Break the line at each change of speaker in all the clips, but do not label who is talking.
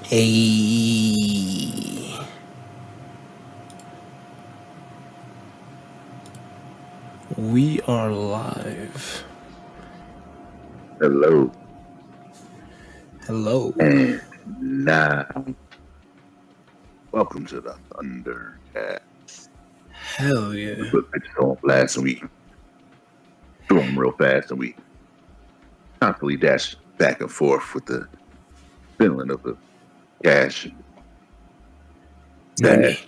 Hey, we are live.
Hello.
Hello.
And now, welcome to the Thundercast.
Hell yeah.
We put pictures on last week. Threw them real fast, and we constantly dash back and forth with the feeling of the cash.
Nani.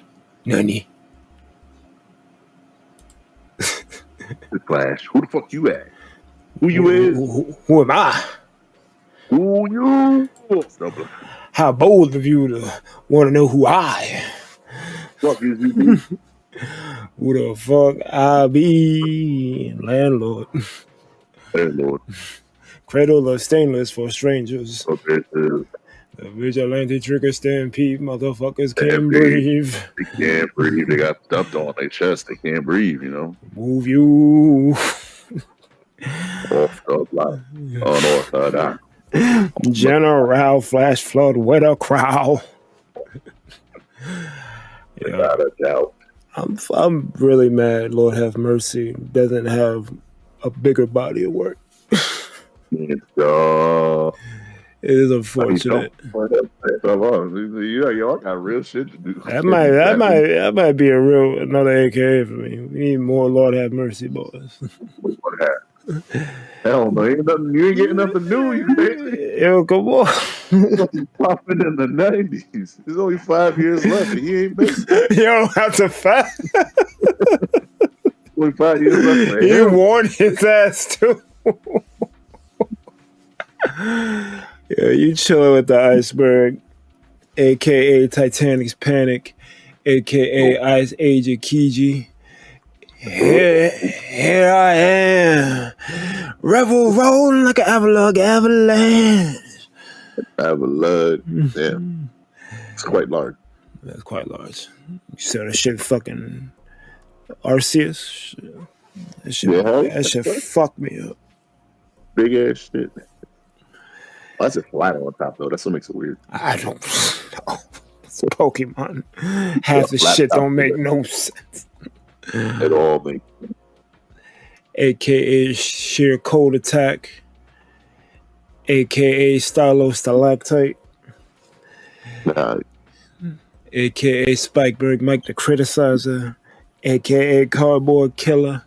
The Clash. Who the fuck you at? Who you is?
Who am I?
Who you?
How bold of you to want to know who I?
Fuck is you? Be?
Who the fuck I be? Landlord.
Landlord.
Cradle of stainless for strangers.
Okay.
The vigilante trigger stampede. Motherfuckers can't breathe.
They can't breathe. They got stuffed on their chest. They can't breathe, you know?
Move you.
Off the line. Unorthodox.
General flash flood with a crowd.
Without a doubt.
I'm really mad. Lord have mercy. Doesn't have a bigger body of work. It is unfortunate.
Y'all got real shit to do.
That might be another AKA for me. We need more Lord have mercy, boys.
Hell no, you ain't getting nothing new.
Yo, come on.
Popping in the 90s. There's only 5 years left, and he ain't making it.
Yo, that's a fact.
Only 5 years left. Man.
You warned his ass too. Yeah, you chilling with the Iceberg, aka Titanic's Panic, aka Ice Age of Kiji. Here I am, rebel rolling like an avalanche.
Avalanche, damn, it's quite large.
That's quite large. You saw that shit fucking Arceus. That shit fucked me up.
Big ass shit. Why is it flat on top though? That's what makes it weird.
I don't know. It's Pokemon. Half the shit don't make no sense.
At all, man.
AKA sheer cold attack. AKA Stylo Stalactite. AKA Spikeberg Mike the Criticizer. AKA Cardboard Killer.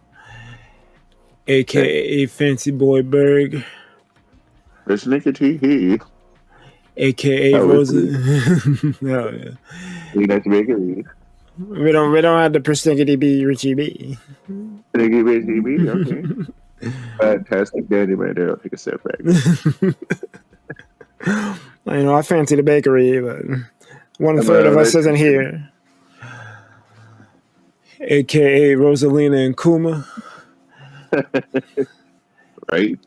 AKA Fancy Boy Berg.
This nigga TV.
AKA Rosa. Oh yeah.
We got to make it.
We don't have the persnickety B Richie B.
Richie B, okay. Fantastic daddy right there. I'll take a step back.
I fancy the bakery, but 1/3 of us isn't here. AKA Rosalina and Kuma.
Right?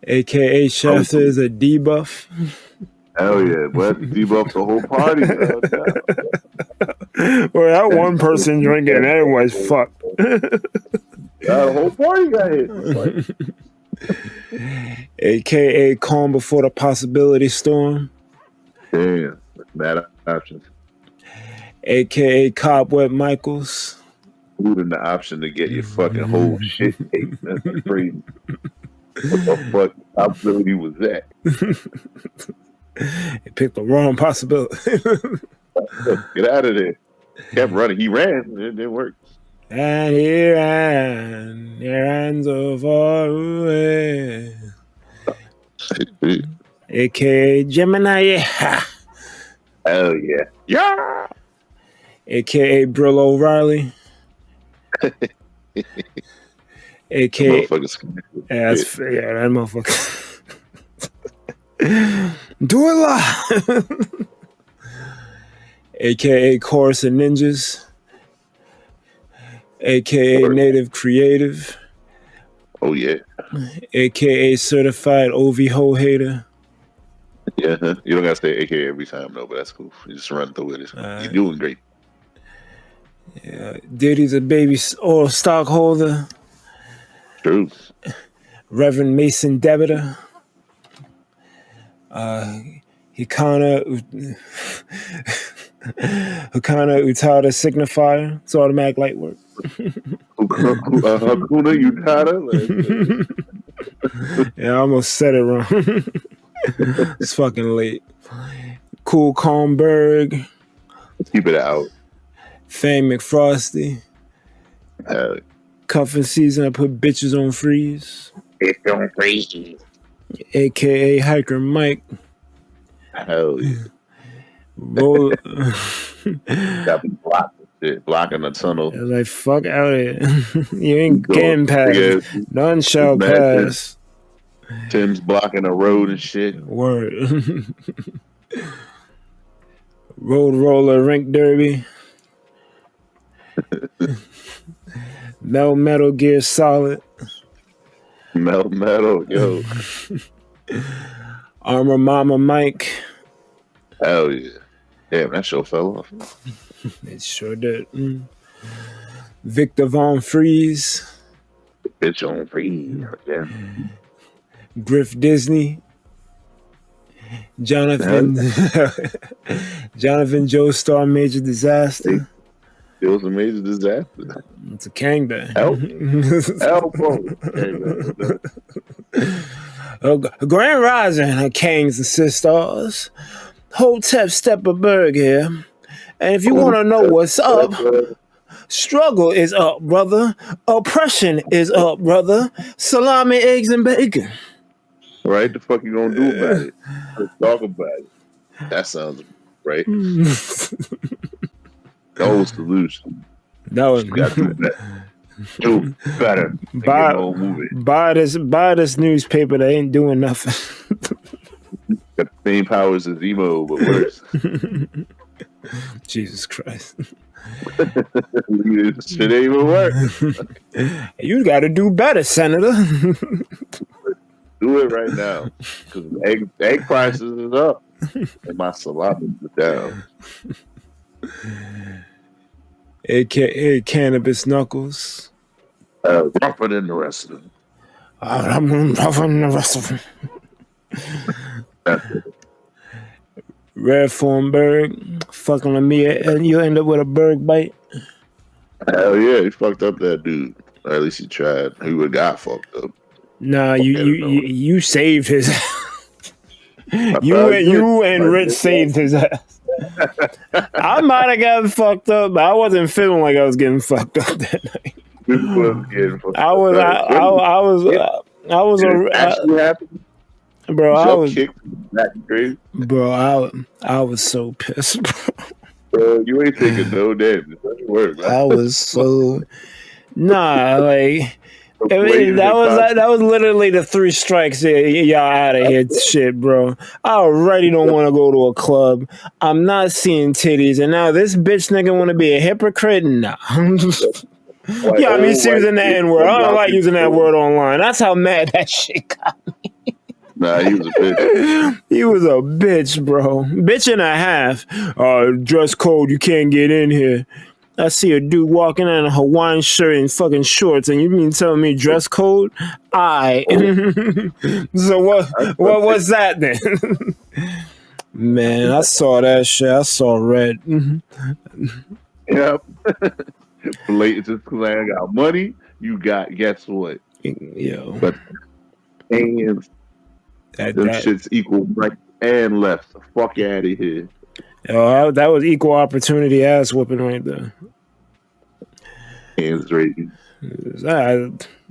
AKA Shasta is a debuff.
Hell yeah, but debuff the whole party.
Well, that one person drinking, everyone's fucked.
The whole party got hit.
AKA Calm Before the Possibility Storm.
Damn, bad options.
AKA Cobweb Michaels.
Including the option to get your fucking whole shit taken. That's crazy. What the fuck possibility was that?
He picked the wrong possibility.
Get out of there. Kept running. He ran. It didn't work.
And he ran so far away. AKA Gemini.
Hell yeah. Yeah.
AKA Brill O'Reilly. AKA that motherfucker. Do it live. AKA Chorus of Ninjas. AKA Native Creative.
Oh yeah.
AKA Certified OV Ho Hater.
Yeah, you don't gotta say AKA every time though, but that's cool. You just run through it. You're doing great.
Yeah, Diddy's a baby oil stockholder.
True.
Reverend Mason Debitor. Hikana Utada Signifier. It's automatic light work.
Hakuna Utada?
Yeah, I almost said it wrong. It's fucking late. Cool Calmberg.
Keep it out.
Fang McFrosty. Cuffing season, I put bitches on freeze.
It's on freeze.
AKA Hiker Mike.
Hell yeah.
Roll.
Got me blocking the tunnel.
Like, fuck out of here. You ain't getting past. None shall pass.
Tim's blocking the road and shit.
Word. Road roller rink derby. Metal Gear Solid.
Metal, yo.
Armor Mama Mike.
Hell yeah. Damn, that show fell off.
It sure did. Victor Von Freeze.
Bitch on freeze. Yeah.
Griff Disney. Jonathan Joestar Major Disaster.
It was a major disaster.
It's a gangbang. Grand Rising, Kings and Sisters. Hotep Stepperberg here. And if you want to know what's up, struggle is up, brother. Oppression is up, brother. Salami, eggs, and bacon.
Right? The fuck you gonna do about it? Let's talk about it. That sounds right. No solution.
That was
do better.
Buy this newspaper that ain't doing nothing.
Got the same powers as emo, but worse.
Jesus Christ.
Shit ain't even work.
You got to do better, Senator.
Do it right now, because egg prices is up and my salami is down.
AKA Cannabis Knuckles.
Rougher than the rest of them.
I'm rougher than the rest of them. Red Thornberg, fucking with me, and you end up with a berg bite.
Hell yeah, he fucked up that dude. Or at least he tried. He would have got fucked up.
Nah, you saved his ass. You and Rich saved his ass. I might have gotten fucked up, but I wasn't feeling like I was getting fucked up that night. I was so pissed, bro.
You ain't taking no damage. It doesn't work, man.
I was so that was literally the 3 strikes. Y'all out of here, shit, bro. I already don't want to go to a club. I'm not seeing titties, and now this bitch nigga want to be a hypocrite. Nah. Yeah, I mean, he's using the N-word. I don't like using that word online. That's how mad that shit got me.
Nah, he was a bitch.
He was a bitch, bro. Bitch and a half. Dress code, you can't get in here. I see a dude walking in a Hawaiian shirt and fucking shorts, and you mean telling me dress code? So what was that then? Man, I saw that shit. I saw red.
Yep. Blatant, just because I got money, you got, guess what?
Yo.
But hands, them shit's equal right and left. The fuck out of here.
Yo, that was equal opportunity ass whooping right there.
Hands raising.
I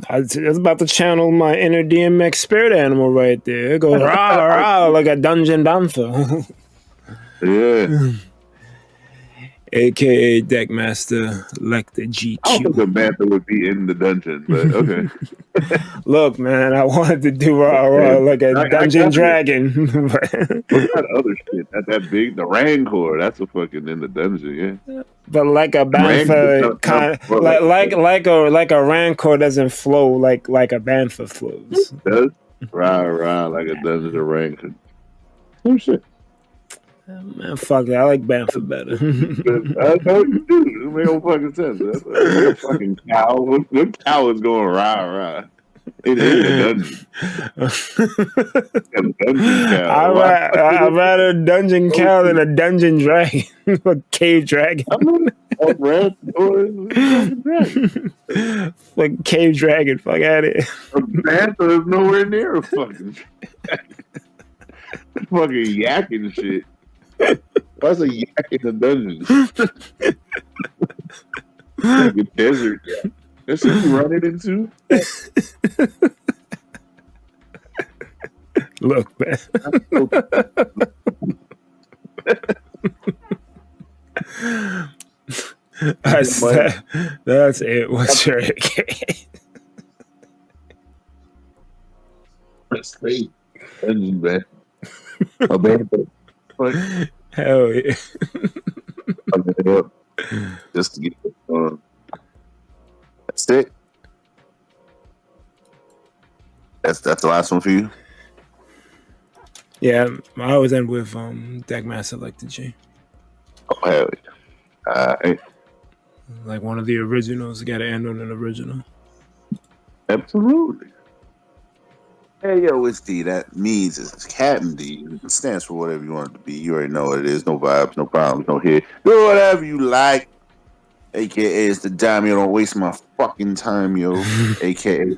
was about to channel my inner DMX spirit animal right there. It goes rah rah like a dungeon dancer.
Yeah.
AKA Deckmaster Lecter GQ.
I don't think the Bantha would be in the dungeon, but okay.
Look, man, I wanted to do like a dungeon dragon.
What's that other shit? That big, the Rancor. That's a fucking in the dungeon, yeah.
But like a Bantha kind of like a Rancor doesn't flow like a Bantha flows.
It does? Right, like a dungeon of Rancor. Some shit.
Man, fuck it. I like Bantha better.
I know you do. It makes no fucking sense. That's like a fucking cow. What cow is going rah? It is a dungeon. A dungeon cow.
I'd rather a dungeon cow than a dungeon dragon. A cave dragon.
A red dragon.
Like cave dragon. Fuck out of here.
A Bantha is nowhere near a fucking fucking yak and shit. Why's a yak in the dungeon? Like a desert yak. That's what you run it into?
Look, man. That's it. What's your AK?
That's crazy. Dungeon, man. A Bantha.
Hell yeah.
Just to get it. That's it. That's the last one for you?
Yeah, I always end with Deckmaster Lecter G.
Oh, hell yeah.
Like one of the originals, got to end on an original.
Absolutely. Hey, yo, it's D. That means it's Captain D. It stands for whatever you want it to be. You already know what it is. No vibes, no problems, no hit. Do whatever you like. AKA it's the dime. You don't waste my fucking time, yo. AKA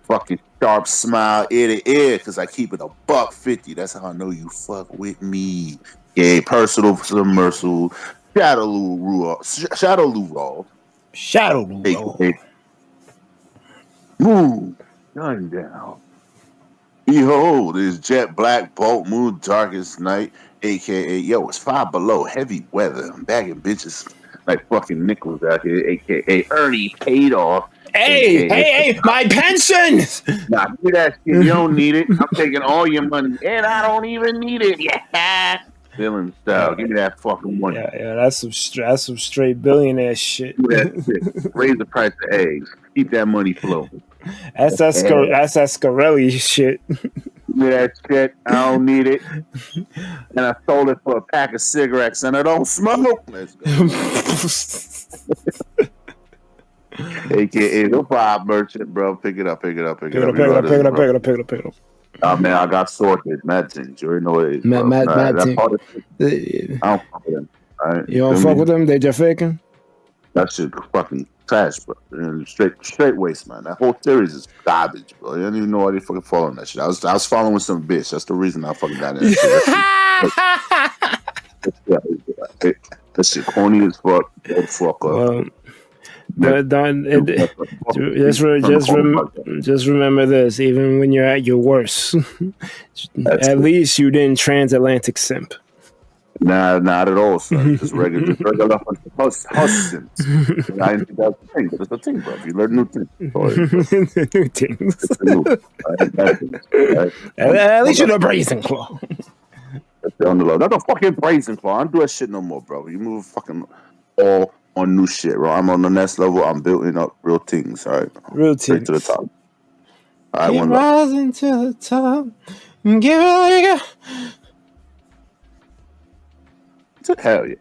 fucking sharp smile ear to ear because I keep it $150. That's how I know you fuck with me. Yeah, personal submersible. Shadow Lou Raw. Move. Gun down. Behold, is jet black bolt moon darkest night, aka yo, it's 5 below, heavy weather. I'm bagging bitches like fucking nickels out here, aka Ernie paid off.
Hey, my pension!
Nah, give me that shit. You don't need it. I'm taking all your money, and I don't even need it. Yeah, villain style. Give me that fucking money.
Yeah, that's some straight billionaire shit.
That shit. Raise the price of eggs. Keep that money flowing.
That's that Scarelli shit.
That shit, I don't need it. And I sold it for a pack of cigarettes, and I don't smoke. Let's go. AKA the Bob Merchant, bro. Pick it up. Oh man, I got sorted. Mad things. You already know what it is. Mad things. I don't fuck with them. Right?
You don't fuck with them? They just faking?
That shit fucking trash, bro. Straight waste, man. That whole series is garbage, bro. I don't even know why they fucking following that shit. I was following some bitch. That's the reason I fucking got in that shit. That shit corny as fuck. Don't fuck up.
Just remember this. Even when you're at your worst, at least you didn't transatlantic simp.
Nah, not at all, son. Just regular hustling. I think that's the thing. That's the thing, bro. You learn new things.
New things. At least you're the brazen claw.
That's on the low. Not the fucking brazen claw. I don't do that shit no more, bro. You move fucking all on new shit, bro. I'm on the next level. I'm building up real things. All right,
real things.
Straight to the top. All right,
keep rising to the top. Give it all you got.
Hell yeah.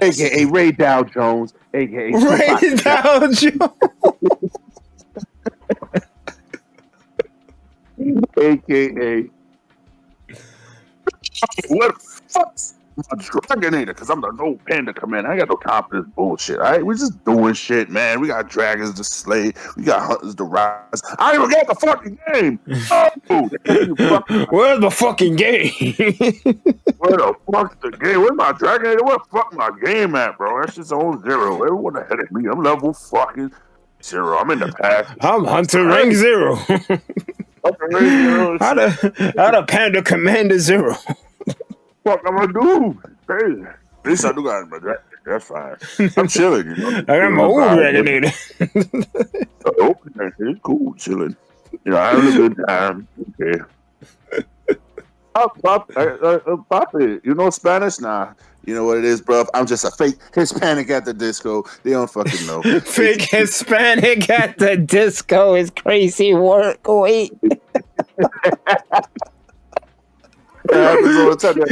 AKA Ray Dow Jones. AKA
Ray Dow Jones.
AKA what the fuck's my Dragonator? Because I'm the no panda commander. I got no time for this bullshit. All right, we're just doing shit, man. We got dragons to slay. We got hunters to rise. I even got the fucking game. Oh,
where's the fucking game?
Where the fuck's the game? Where's my Dragonator? Where the fuck my game at, bro? That shit's on 0. Everyone ahead of me. I'm level fucking 0. I'm in the past.
I'm Hunter rank 0. How the panda commander 0?
Fuck I'm gonna do? crazy. At least I do got it, but that's fine. I'm chilling, you know.
I got my old Resonator.
Okay, it's cool, chilling. You know, having a good time. Okay. Papi, you know Spanish? Nah. You know what it is, bro? I'm just a fake Hispanic at the disco. They don't fucking know.
Fake Hispanic at the disco is crazy work. Wait.
It happens all the time. You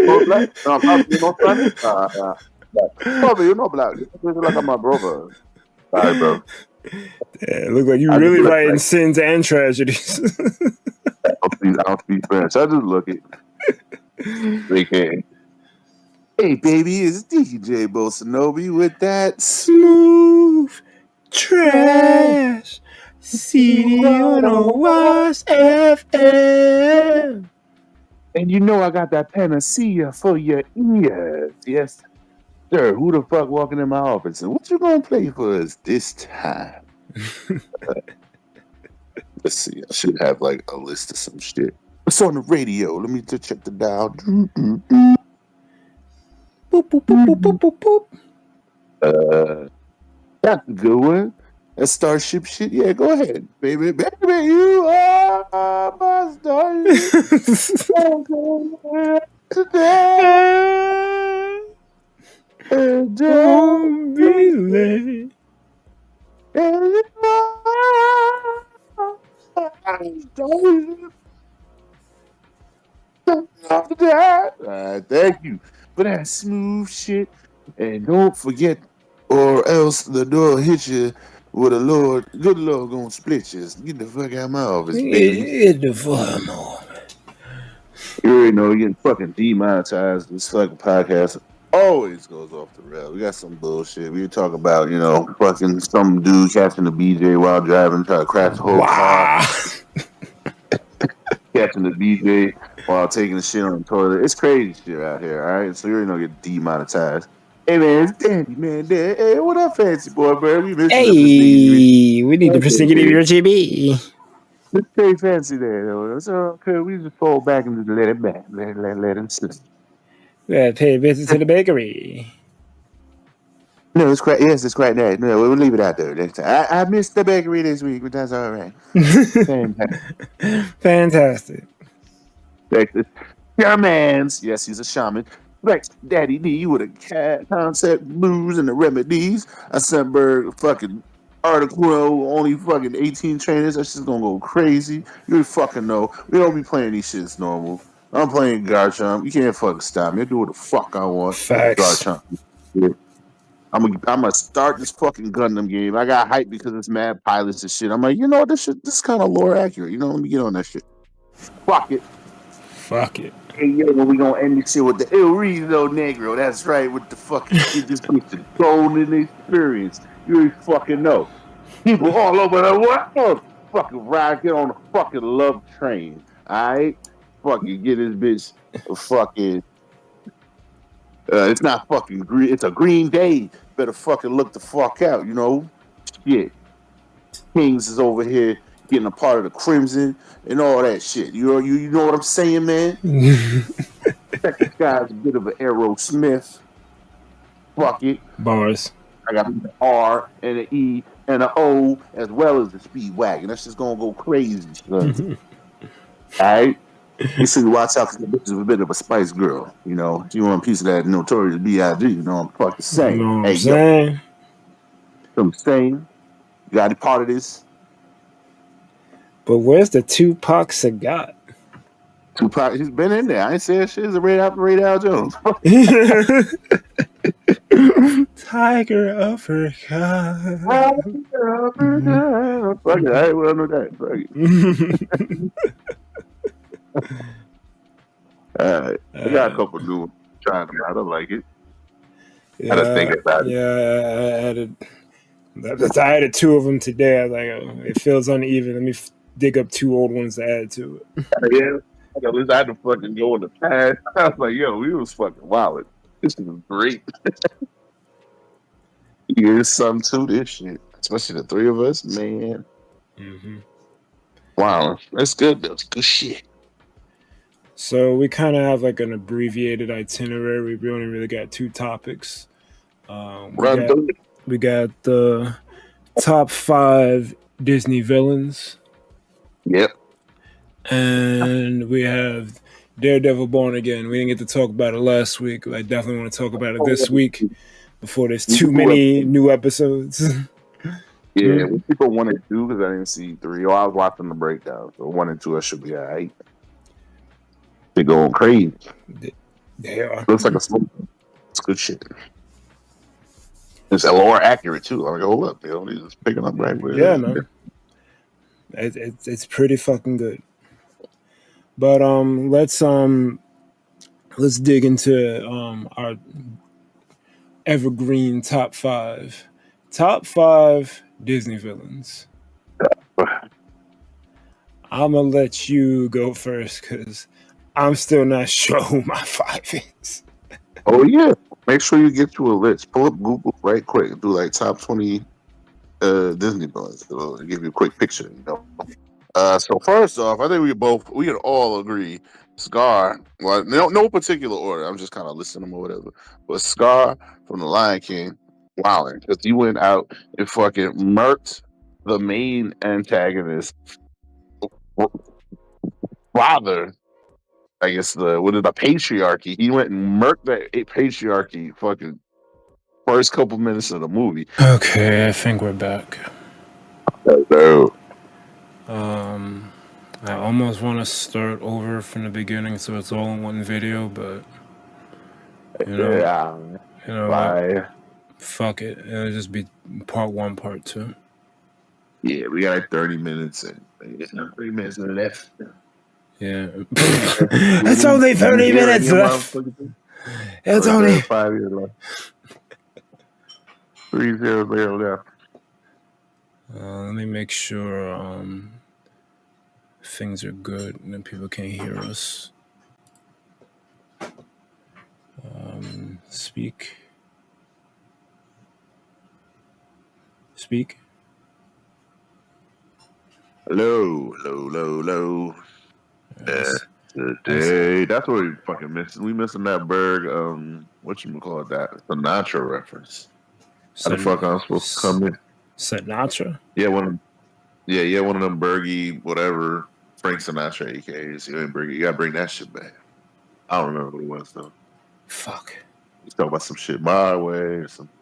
know black? No, Papi, you know Spanish? Papi, you know black. You're like I'm my brother. Sorry, bro.
Yeah, look like you
I just
really
look
writing
like
sins and tragedies.
I don't speak French. I just look it. They can. Hey, baby, it's DJ Bolsanobi with that
Smooth trash. CD on a Wise FM.
And you know I got that panacea for your ears. Yes, sir. Who the fuck walking in my office? And what you gonna play for us this time? Let's see. I should have like a list of some shit. What's on the radio? Let me just check the dial.
Boop, boop, boop, boop, boop, boop, boop.
That's a good one. That Starship shit. Yeah, go ahead, baby. Baby, you are my starship. Today. And
Don't be late.
Thank you for that smooth shit. And don't forget, or else the door will hit you with a good Lord gonna split you. Get the fuck out of my office, baby.
Get the fuck off.
You already know you're getting fucking demonetized. This fucking podcast always goes off the rail. We got some bullshit. We talk about, fucking some dude catching the BJ while driving, try to crash the whole car. Catching the BJ while taking the shit on the toilet. It's crazy shit out here, all right? So you already know get demonetized. Hey, man, it's Danny, man. Hey, what up, fancy boy, bro? We missing up this nigga.
We need the persnickety of your GB.
Let's stay fancy there, though. So, okay, we just fall back and just let it back. Let it slip.
Yeah, pay a visit to the bakery.
No, it's quite. Yes, it's quite nice. No, we'll leave it out there next time. I missed the bakery this week, but that's all right.
Fantastic.
Texas. Shamans. Yes, he's a shaman. Rex Daddy D with a cat concept blues and the remedies. Iceberg fucking article only fucking 18 trainers. That's just gonna go crazy. You fucking know. We don't be playing these shits normal. I'm playing Garchomp. You can't fucking stop me. I do what the fuck I want.
Facts.
Garchomp. Yeah. I'm gonna start this fucking Gundam game. I got hyped because it's mad pilots and shit. I'm like, this is kind of lore accurate. Let me get on that shit. Fuck it. Hey, yo, we gonna end this shit with the El Rizzo Negro. That's right, with the fucking this bitch the golden experience. You already fucking know. People all over the world fucking ride, get on the fucking love train. Alright? Fucking get this bitch a fucking it's not fucking green, it's a green day. Better fucking look the fuck out, Shit. Kings is over here getting a part of the Crimson and all that shit. You know what I'm saying, man? Second guy's a bit of an Aerosmith. Fuck it.
Bars.
I got an R and an E and an O as well as the Speedwagon. That's just gonna go crazy. Alright? You see, watch out because the bitch is a bit of a Spice Girl. If you want a piece of that Notorious B.I.G., I'm fucking saying.
You know what I'm saying?
I'm saying. You got to be part of this.
But where's the Tupac Sagat?
Tupac, he's been in there. I ain't saying shit. It's a Ray Al Jones.
Tiger Africa.
Fuck it. I ain't well know that. Fuck it. All right. I got a couple new ones. Trying them out. I like it.
Yeah,
I had to think about it.
I added two of them today. I was like, it feels uneven. Let me dig up two old ones to add to it.
Yeah. At least I had to fucking go in the past. I was like, yo, we was fucking wild. This is great. Here's some to this shit. Especially the three of us, man.
Mm-hmm.
Wow. That's good, though. It's good shit.
So we kind of have like an abbreviated itinerary. We only really got 2 topics. We
Run
got
through it.
we got the top 5 Disney villains,
Yep.
and we have Daredevil Born Again. We didn't get to talk about it last week. I definitely want to talk about it this week before there's too many new episodes.
Yeah, what people want to do because I didn't see 3. Oh, I was watching the breakdown. So 1 and 2, I should be all right. They're going crazy.
They are.
Looks like a smoke. It's good shit. It's a more accurate too. I'm like, hold up, he's just picking up right where.
Yeah, man. It's pretty fucking good. But let's dig into our evergreen top 5. Top 5 Disney villains. I'm gonna let you go first because I'm still not sure who my 5 is.
Oh yeah, make sure you get you a list. Pull up Google right quick and do like top 20 Disney villains. It'll give you a quick picture. So first off, I think we can all agree Scar. Well, no particular order. I'm just kind of listing them or whatever. But Scar from the Lion King, wilding because he went out and fucking murked the main antagonist father. I guess the patriarchy. He went and murked that patriarchy. Fucking first couple minutes of the movie.
Okay, I think we're back.
So,
I almost want to start over from the beginning so it's all in one video, but you know what? Fuck it. It'll just be part 1, part 2.
yeah, we got like 30 minutes and it's not 30 minutes left.
Yeah. It's only 30 minutes left. It's only
5 years left. 3 years left.
Let me make sure things are good and then people can't hear us. Speak.
Hello. Today, that's what we fucking missed. We missing that Berg, whatchamacallit that? Sinatra reference. How the fuck I'm supposed to come in?
Sinatra?
Yeah, one of them Bergie, whatever, Frank Sinatra AKs. You gotta bring that shit back. I don't remember what it was though.
Fuck.
He's talking about some shit my way or something.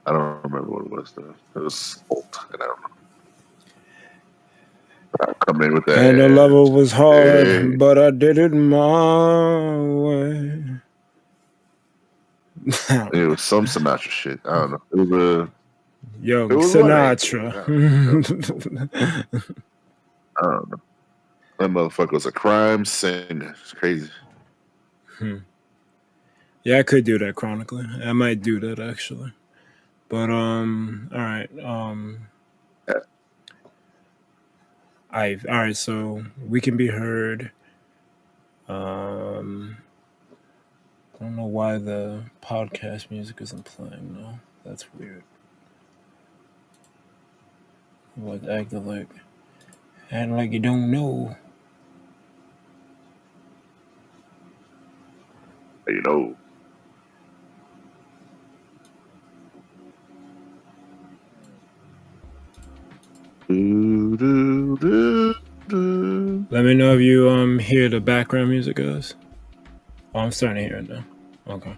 I don't remember what it was though. It was old, and I don't know. I'll come in with that.
And the level was hard, but I did it my way.
It was some Sinatra shit. I don't know. It was
Young Sinatra.
I don't know. That motherfucker was a crime singer. It's crazy.
Yeah, I could do that chronically. I might do that actually. But all right. All right, so we can be heard. I don't know why the podcast music isn't playing though. That's weird. Like acting like you don't know.
You know.
Let me know if you hear the background music, guys. Oh, I'm starting to hear it now. Okay.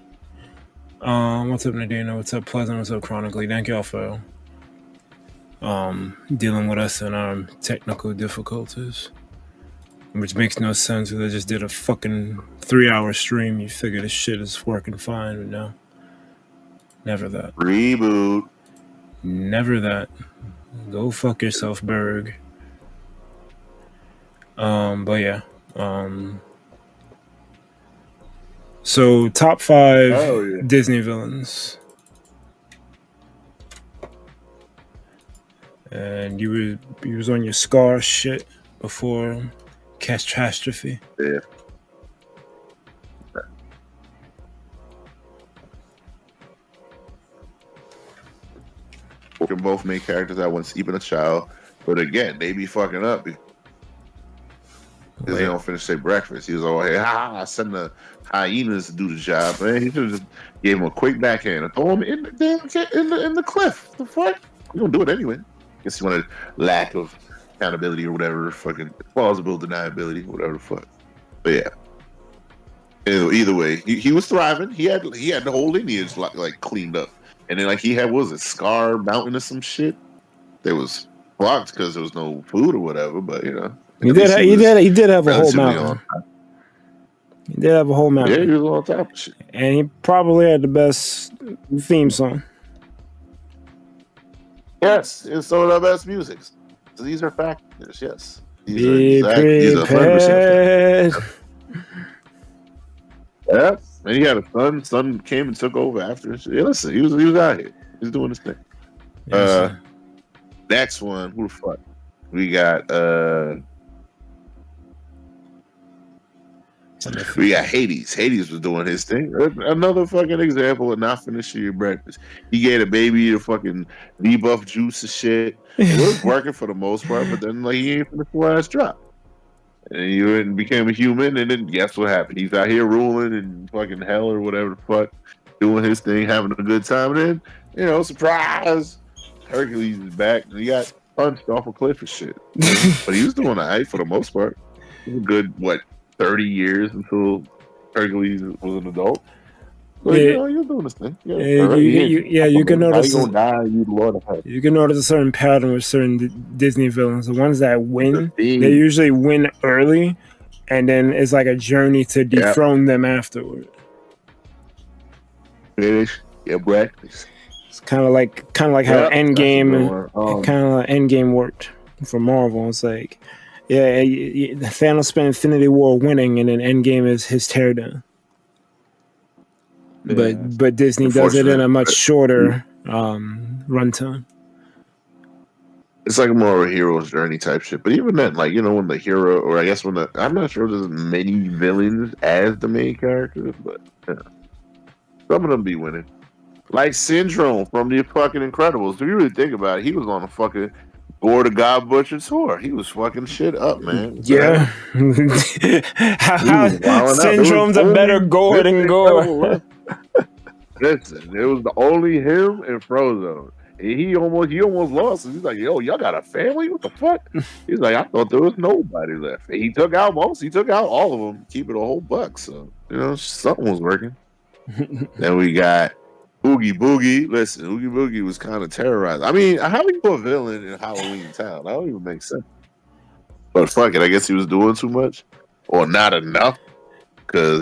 What's up, Nadina? What's up, Pleasant? What's up, Chronically? Thank y'all for dealing with us and our technical difficulties, which makes no sense because I just did a fucking 3-hour stream. You figure this shit is working fine, but no, never that.
Reboot.
Never that. Go fuck yourself, Berg. But yeah. So top 5 Disney villains. And you was on your Scar shit before Catastrophe.
Yeah. Can both main characters at once, even a child. But again, they be fucking up. because they don't finish their breakfast. He was all, hey, send the hyenas to do the job, man. He should have just gave him a quick backhand and throw him in the damn in the cliff. The fuck? You don't do it anyway. Guess he wanted lack of accountability or whatever, fucking plausible deniability, whatever the fuck. But yeah. Either way, he was thriving. He had the whole lineage like cleaned up, and then like he had, what was it, Scar Mountain or some shit that was blocked because there was no food or whatever. But you know,
he did have a whole mountain. He did have a whole mountain.
Yeah, he was on top of shit,
and he probably had the best theme song.
Yes, and some of the best music. So these are factors. Yes,
these are 100% factors.
Yeah, and he had a son. Son came and took over after. Yeah, listen, he was out here. He was doing his thing. Yes, next one, who the fuck? We got Hades. Hades was doing his thing. Another fucking example of not finishing your breakfast. He gave a baby the fucking debuff juice and shit. It was working for the most part, but then like he ain't finished the last drop. And he became a human, and then guess what happened? He's out here ruling in fucking hell or whatever the fuck, doing his thing, having a good time. And then, you know, surprise, Hercules is back, and he got punched off a cliff and shit. But he was doing alright for the most part. It was a good, 30 years until Hercules was an adult. So, you know, you're doing this thing.
You can notice.
How you gonna die? You the Lord of Heaven.
You can notice a certain pattern with certain Disney villains. The ones that win, they usually win early, and then it's like a journey to dethrone them afterward.
Finish your breakfast.
It's kind of like how Endgame, Endgame worked for Marvel. It's like, Thanos spent Infinity War winning, and then Endgame is his teardown. But Disney does it in a much shorter runtime.
It's like more of a hero's journey type shit. But even then, like, you know, when the hero, or I guess I'm not sure there's many villains as the main characters, but some of them be winning. Like Syndrome from the fucking Incredibles. If you really think about it, he was on a fucking Gore the God Butcher tour. He was fucking shit up, man.
Yeah. Syndrome's a better Gore than Gore.
Listen, it was the only him and Frozone. He almost lost. He's like, yo, y'all got a family? What the fuck? He's like, I thought there was nobody left. And he took out all of them, keep it a whole buck. So, you know, something was working. Then we got Oogie Boogie. Listen, Oogie Boogie was kind of terrorized. I mean, how do you put a villain in Halloween Town? That don't even make sense. But fuck it, I guess he was doing too much or not enough. Because,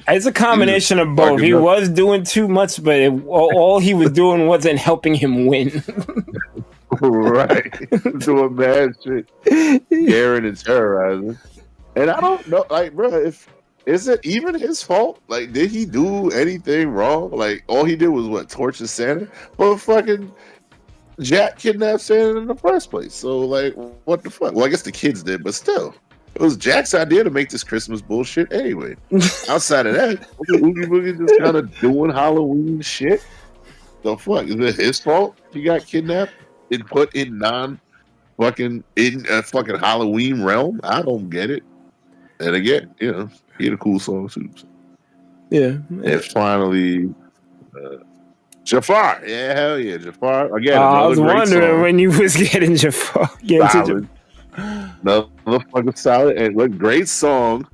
it's a combination of both. He was doing too much, but all he was doing wasn't helping him win.
Right. Doing bad shit. Scaring and terrorizing. And I don't know, like, bro, is it even his fault? Like, did he do anything wrong? Like, all he did was torture Santa? Well, fucking Jack kidnapped Santa in the first place. So, like, what the fuck? Well, I guess the kids did, but still. It was Jack's idea to make this Christmas bullshit anyway. Outside of that, Oogie Boogie just kind of doing Halloween shit. The fuck? Is it his fault he got kidnapped and put in fucking Halloween realm? I don't get it. And again, he had a cool song too. So.
Yeah.
And finally, Jafar. Yeah, hell yeah, Jafar. Again,
I was wondering when you was getting Jafar.
Another fucking solid and what great song.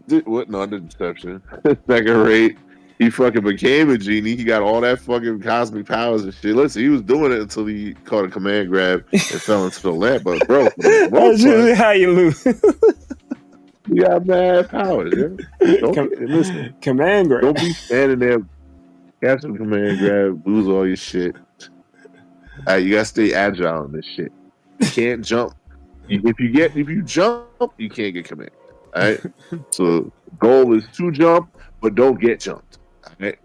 No, Deception. Second rate. He fucking became a genie. He got all that fucking cosmic powers and shit. Listen, he was doing it until he caught a command grab and fell into the lamp. But bro,
that's usually how you lose.
You got mad powers, listen.
Command grab.
Don't be standing there, catch some command grab, lose all your shit. You gotta stay agile in this shit. You can't jump. If you jump, you can't get command. All right. So goal is to jump, but don't get jumped. All right.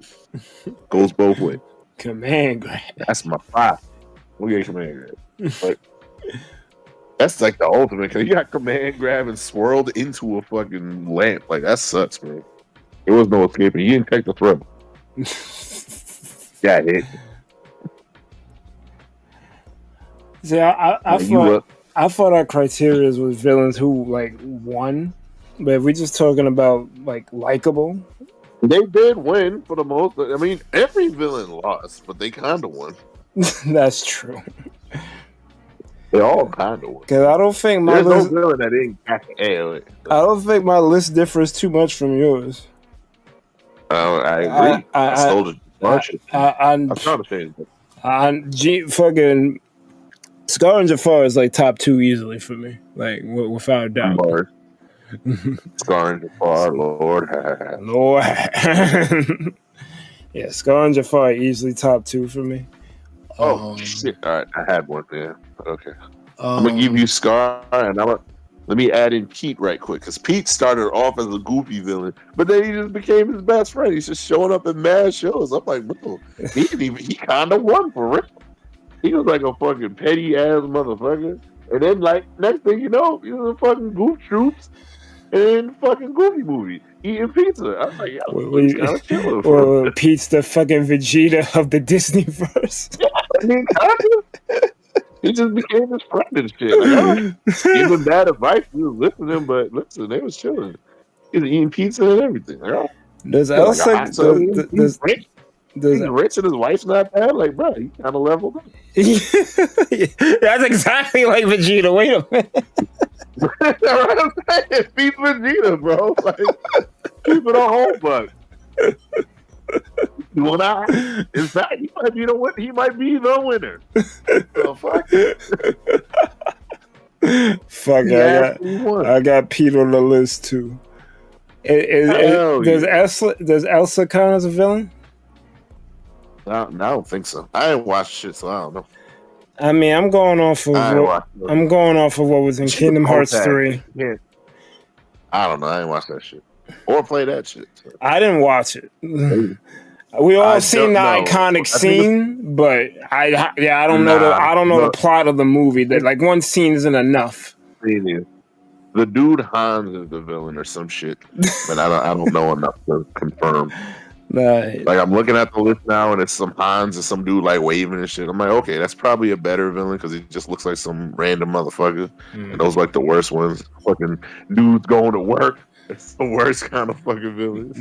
Goes both ways.
Command grab.
That's my five. We'll get command grab. But that's like the ultimate. Cause you got command grab and swirled into a fucking lamp. Like that sucks, bro. There was no escaping. You didn't take the throw. Got hit.
See, I thought our criteria was villains who like won, But if we're just talking about like likable,
They did win for the most. I mean, every villain lost, but they kind of won.
that's true.
They all kind of won.
Because I don't think my
There's
list.
no villain that didn't catch AOA.
I don't think my list differs too much from yours.
I agree. I stole it. I'm trying to say it.
Fucking Scar and Jafar is like top 2 easily for me, like without a doubt.
Scar and Jafar, Lord.
Yeah, Scar and Jafar are easily top 2 for me.
Oh shit! All right, I had one there. Okay, I'm gonna give you Scar, and let me add in Pete right quick, because Pete started off as a goofy villain, but then he just became his best friend. He's just showing up in mad shows. I'm like, bro, he kind of won for real. He was like a fucking petty ass motherfucker, and then like next thing you know, he was a fucking Goof Troops and fucking Goofy movie eating pizza. I was like, yo, he's kind of chilling.
Well, Pete's the fucking Vegeta of the Disney verse.
Yeah, I mean, kind of. He just became his friend and shit. Like, give him bad advice. He was listening, but listen, they was chilling. He was eating pizza and everything. Like,
does Elsa?
He's rich. He's rich and his wife's not bad. Like, bro, he kind of leveled up.
That's exactly like Vegeta. Wait a minute.
That's what I'm saying. Beat Vegeta, bro. Like, keep it a whole buck. In fact, he might be the winner. He might be the winner. So fuck it.
Fuck it. I got Pete on the list too. Does Elsa count as a villain?
I don't think so. I didn't watch shit, so I don't know.
I mean, I'm going off of what was in Kingdom Hearts 3.
Yeah. I don't know. I didn't watch that shit or play that shit. So.
I didn't watch it. We all seen the iconic scene, but I don't know the plot of the movie. That like one scene isn't enough.
The dude Hans is the villain or some shit, but I don't know enough to confirm. Like I'm looking at the list now, and it's some Hans and some dude like waving and shit. I'm like, okay, that's probably a better villain because he just looks like some random motherfucker. And those like the worst ones. Fucking dudes going to work. It's the worst kind of fucking villain.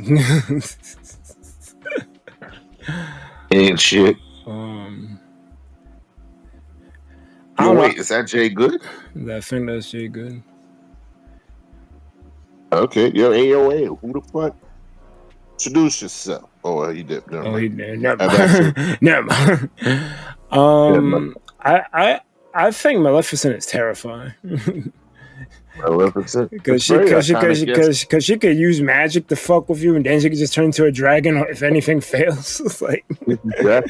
And shit. Wait, is that Jay Good?
I think that's Jay Good.
Okay, yo, AOA, who the fuck? Introduce yourself. Oh, he did.
He did. Never. I think Maleficent is terrifying.
Maleficent,
because she could use magic to fuck with you, and then she could just turn into a dragon if anything fails. It's like,
yeah,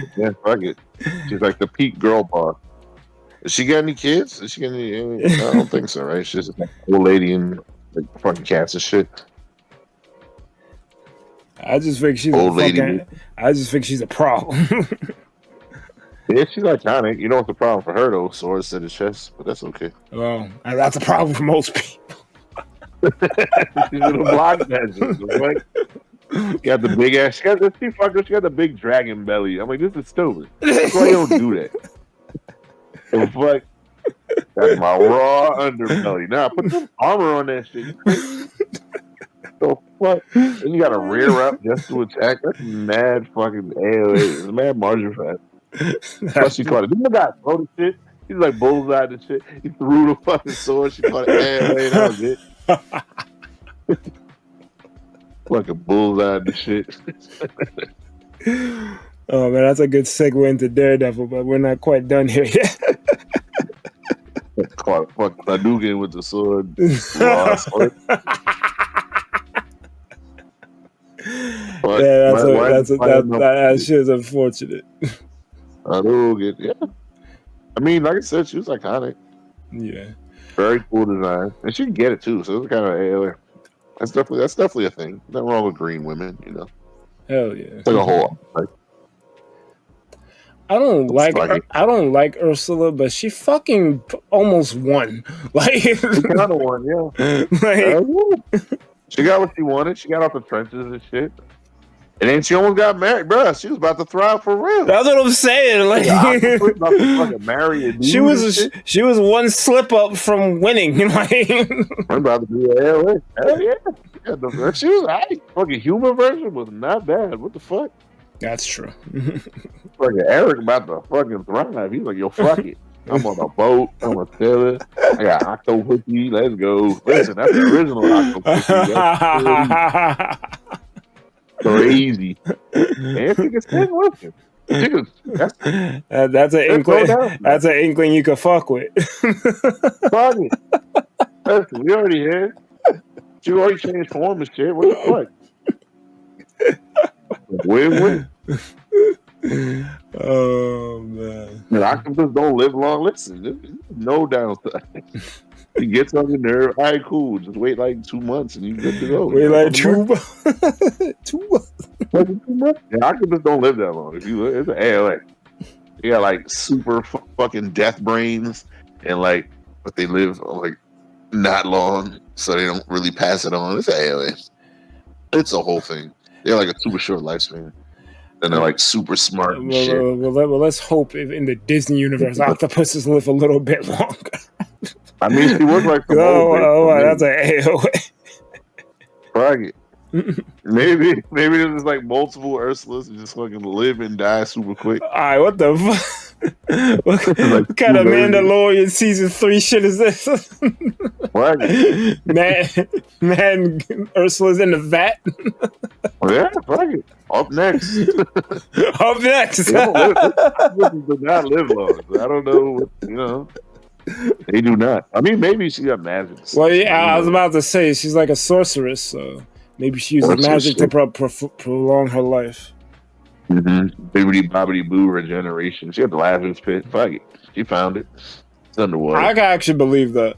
fuck it. She's like the peak girl boss. Does she got any kids? Does she got any? I don't think so, right? She's just an old lady and like fucking cats and shit.
I just think she's a problem.
Yeah, she's iconic. You know what's the problem for her though? Swords to the chest, but that's okay.
Well, that's a problem for most people.
She's in a block magic. Right? She got the big ass. She got the big dragon belly. I'm like, this is stupid. That's why you don't do that. And fuck, that's my raw underbelly. Nah, put some armor on that shit. So fuck. And you got to rear up just to attack. That's mad fucking AOA. It's mad margin fat. Plus she caught it. This guy throw the shit. He's like bullseye the shit. He threw the fucking sword. She caught it AOA. That was it. Fucking bullseye the shit.
Oh man, that's a good segue into Daredevil, but we're not quite done here yet.
Caught a fucking Hadouken with the sword.
That shit is unfortunate.
Hadouken, yeah. I mean, like I said, she was iconic.
Yeah.
Very cool design, and she can get it too. So it's kind of AOA. That's definitely a thing. Nothing wrong with green women, you know.
Hell yeah.
It's like a whole. Like,
I don't like Ursula, but she fucking almost won. Like
she kind of won, yeah. Like, she got what she wanted. She got off the trenches and shit. And then she almost got married, bro. She was about to thrive for real.
That's what I'm saying. Like,
about to fucking marry a dude.
She was one slip up from winning. Like,
I'm about to be a LA. Hell yeah. She was right. Fucking human version was not bad. What the fuck?
That's true.
Fucking Eric about to fucking thrive. He's like, yo, fuck it. I'm on a boat. I'm a sailor. I got Octopussy. Let's go. Listen, that's the original Octopussy. Crazy. And she can stand with him.
That's an inkling. That's an inkling you can fuck with.
Fuck it. Listen, we already here. She already changed form and shit. What the fuck? Win-win.
Oh man.
And octopus don't live long. Listen, there's no downside. He gets on your nerve. All right, cool. Just wait like 2 months and you good to go.
Wait like 2 months. 2 months.
2 months. And octopus don't live that long. If you look, it's an ALA. They got like super fucking death brains and like, but they live like not long, so they don't really pass it on. It's an ALA. It's a whole thing. They're like a super short lifespan. And they're like super smart and shit.
Well, let's hope in the Disney universe, octopuses live a little bit longer.
I mean, she was like,
that's an AOA.
Right. Maybe there's just like multiple Ursulas and just fucking live and die super quick.
All right, what the fuck? What kind of Mandalorian season 3 shit is this?
What?
Man, Ursula's in the vat.
Yeah, fuck it. Up next.
Up next.
They do not live long. I don't know. They do not. I mean, maybe she got magic.
Well, yeah, I was about to say she's like a sorceress, so maybe she uses magic to prolong her life.
Mm-hmm. Bibbidi bobbidi boo regeneration. She had the Lazarus pit. Fuck it. She found it. It's underwater.
I could actually believe that.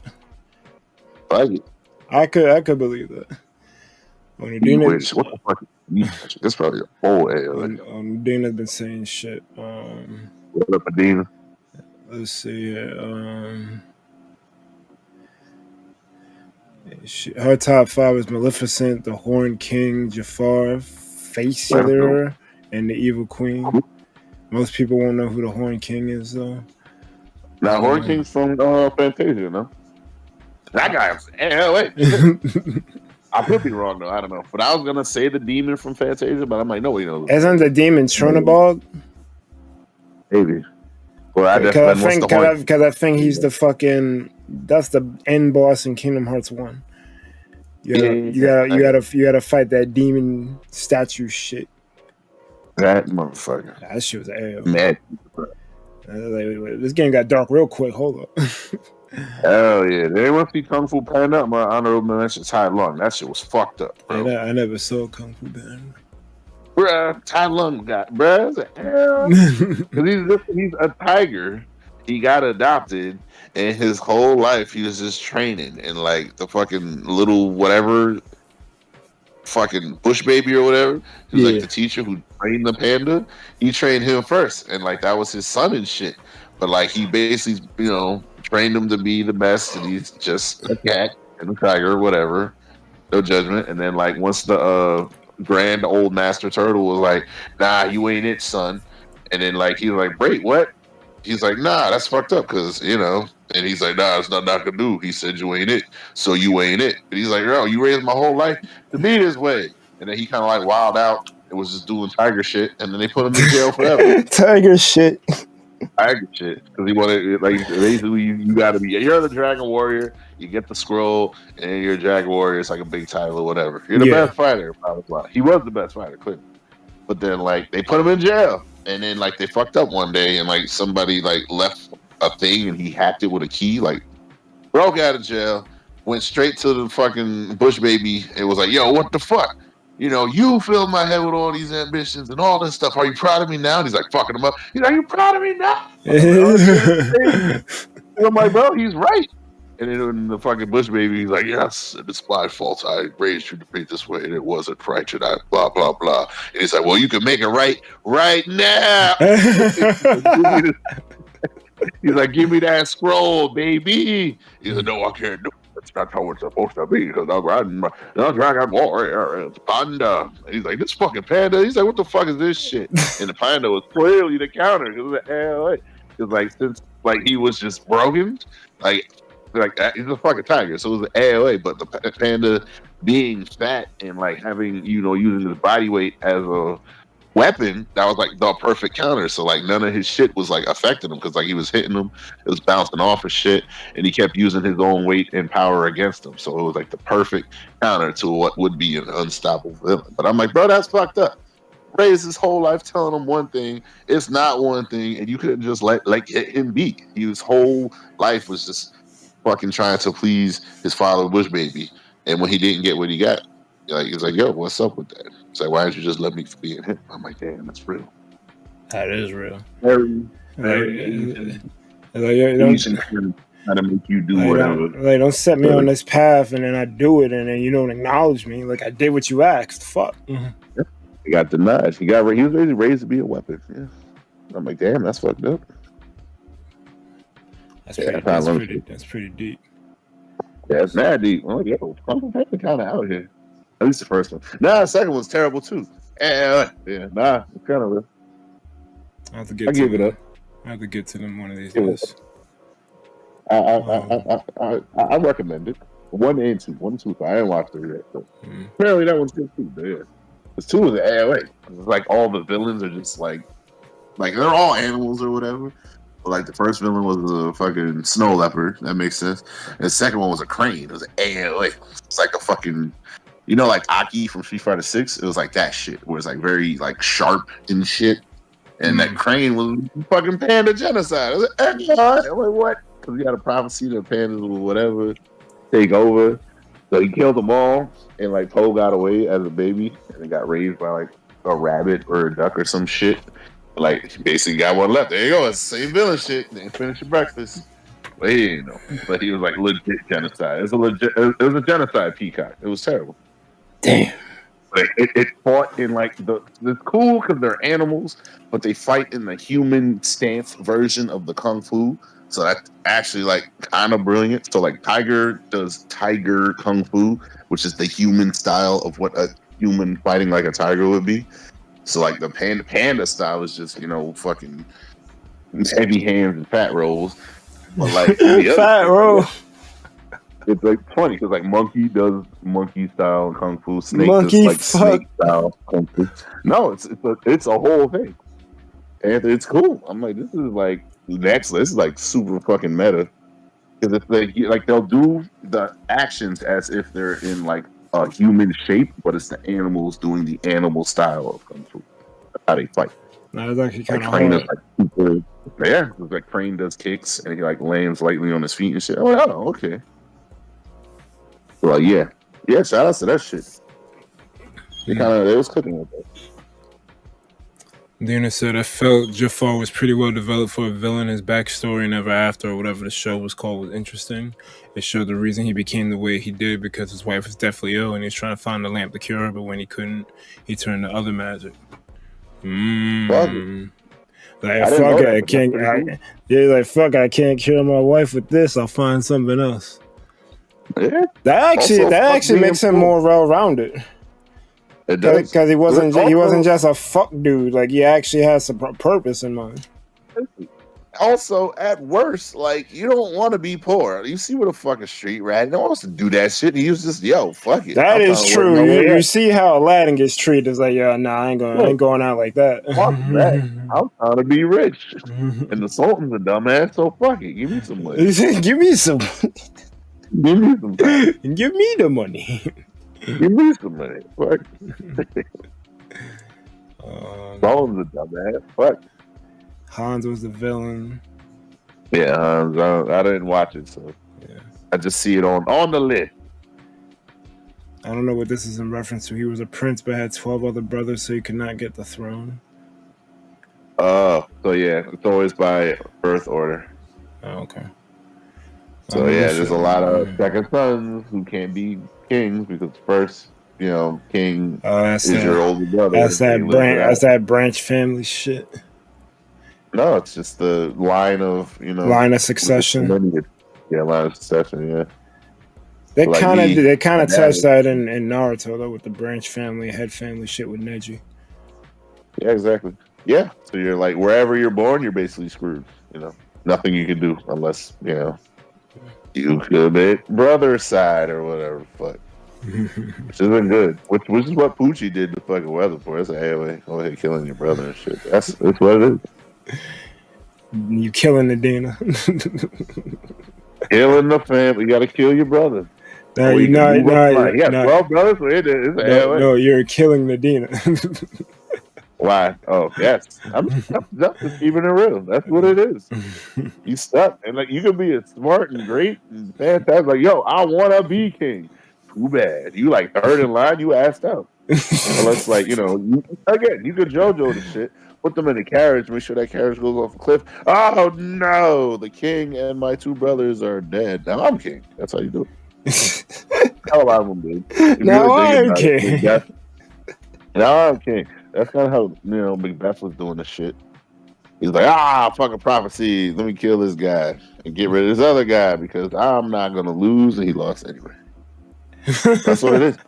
Fuck it.
I could believe that.
What the fuck? That's probably a whole ALA.
Dina's been saying shit.
What up, Adina?
Let's see. Her top 5 is Maleficent, the Horned King, Jafar, Facelure, and the Evil Queen. Most people won't know who the Horned King is, though.
Now, Horned King's from Fantasia, no? That guy was ALA. I could be wrong, though. I don't know. But I was going to say the demon from Fantasia, but I'm like, nobody knows.
Isn't the demon Chernobog?
Maybe. Well, I
because I think he's the fucking. That's the end boss in Kingdom Hearts 1. You gotta fight that demon statue shit.
That motherfucker.
That shit was AO.
Mad.
This game got dark real quick. Hold up.
Hell yeah. They want to see Kung Fu Panda. My honorable mention Tai Lung. That shit was fucked up, bro.
I never saw Kung Fu Panda.
Bruh, Tai Lung got, bruh. Because he's a tiger. He got adopted, and his whole life he was just training. And like the fucking little whatever, fucking bush baby or whatever, he was like the teacher who trained the panda. He trained him first, and like that was his son and shit. But like he basically, trained him to be the best, and he's just a cat and a tiger or whatever. No judgment. And then like once the grand old master turtle was like, nah, you ain't it, son. And then like he was like, wait, what? He's like, nah, that's fucked up, because and he's like, nah, it's nothing I can do. He said you ain't it, so you ain't it. And he's like, yo, you raised my whole life to be this way. And then he kind of like wild out and was just doing tiger shit, and then they put him in jail forever.
Tiger shit.
Tiger shit, because he wanted, like, basically you gotta be, you're the dragon warrior, you get the scroll, and you're a dragon warrior. It's like a big title or whatever. You're the best fighter, blah blah blah. He was the best fighter, clearly. But then like they put him in jail, and then like they fucked up one day, and like somebody like left a thing, and he hacked it with a key, like broke out of jail, went straight to the fucking bush baby, and was like, yo, what the fuck? You filled my head with all these ambitions and all this stuff. Are you proud of me now? And he's like fucking him up. He's like, are you proud of me now? I'm like, bro, he's right. And then the fucking bush baby, he's like, yes, it's my fault. I raised you to be this way, and it wasn't right. And I blah, blah, blah. And he's like, well, you can make it right now. He's like, give me that scroll, baby. He's like, no, I can't do it. that's how it's supposed to be. Because I'm riding my dragon warrior. It's panda. He's like, this fucking panda. He's like, what the fuck is this shit? And the panda was clearly the counter because it was an AOA. Because like since like he was just broken, like he's a fucking tiger, so it was an AOA. But the panda being fat and like having using his body weight as a weapon, that was like the perfect counter. So like none of his shit was like affecting him because like he was hitting him, it was bouncing off his shit, and he kept using his own weight and power against him. So it was like the perfect counter to what would be an unstoppable villain. But I'm like, bro, that's fucked up. Ray's his whole life telling him one thing, it's not one thing, and you couldn't just let him be. His whole life was just fucking trying to please his father, Bush baby, and when he didn't get what he got, like he's like, yo, what's up with that? It's like, why didn't you just let me be in him? I'm like, damn, that's real.
That is real.
Very Asian trying to make you do whatever.
Don't set me on this path and then I do it and then you don't acknowledge me. Like I did what you asked. Fuck.
Yeah. He got denied. He was raised to be a weapon. Yeah. I'm like, damn, that's fucked up.
That's pretty deep.
Yeah, it's mad deep. I'm like, yo, I'm kind of out here. At least the first one. Nah, the second one's terrible too. Yeah, nah, it's kind of real.
I have to get to them one of these days.
I recommend it. 1 and 2. 1 and 2. I didn't watch 3 yet. But apparently that one's good too. But yeah. Because 2 was an AOA. It's like all the villains are just like they're all animals or whatever. But like the first villain was a fucking snow leopard. That makes sense. And the second one was a crane. It was an AOA. It's like a fucking, like Aki from Street Fighter 6. It was like that shit. Where it's like very like sharp and shit. And that crane was fucking panda genocide. I was like, I'm like, what? Because he had a prophecy that pandas will whatever take over. So he killed them all, and like Poe got away as a baby, and he got raised by like a rabbit or a duck or some shit. Like he basically got one left. There you go. It's the same villain shit. Then finish your breakfast. But he didn't know. But he was like legit genocide. It was a genocide peacock. It was terrible.
Damn.
Like it fought in like it's cool because they're animals, but they fight in the human stance version of the kung fu. So that's actually like kind of brilliant. So like Tiger does tiger kung fu, which is the human style of what a human fighting like a tiger would be. So like the panda style is just fucking heavy hands and fat rolls. But like
fat roll.
It's like funny because like Monkey does monkey style kung fu, Snake
monkey
does like snake style kung fu. No, it's a whole thing, and it's cool. I'm like, this is like next. This is like super fucking meta because it's like they'll do the actions as if they're in like a human shape, but it's the animals doing the animal style of kung fu. That's how they fight.
No, it's actually kind of
Crane is like super. Yeah, it's like Crane does kicks and he like lands lightly on his feet and shit. Oh, okay. Well, yeah, shout out to that shit. They was cooking with that.
Dina said, I felt Jafar was pretty well developed for a villain. His backstory and Ever After, or whatever the show was called, was interesting. It showed the reason he became the way he did because his wife was deathly ill and he was trying to find the lamp to cure her, but when he couldn't, he turned to other magic. Like, fuck it, I can't cure my wife with this. I'll find something else.
Yeah.
That actually makes him more well-rounded.
It does,
because he wasn't just a fuck dude. Like he actually has some purpose in mind.
Also, at worst, like you don't want to be poor. You see what a fucking street rat. No one wants to do that shit. He was just fuck it.
That is true. You see how Aladdin gets treated. It's like, I ain't going out like that.
Fuck that. I'm trying to be rich, and the Sultan's a dumbass. So fuck it. Give me some money.
Give me some.
Give me some time.
Give me the money.
Give me some money. Fuck. Sultan's a dumbass. Fuck.
Hans was the villain.
Yeah, Hans. I didn't watch it, so yeah. I just see it on the list.
I don't know what this is in reference to. He was a prince, but had 12 other brothers, so he could not get the throne.
So yeah, it's always by birth order.
Oh, okay.
So yeah, there's a lot of second sons who can't be kings because first, king is your older brother.
That's that branch family shit.
No, it's just the line of
line of succession.
Yeah, line of succession. Yeah.
They
Like
kind of
me, my dad
touched
was
that
King.
in Naruto though, with the branch family, head family shit with Neji.
Yeah, exactly. Yeah. So you're like wherever you're born, you're basically screwed. You know, nothing you can do unless you commit brother side or whatever. Fuck, which isn't good. Which is what Poochie did to fucking Weather for. It's like, hey, wait, go ahead, killing your brother and shit. That's what it is.
You killing the Dina.
Killing the family. You got to kill your brother.
No,
Or
you
you can move up the line. He got
no,
12 brothers, so it's a
no,
AOA.
you're killing the Dina.
Why? Oh, yes. That's just keeping it real. That's what it is. You stuck. And like you can be as smart and great and fantastic. Like, yo, I wanna be king. Too bad. You like third in line, you asked out. Unless like, again, you could JoJo the shit, put them in a carriage, make sure that carriage goes off a cliff. Oh no, the king and my two brothers are dead. Now I'm king. That's how you do it. How a lot of them did. If you
Now
really think
I'm
about it,
king.
now I'm king. That's kind of how Macbeth was doing the shit. He's like, fucking prophecy. Let me kill this guy and get rid of this other guy because I'm not gonna lose, and he lost anyway. That's what it is.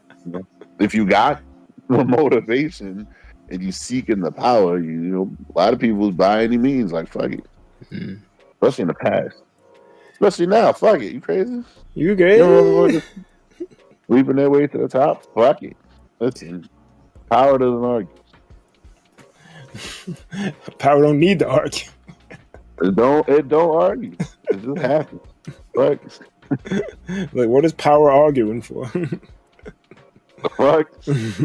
If you got the motivation and you seeking the power, a lot of people by any means, like fuck it. Especially in the past. Especially now, fuck it. You crazy?
You
You
crazy?
know, leaping their way to the top. Fuck it. Listen, power doesn't argue.
Power don't need to argue.
It don't argue. It just happens. Fuck.
Like, what is power arguing for?
Fuck.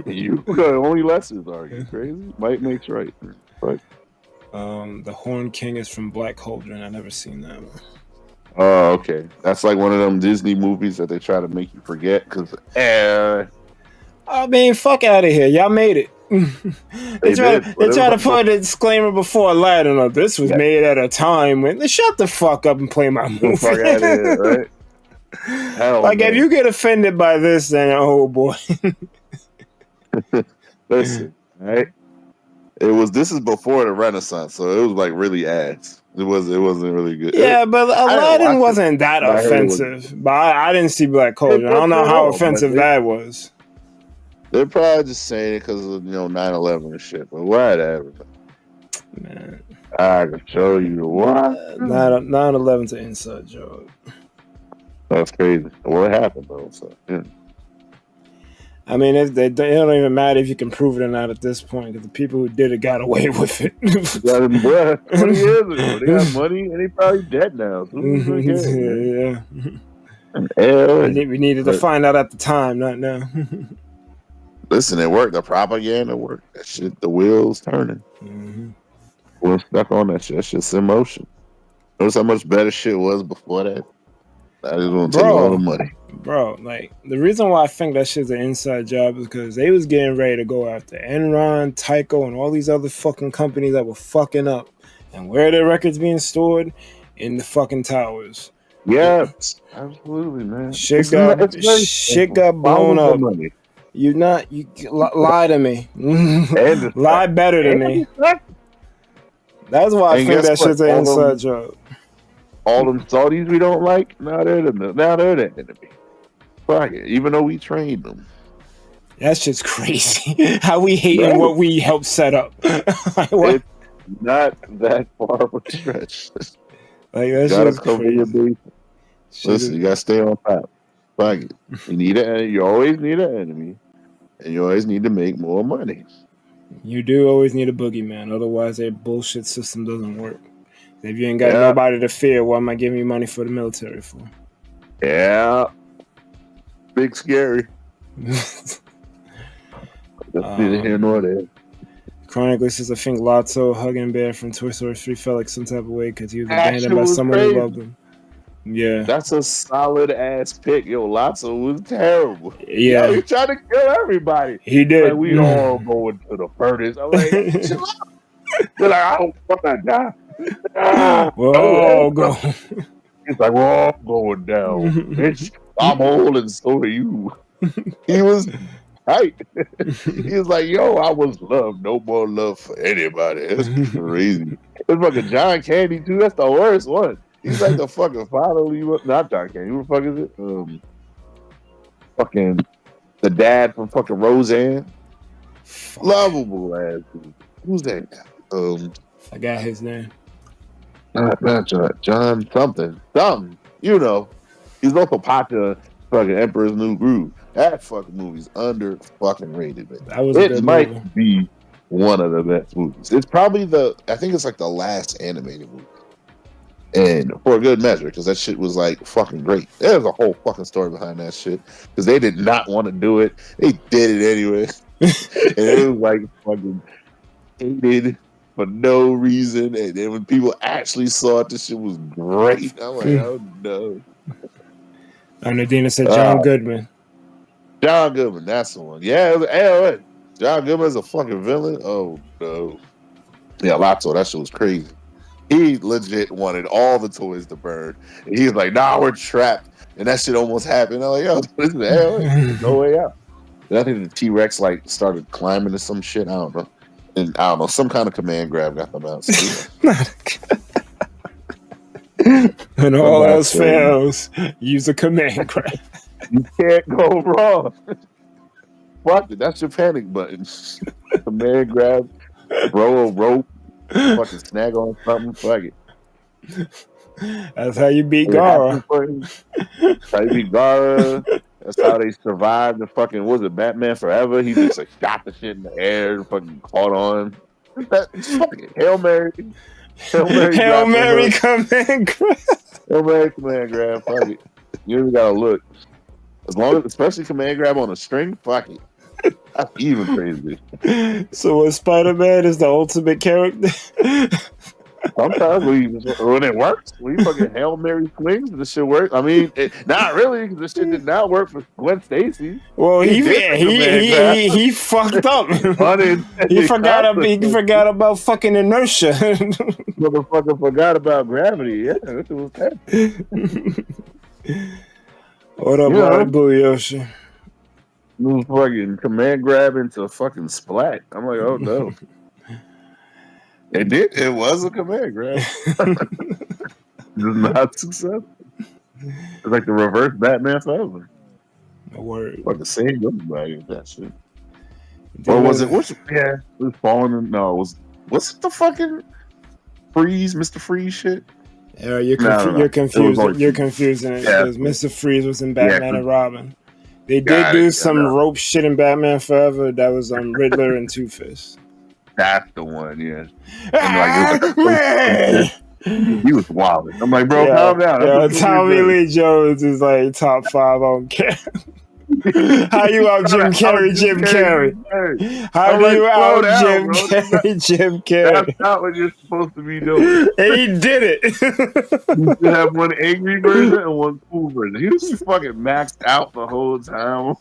You only lessons argue. Crazy. Might makes right. Fuck.
The Horn King is from Black Cauldron. I never seen that one.
Oh, okay. That's like one of them Disney movies that they try to make you forget because
I mean, fuck out of here. Y'all made it. They try to put a disclaimer before Aladdin. This was made at a time when shut the fuck up and play my movie.
Fuck out of here, right? Hell
like
no.
if you get offended by this, then oh boy.
Listen, right? This is before the Renaissance, so it was like really ass. It wasn't really good.
Yeah, but Aladdin wasn't that offensive. But I didn't see Black Cauldron. I don't know how offensive that was.
They're probably just saying it because of 9/11 and shit, but whatever.
Man,
I can show you what
9/11's an inside joke.
That's crazy. What happened though? So yeah.
I mean, it don't even matter if you can prove it or not at this point, because the people who did it got away with it.
20 years ago, they got money and they probably dead now. So
yeah. We needed to find out at the time, not now.
Listen, it worked. The propaganda worked. That shit, the wheels turning. We're stuck on that shit. That shit's in motion. Notice how much better shit was before that. That is gonna take all the money.
Bro, like, the reason why I think that shit's an inside job is because they was getting ready to go after Enron, Tyco, and all these other fucking companies that were fucking up. And where are their records being stored? In the fucking towers.
Yeah, absolutely, man.
Shit got blown up. You lie to me. Lie better than me. That's why I think that shit's an inside job.
All them Saudis we don't like, now they're the enemy. Fuck it, even though we trained them.
That's just crazy. How we hating what we helped set up.
It's not that far of a stretch.
Like, that's
you gotta
just
cover
crazy.
your base. Listen, you gotta stay on top. Fuck it. You always need an enemy, and you always need to make more money.
You do always need a boogeyman, otherwise their bullshit system doesn't work. If you ain't got nobody to fear, what am I giving you money for the military for?
Yeah. Big scary. That's neither here nor there.
Chronically says, I think Lotso hugging Bear from Toy Story 3 felt like some type of way because he was abandoned by someone who loved him. Yeah.
That's a solid ass pick. Yo, Lotso was terrible.
Yeah.
He tried to kill everybody.
He did.
Like, we all going to the furnace. I'm like, chill out. They're like, I don't want to die.
We're all going.
He's like, we're all going down. Bitch, I'm old and so are you. He was right. He was like, yo, I was loved. No more love for anybody. That's crazy. It's fucking John Candy, too. That's the worst one. He's like the fucking father. Not John Candy. Who the fuck is it? Fucking the dad from fucking Roseanne. Lovable ass dude. Who's that?
I got his name.
Not John something. You know. He's also popular. Fucking Emperor's New Groove. That fucking movie's under fucking rated, man.
That was a good
might
movie.
be one of the best movies. It's probably I think it's like the last animated movie. And for a good measure, because that shit was like fucking great. There's a whole fucking story behind that shit. Because they did not want to do it. They did it anyway. And it was like fucking hated for no reason. And then when people actually saw it, this shit was great. I'm like, oh no.
Nadina said John Goodman.
John Goodman, that's the one. Yeah, John Goodman's a fucking villain. Oh no. Yeah, Lotso, that shit was crazy. He legit wanted all the toys to burn. And he was like, nah, we're trapped. And that shit almost happened. I'm like, yo, this is hell. There's no way out. And I think the T-Rex like started climbing to some shit. I don't know. And I don't know, some kind of command grab got them out. So,
when all else fails, use a command grab.
You can't go wrong. Fuck it, that's your panic button. Command grab, throw a rope, fucking snag on something. Fuck it.
That's how you beat Gara.
That's how you beat Gara. That's how they survived the fucking, what was it, Batman Forever? He just like shot the shit in the air and fucking caught on. Fucking Hail Mary.
Hail Mary command grab.
Hail Mary command grab. Fuck it. You even gotta look. As long as, especially command grab on a string, fuck it. That's even crazy.
So what, Spider-Man is the ultimate character?
Sometimes when it works, when you fucking Hail Mary swings, this shit works. I mean, not really, because this shit did not work for Gwen Stacy.
Well, he fucked up. he forgot about fucking inertia.
Motherfucker forgot about gravity. Yeah, this was terrible.
What up, Blue Yoshi?
Move fucking command grab into fucking splat. I'm like, oh no. It did. It was a command grab. Just not successful. It's like the reverse Batman Forever.
No word.
Like the same everybody with that shit. Or was it? It was falling. No, was it the fucking Freeze, Mr. Freeze shit?
Yeah, you're confusing. You're confusing it because Mr. Freeze was in Batman and Robin. They did do some rope shit in Batman Forever. That was Riddler and Two-Face.
That's the one, yeah. And he was wild. I'm like, bro, calm down.
Yeah, Tommy Lee Jones is like top 5. I don't care. How you out Jim Carrey? How do you out Jim Carrey?
That's not what you're supposed to be doing.
And he did it.
You should have one angry version and one cool version. He was just fucking maxed out the whole time.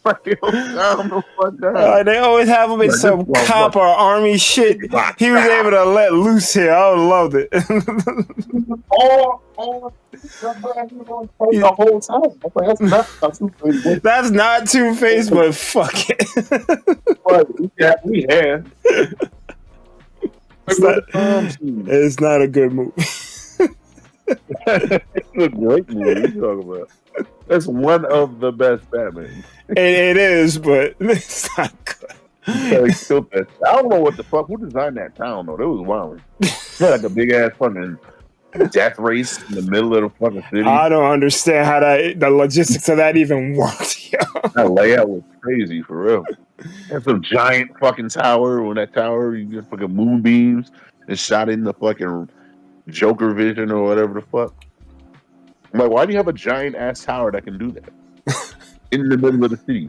They always have him in some cop or army shit. He was able to let loose here. I loved it.
The whole time.
That's not Two-Face, but fuck it. It's not a good movie.
It's a great movie. What are you talking about? That's one of the best Batman.
It is, but it's not good.
I don't know what the fuck. Who designed that town though? That was wild. Like a big ass fucking death race in the middle of the fucking city.
I don't understand how the logistics of that even worked. Yo.
That layout was crazy for real. That's some giant fucking tower. When that tower, you get fucking moonbeams and shot in the fucking Joker vision or whatever the fuck. I'm like, why do you have a giant ass tower that can do that in the middle of the city?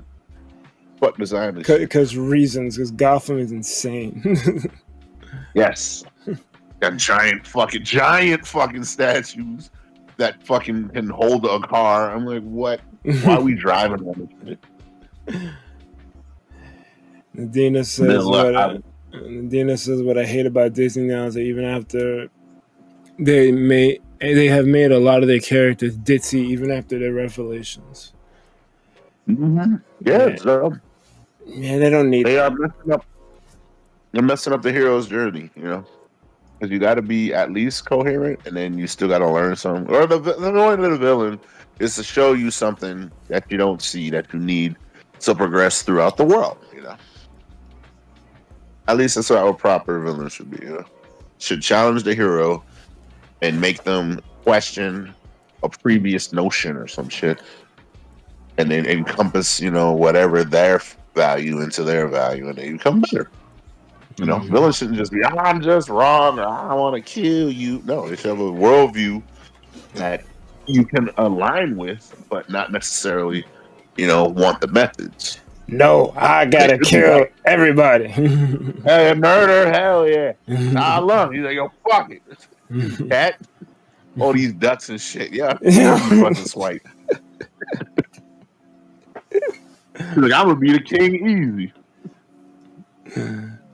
Fuck design this shit.
Because Gotham is insane.
Yes. Got giant fucking statues that fucking can hold a car. I'm like, what? Why are we driving on this shit?
Nadina says what I hate about Disney now is that even after they have made a lot of their characters ditzy even after their revelations.
Mm-hmm. Yeah,
they don't need.
They are messing up. They're messing up the hero's journey. You know, because you got to be at least coherent, and then you still got to learn something. Or the point of the villain is to show you something that you don't see that you need to progress throughout the world. At least that's how a proper villain should be. Should challenge the hero and make them question a previous notion or some shit, and then encompass whatever their value into their value, and they become better. Villains shouldn't just be, I'm just wrong, or I want to kill you. No, they should have a worldview that you can align with, but not necessarily, want the methods.
No, I gotta kill everybody.
Hey, murder, hell yeah. I love you. He's like, yo, fuck it. Cat. All these ducks and shit. Yeah, you fucking swipe. He's like, I'm gonna be the king easy.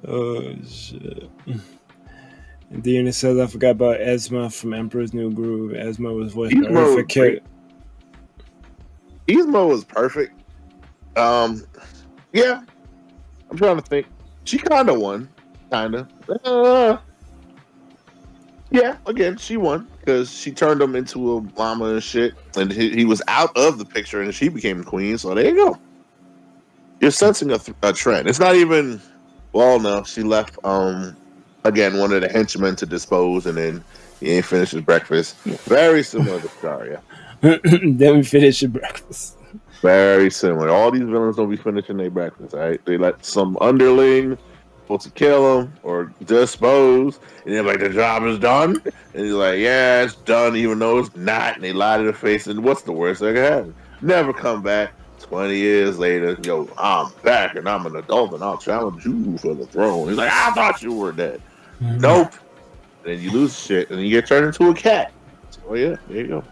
Oh shit. And Deanna says I forgot about Esma from Emperor's New Groove. Esma was voiced by Eartha Kitt.
Esma was perfect. Yeah. I'm trying to think. She kinda won. Kinda. Yeah, again, she won because she turned him into a llama and shit, and he was out of the picture, and she became queen. So there you go. You're sensing a trend. It's not even. Well, no, she left. Again, one of the henchmen to dispose, and then he ain't finished his breakfast. Very similar to Scar, yeah.
Then we finish your breakfast.
Very similar. All these villains don't be finishing their breakfast, right? They let some underling supposed to kill him or dispose, and they're like, the job is done. And he's like, yeah, it's done, even though it's not. And they lie to the face, and what's the worst that can happen? Never come back. 20 years later, yo, I'm back, and I'm an adult, and I'll challenge you for the throne. He's like, I thought you were dead. Nope. And then you lose shit, and then you get turned into a cat. Oh yeah, there you go.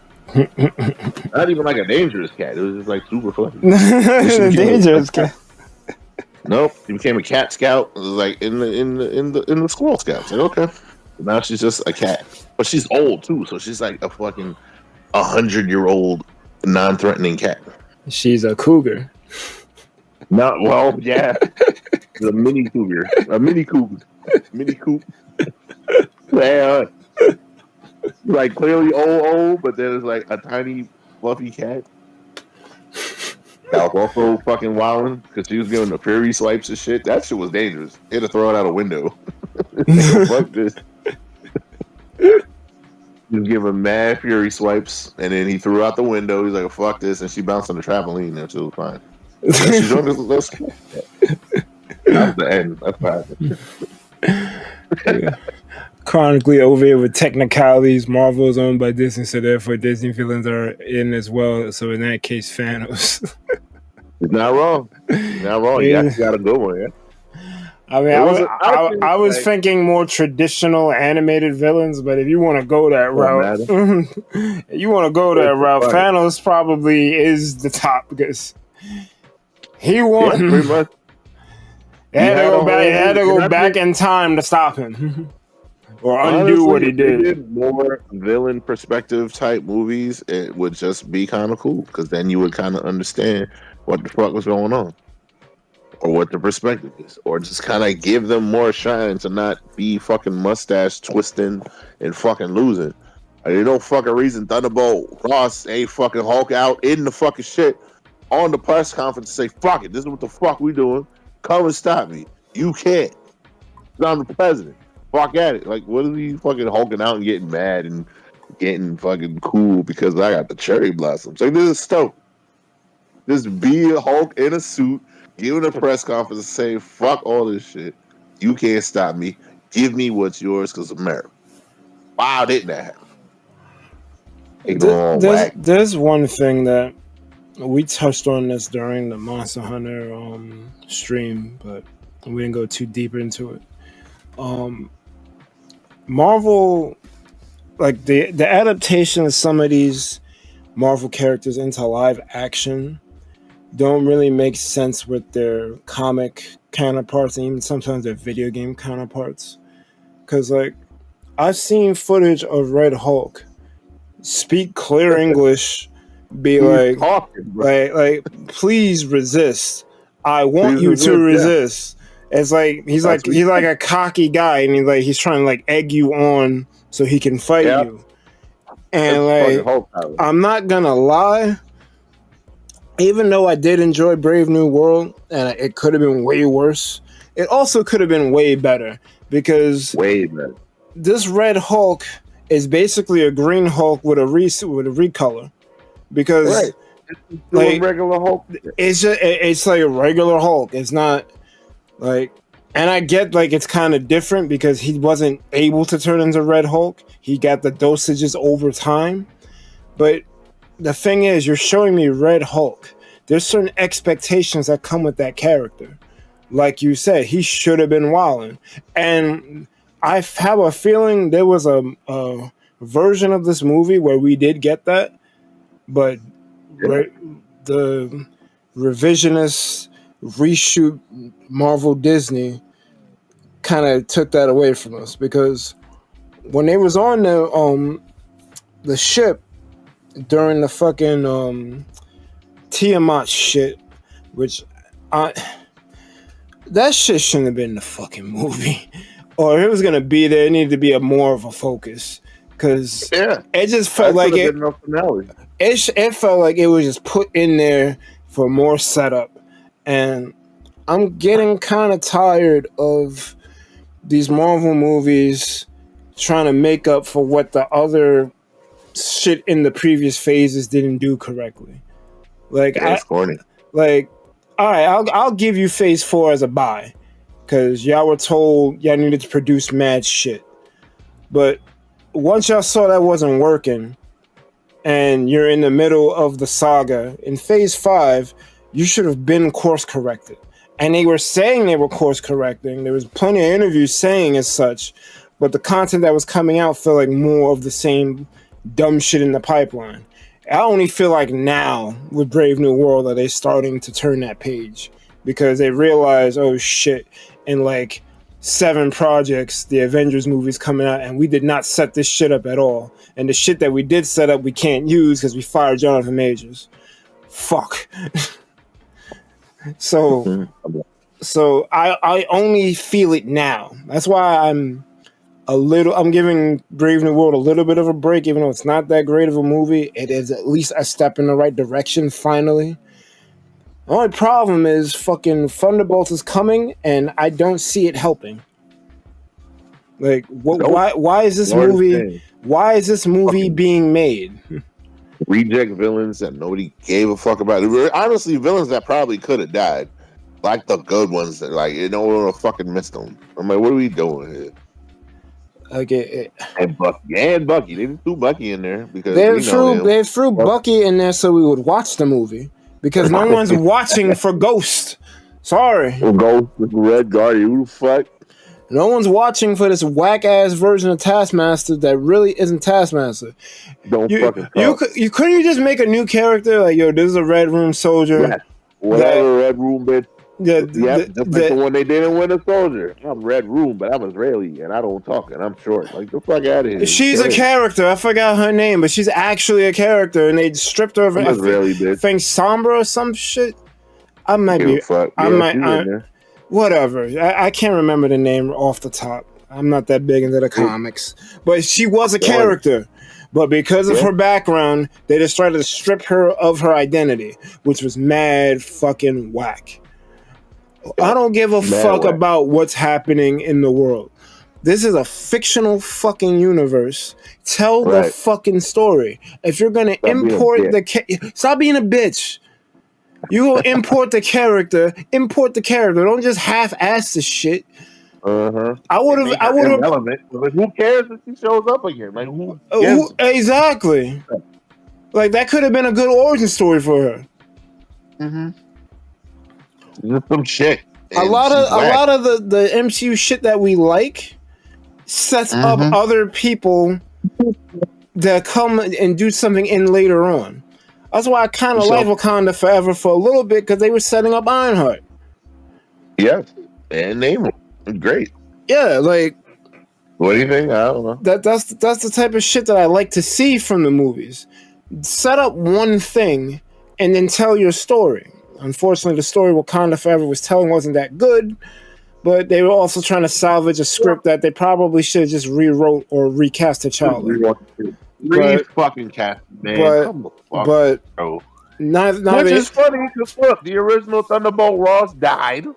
Not even like a dangerous cat. It was just like super fluffy.
Dangerous cat.
Nope. She became a cat scout. It was like in the squirrel scouts. Like, okay. Now she's just a cat. But she's old too, so she's like a fucking 100-year-old non-threatening cat.
She's a cougar.
No, well, yeah. A mini cougar. A mini cougar. Mini coop. Yeah. Like clearly old, but then it's like a tiny fluffy cat. That was also fucking wilding because she was giving the fury swipes and shit. That shit was dangerous. He had to throw it out a window. Fuck this. He was giving mad fury swipes, and then he threw out the window. He's like, "Fuck this!" And she bounced on the trampoline, and she was fine. She joined us. That's the end. That's what happened.
Chronically over here with technicalities. Marvel is owned by Disney, so therefore Disney villains are in as well. So in that case, Thanos.
It's not wrong. It's not wrong. You actually got a good one, yeah.
I mean, I was thinking more traditional animated villains, but if you want to go that route, Thanos probably is the top because he won. Yeah, pretty much. They had to go back in time to stop him. Or undo honestly, what he did.
If they did more villain perspective type movies, it would just be kind of cool because then you would kind of understand what the fuck was going on, or what the perspective is, or just kind of give them more shine to not be fucking mustache twisting and fucking losing. There's no fucking reason Thunderbolt Ross ain't fucking Hulk out in the fucking shit on the press conference to say, fuck it, this is what the fuck we doing. Come and stop me. You can't. I'm the president. Fuck at it. Like, what is he fucking hulking out and getting mad and getting fucking cool because I got the cherry blossoms? Like, this is dope. Just be a Hulk in a suit, giving a press conference and saying, fuck all this shit. You can't stop me. Give me what's yours because America. Wow, didn't that happen?
There's one thing that we touched on this during the Monster Hunter stream, but we didn't go too deep into it. Marvel, like the adaptation of some of these Marvel characters into live action don't really make sense with their comic counterparts and even sometimes their video game counterparts. Because, like, I've seen footage of Red Hulk speak clear English, be like, please resist. I want you to resist. It's like he's like a cocky guy, and he's trying to like egg you on so he can fight you. And like, I'm not gonna lie, even though I did enjoy Brave New World, and it could have been way worse, it also could have been way better because this Red Hulk is basically a Green Hulk with a recolor. Because like
regular Hulk,
it's like a regular Hulk. It's not like, and I get like it's kind of different because he wasn't able to turn into Red Hulk. He got the dosages over time, but the thing is, you're showing me Red Hulk. There's certain expectations that come with that character. Like you said, he should have been wilding. And I have a feeling there was a version of this movie where we did get that, but the revisionist reshoot Marvel Disney kind of took that away from us, because when they was on the ship during the fucking Tiamat shit, which that shit shouldn't have been in the fucking movie. Or if it was gonna be there, it needed to be more of a focus, because it just felt like it felt like it was just put in there for more setup. And I'm getting kind of tired of these Marvel movies trying to make up for what the other shit in the previous phases didn't do correctly. Like,
it's corny.
Like, all right, I'll give you Phase 4 as a buy, because y'all were told y'all needed to produce mad shit. But once y'all saw that wasn't working, and you're in the middle of the saga, in Phase 5, you should have been course corrected. And they were saying they were course correcting. There was plenty of interviews saying as such, but the content that was coming out felt like more of the same dumb shit in the pipeline. I only feel like now with Brave New World are they starting to turn that page, because they realize, oh shit, in like 7 projects, the Avengers movie's coming out, and we did not set this shit up at all. And the shit that we did set up, we can't use because we fired Jonathan Majors. Fuck. So I only feel it now. That's why I'm giving Brave New World a little bit of a break, even though it's not that great of a movie. It is at least a step in the right direction, finally. The only problem is fucking Thunderbolts is coming, and I don't see it helping. Like, why is this movie? Why is this movie being made?
Reject villains that nobody gave a fuck about. Honestly, villains that probably could have died, like the good ones that no one fucking missed them. I'm like, what are we doing here?
Okay,
and Bucky. They threw Bucky in there because
they threw Bucky in there so we would watch the movie, because no one's watching for Ghost. Sorry,
Ghost with Red Guardian. Who the fuck?
No one's watching for this whack ass version of Taskmaster that really isn't Taskmaster. You couldn't you just make a new character like, yo, this is a Red Room soldier.
Yes. Whatever, Red Room bitch. Just like the one they did in Winter Soldier. I'm Red Room, but I'm Israeli and I don't talk and I'm short. Like, the fuck out of here.
She's a character. I forgot her name, but she's actually a character, and they stripped her of an
Israeli bitch.
Thing Sombra or some shit. I might be. Whatever. I can't remember the name off the top. I'm not that big into the comics, but she was a character. But because of her background, they just tried to strip her of her identity, which was mad fucking whack. I don't give a fuck about what's happening in the world. This is a fictional fucking universe. Tell the fucking story. If you're gonna import stop being a bitch. You will import the character. Don't just half-ass the shit. I would have.
Who cares if she shows up again? Like, who
exactly. Like, that could have been a good origin story for her.
Just some shit.
A lot of the MCU shit that we like sets up other people that come and do something in later on. That's why I kind of like Wakanda Forever for a little bit, because they were setting up Ironheart.
Yes, and they were great.
Yeah, like,
what do you think? I don't know.
That's the type of shit that I like to see from the movies. Set up one thing and then tell your story. Unfortunately, the story Wakanda Forever was telling wasn't that good, but they were also trying to salvage a script that they probably should have just rewrote or recast T'Challa. But
Fucking cast, man.
but
Come the fuck,
but
bro. Which
neither.
is funny because look, the original Thunderbolt Ross died. And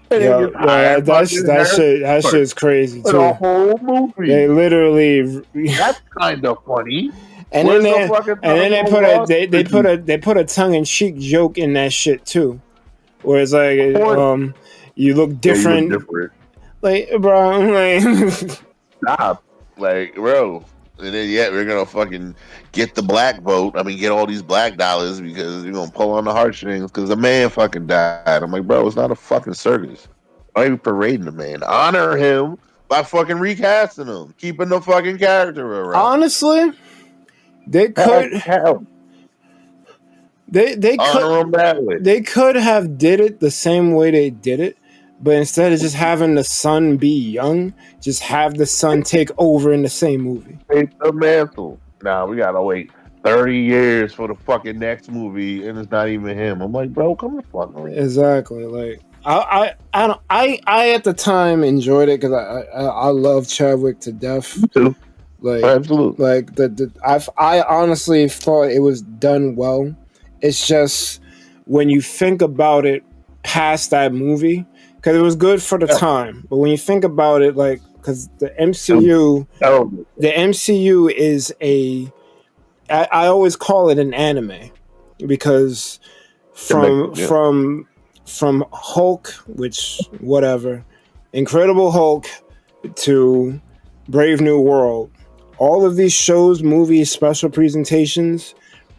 they just hired fucking
That shit is crazy
for
too.
the whole movie.
They literally.
That's kind of funny.
And then they put a tongue in cheek joke in that shit too, where it's like you look different.
Yeah, you look different.
Like, bro, like
stop, like, bro. And then we're gonna fucking get the black vote. I mean, get all these black dollars because you're gonna pull on the heartstrings because the man fucking died. I'm like, bro, it's not a fucking circus. Why are you parading the man? Honor him by fucking recasting him, keeping the fucking character around.
Honestly, they could. They could. They could have did it the same way they did it, but instead of just having the son be young, just have the son take over in the same movie.
Take the mantle. Nah, we gotta wait 30 years for the fucking next movie, and it's not even him. I'm like, bro, come the fuck on.
Exactly. Like I at the time enjoyed it because I love Chadwick to death.
Me too.
Like
absolutely.
Like I honestly thought it was done well. It's just when you think about it past that movie, because it was good for the time, but when you think about it, like, because the MCU is I always call it an anime, because from Hulk, which whatever, Incredible Hulk, to Brave New World, all of these shows, movies, special presentations,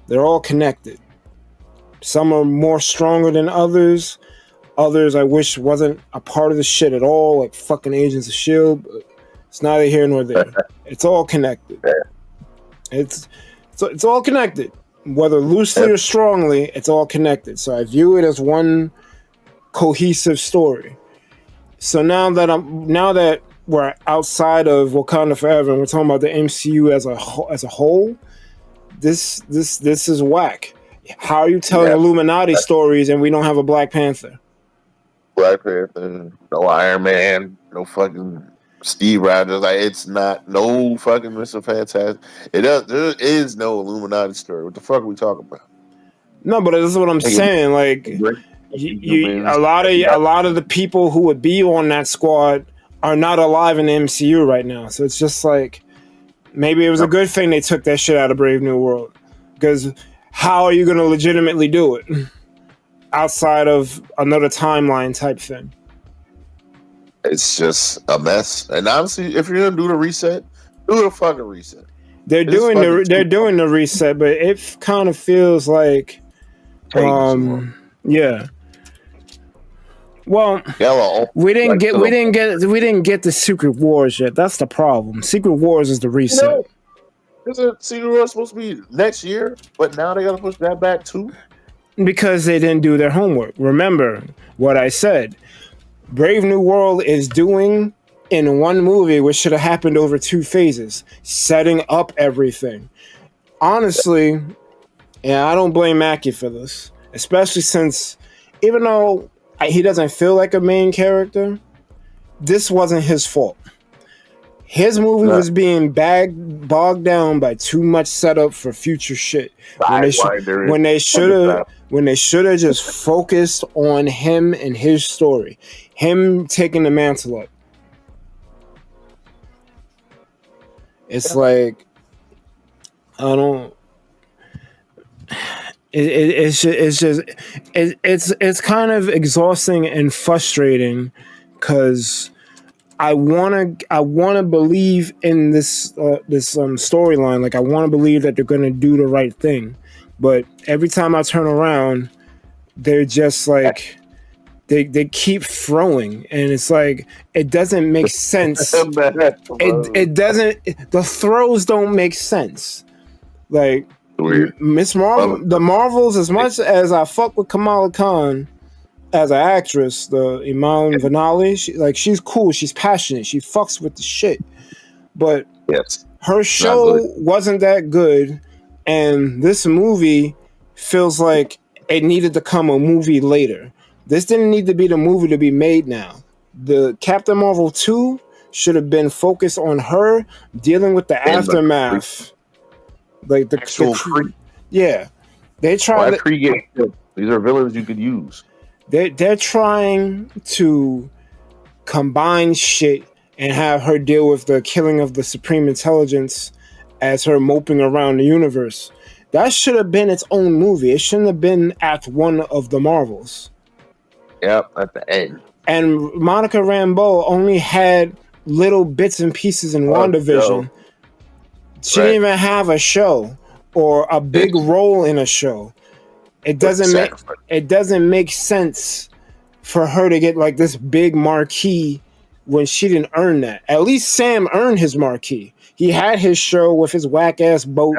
they're all connected. Some are more stronger than others. Others I wish wasn't a part of the shit at all, like fucking Agents of S.H.I.E.L.D. But it's neither here nor there. It's all connected. It's all connected. Whether loosely or strongly, it's all connected. So I view it as one cohesive story. So now that we're outside of Wakanda Forever and we're talking about the MCU as a whole, this is whack. How are you telling Illuminati stories and we don't have a Black Panther?
Black Panther, no Iron Man, no fucking Steve Rogers. Like, it's not no fucking Mr. Fantastic. There is no Illuminati story. What the fuck are we talking about?
No, but this is what I'm saying. Like, a lot of the people who would be on that squad are not alive in the MCU right now. So it's just like, maybe it was a good thing they took that shit out of Brave New World, because how are you going to legitimately do it outside of another timeline type thing?
It's just a mess. And honestly, if you're going to do the reset, do the fucking reset.
They're doing the reset, but it kind of feels like, yeah. Well, we didn't get the Secret Wars yet. That's the problem. Secret Wars is the reset.
No. Isn't Secret Wars supposed to be next year? But now they got to push that back too?
Because they didn't do their homework. Remember what I said. Brave New World is doing in one movie, which should have happened over 2 phases, setting up everything. Honestly, and I don't blame Mackie for this, especially since, even though he doesn't feel like a main character, this wasn't his fault. His movie was being bogged down by too much setup for future shit. When they should have just focused on him and his story, him taking the mantle up. It's like, I don't. It's kind of exhausting and frustrating, because I wanna believe in this storyline. Like, I wanna believe that they're gonna do the right thing, but every time I turn around, they're just like they keep throwing, and it's like it doesn't make sense. It doesn't. The throws don't make sense. Like, Miss Marvel, the Marvels, as much as I fuck with Kamala Khan as an actress, the Iman Vellani, she's cool, she's passionate, she fucks with the shit, but her show wasn't that good, and this movie feels like it needed to come a movie later. This didn't need to be the movie to be made now. The Captain Marvel 2 should have been focused on her dealing with the
And the
aftermath. Like the
actual Kree.
Yeah. They try
Why Kree get killed? These are villains you could use.
They're trying to combine shit and have her deal with the killing of the Supreme Intelligence as her moping around the universe. That should have been its own movie. It shouldn't have been Act 1 of the Marvels.
Yep, at the end.
And Monica Rambeau only had little bits and pieces in WandaVision. She didn't even have a show or a big role in a show. It doesn't make sense for her to get like this big marquee when she didn't earn that. At least Sam earned his marquee. He had his show with his whack ass boat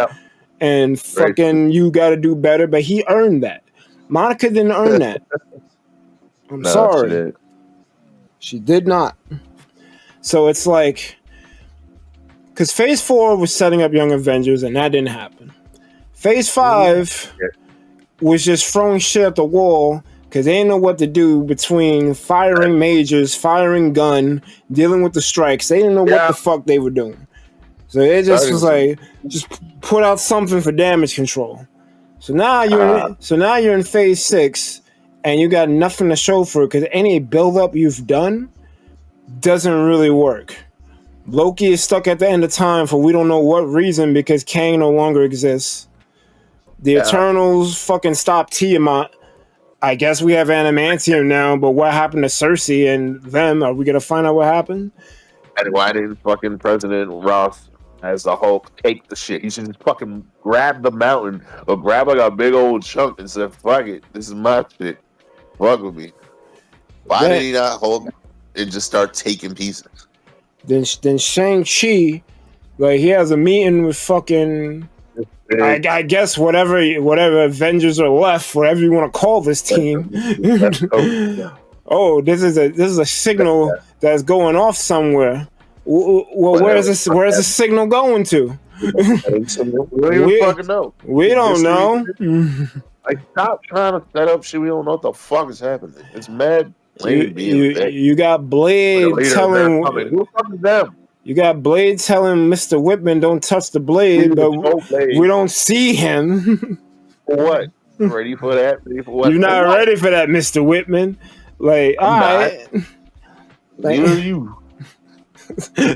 and fucking You Gotta Do Better, but he earned that. Monica didn't earn that. I'm sorry. She did not. So it's like, because Phase 4 was setting up Young Avengers and that didn't happen. Phase 5 was just throwing shit at the wall because they didn't know what to do between firing majors, firing Gunn, dealing with the strikes. They didn't know what the fuck they were doing. So it just was like, just put out something for damage control. So now you're in Phase 6 and you got nothing to show for it because any build-up you've done doesn't really work. Loki is stuck at the end of time for we don't know what reason because Kang no longer exists. The Eternals fucking stopped Tiamat. I guess we have Adamantium now, but what happened to Cersei and them? Are we gonna find out what happened?
And why didn't fucking President Ross as the Hulk take the shit? He should just fucking grab the mountain or grab like a big old chunk and say, fuck it, this is my shit. Fuck with me. Why did he not Hulk and just start taking pieces?
Then Shang-Chi, like he has a meeting with fucking I guess whatever Avengers are left, whatever you want to call this team. Oh, this is a signal that's going off somewhere. Well, where's the signal going to?
We don't even fucking know.
We don't know.
Like, stop trying to set up shit. We don't know what the fuck is happening. It's mad.
You got Blade telling.
Who the fuck is them?
You got Blade telling Mr. Whitman don't touch the blade, but we don't see him.
For what? Ready for that?
You're not ready for that, Mr. Whitman. Like, all right.
Neither are you.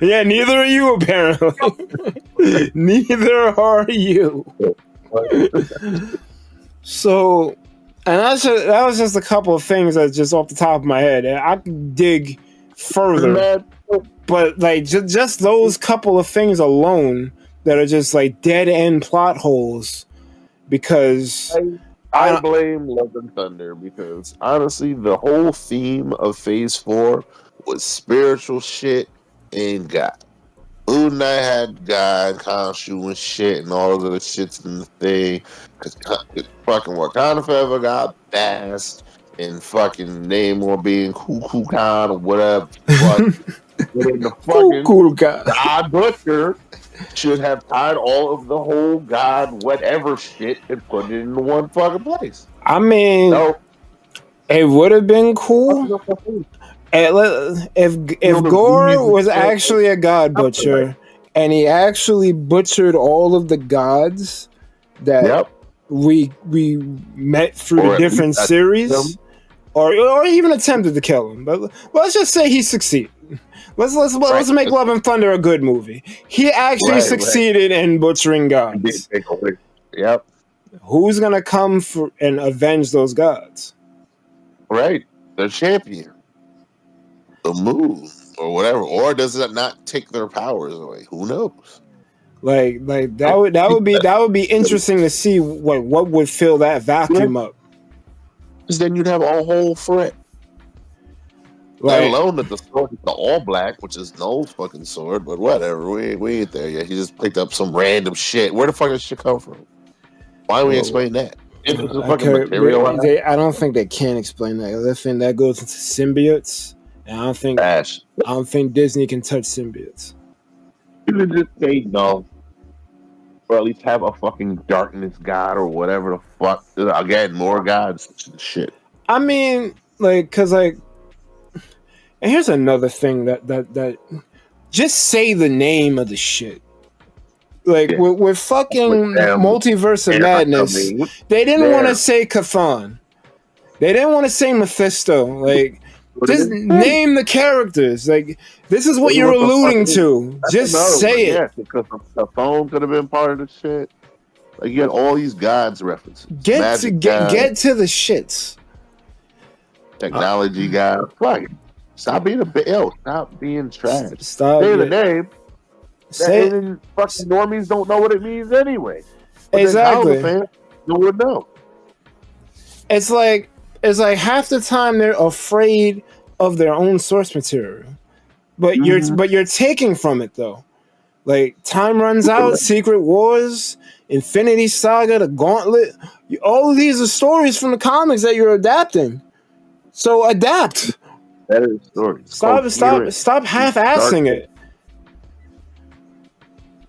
Yeah, neither are you, apparently. Neither are you. So, and that was just a couple of things that's just off the top of my head. I could dig further. But like just those couple of things alone that are just like dead end plot holes, because
I blame Love and Thunder because honestly the whole theme of Phase 4 was spiritual shit and God. Moon Knight had God, Khonshu and shit and all of the shits in the thing. Cause fucking Wakanda Forever got Bast and fucking Namor being Kukulkan or whatever. The fucking God Butcher should have tied all of the whole God whatever shit and put it in one fucking place.
I mean, it would have been cool if Gore was actually a God Butcher and he actually butchered all of the gods that we met through the different series, or even attempted to kill him. But let's just say he succeeded. Let's make Love and Thunder a good movie. He actually succeeded in butchering gods.
Yep.
Who's gonna come and avenge those gods?
Right, the champion, the Moon, or whatever. Or does it not take their powers away? Who knows?
Like that would be interesting to see what would fill that vacuum up.
Because then you'd have a whole threat. Let alone that the sword is the all black, which is no fucking sword, but whatever. We ain't there yet. He just picked up some random shit. Where the fuck does shit come from? Why don't we explain that?
I don't think they can explain that. I think that goes into symbiotes, and I don't think Disney can touch symbiotes.
You can just say no, or at least have a fucking darkness god or whatever the fuck. Again, more gods, shit.
I mean, like, cause like, and here's another thing that just say the name of the shit. Like
Yeah.
with fucking
Damn,
Multiverse of
air
Madness,
coming
they didn't want to
there.
say Chthon. They didn't want to say Mephisto. Like,
What
just
did it say?
name the characters. Like, this is what
Say
you're
what the fuck
alluding
it is.
to.
That's
Just
another one.
say it.
Yeah, because the phone could have been part of the shit. Like you had all these gods references,
Get to
magic god,
get to the shits.
technology god. Fuck it. Stop being a bit ill. Stop being trash.
Stop.
Say the name.
Say
And then fucking normies don't know what it means anyway. But
exactly.
then how the fans would know?
It's like half the time they're afraid of their own source material, but you're taking from it though. Like Time Runs Out, Secret Wars, Infinity Saga, The Gauntlet. All of these are stories from the comics that you're adapting. So adapt.
That is the story.
Stop half-assing it.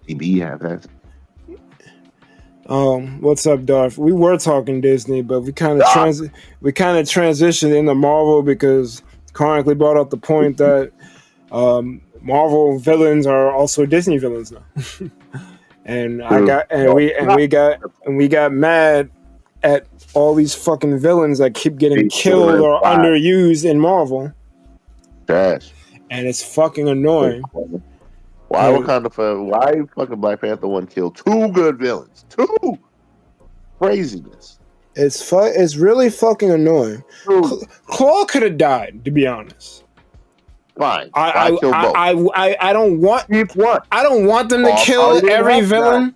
DB half-assed.
What's up, Darth? We were talking Disney, but we kind of transitioned into Marvel because Chronically brought up the point that Marvel villains are also Disney villains now. And we got mad at all these fucking villains that keep getting killed or underused in Marvel.
Trash.
And it's fucking annoying.
Why why fucking Black Panther 1 killed 2 good villains? 2 craziness.
It's really fucking annoying. Claw could have died, to be honest.
Fine.
I
kill both.
I don't want
what?
I don't want them to kill every villain.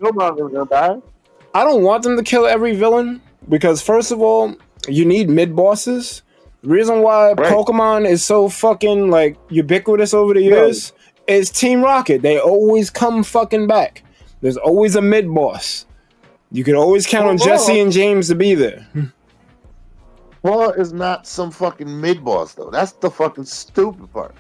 I don't want them to kill every villain because first of all, you need mid bosses. The reason why Pokemon is so fucking like ubiquitous over the years is Team Rocket. They always come fucking back. There's always a mid boss. You can always count on Jesse and James to be there.
Claw is not some fucking mid boss though. That's the fucking stupid part.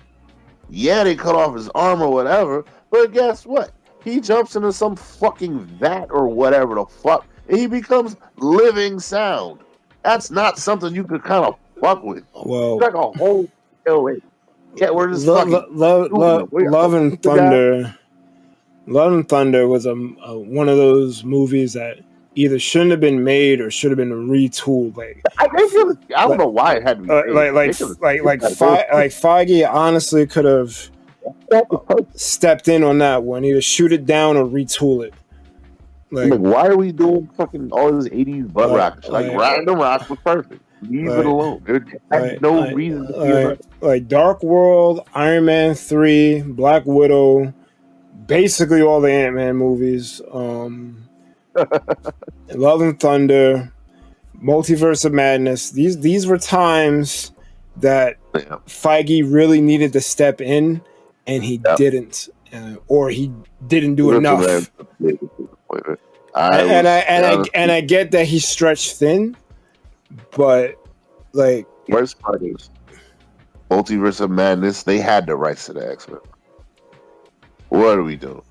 Yeah, they cut off his arm or whatever, but guess what? He jumps into some fucking vat or whatever the fuck, and he becomes living sound. That's not something you could kind of fuck with.
Well,
it's like a whole yeah, we're just
Love and Thunder. Love and Thunder was one of those movies that either shouldn't have been made or should have been retooled. Like
I don't know why it had to be made.
Like Feige honestly could have stepped in on that one. Either shoot it down or retool it.
Like why are we doing fucking all this 80s butt rock? Like Riding the Rock was perfect. Leave it alone. There's no reason to
like Dark World, Iron Man 3, Black Widow, basically all the Ant-Man movies, Love and Thunder, Multiverse of Madness. These were times that Feige really needed to step in, and he didn't, or he didn't do enough. I get that he stretched thin, but like
worst part is Multiverse of Madness. They had the rights to the X-Men. What are we doing?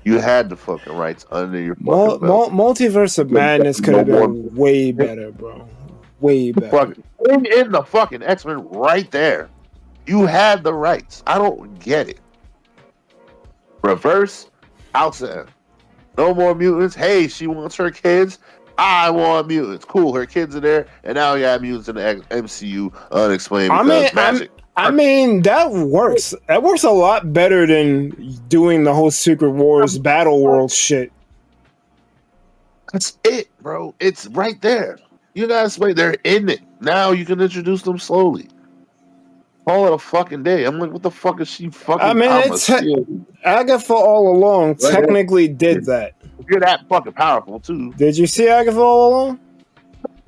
You had the fucking rights under your fucking belt.
Multiverse of Madness could have been way better, bro. Way better.
In the fucking X-Men right there. You had the rights. I don't get it. Reverse, outside. No more mutants. Hey, she wants her kids. I want mutants. Cool, her kids are there, and now we got mutants in the MCU unexplained because magic.
I mean, that works. That works a lot better than doing the whole Secret Wars Battle World shit.
That's it, bro. It's right there. You guys wait, they're in it. Now you can introduce them slowly. Call it a fucking day. I'm like, what the fuck is she fucking?
I mean, Agatha all along technically did that.
You're that fucking powerful too.
Did you see Agatha all along?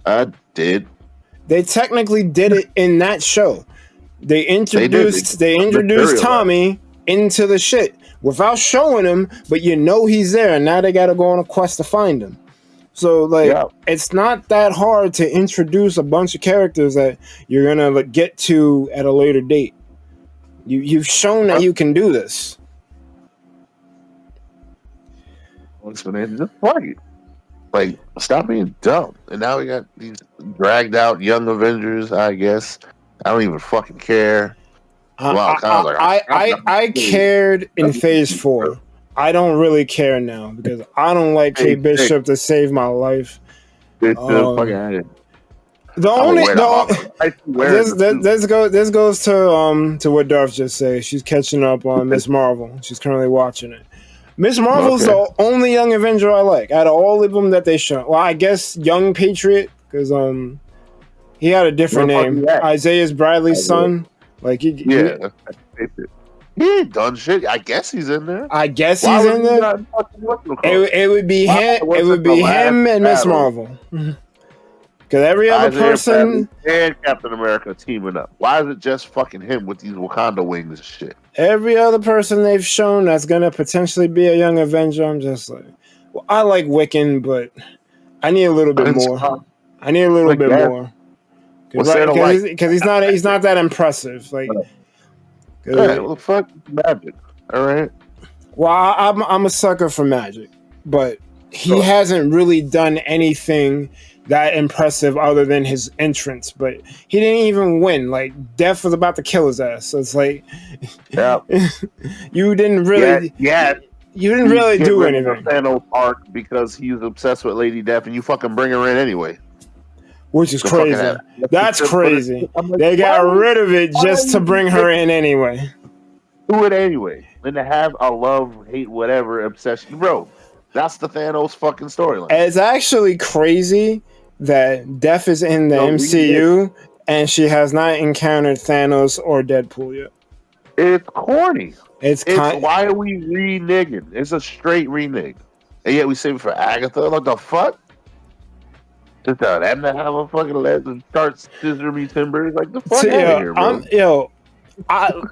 I did.
They technically did it in that show. They introduced Tommy into the shit without showing him, but you know he's there, and now they got to go on a quest to find him. So it's not that hard to introduce a bunch of characters that you're gonna get to at a later date. You've shown that you can do this.
Just like stop being dumb. And now we got these dragged out young Avengers, I guess. I don't even fucking care. Wow, kind of like
I cared in Phase 4. I don't really care now because I don't like Kate Bishop to save my life. The only this goes to what Darth just said. She's catching up on Miss Marvel. She's currently watching it. Miss Marvel's the only Young Avenger I like out of all of them that they show. Well, I guess Young Patriot because he had a different name. Isaiah Bradley's son. Like he
ain't done shit. I guess he's in there.
I guess he's in there. It would be him. It would be him and Miss Marvel. Because every other person
and Captain America teaming up. Why is it just fucking him with these Wakanda wings and shit?
Every other person they've shown that's gonna potentially be a Young Avenger, I'm just like, well, I like Wiccan, but I need a little bit more. I need a little bit more. Because he's not that impressive. Like,
well, the fuck magic. All right.
Well, I'm a sucker for magic, but he hasn't really done anything that impressive other than his entrance. But he didn't even win. Like, Death was about to kill his ass. So it's like, you didn't really, you didn't really do anything.
Thanos arc because he's obsessed with Lady Death, and you fucking bring her in anyway.
Which is crazy. That's crazy. They got rid of it just to bring her in anyway.
Do it anyway. And to have a love, hate, whatever obsession. Bro, that's the Thanos fucking storyline.
It's actually crazy that Death is in the MCU and she has not encountered Thanos or Deadpool yet.
It's corny. Why are we reneging? It's a straight renege. And yet we save it for Agatha. What the fuck? Just tell them to have a fucking leg and start scissor me timbers. Like the fuck out of here, bro.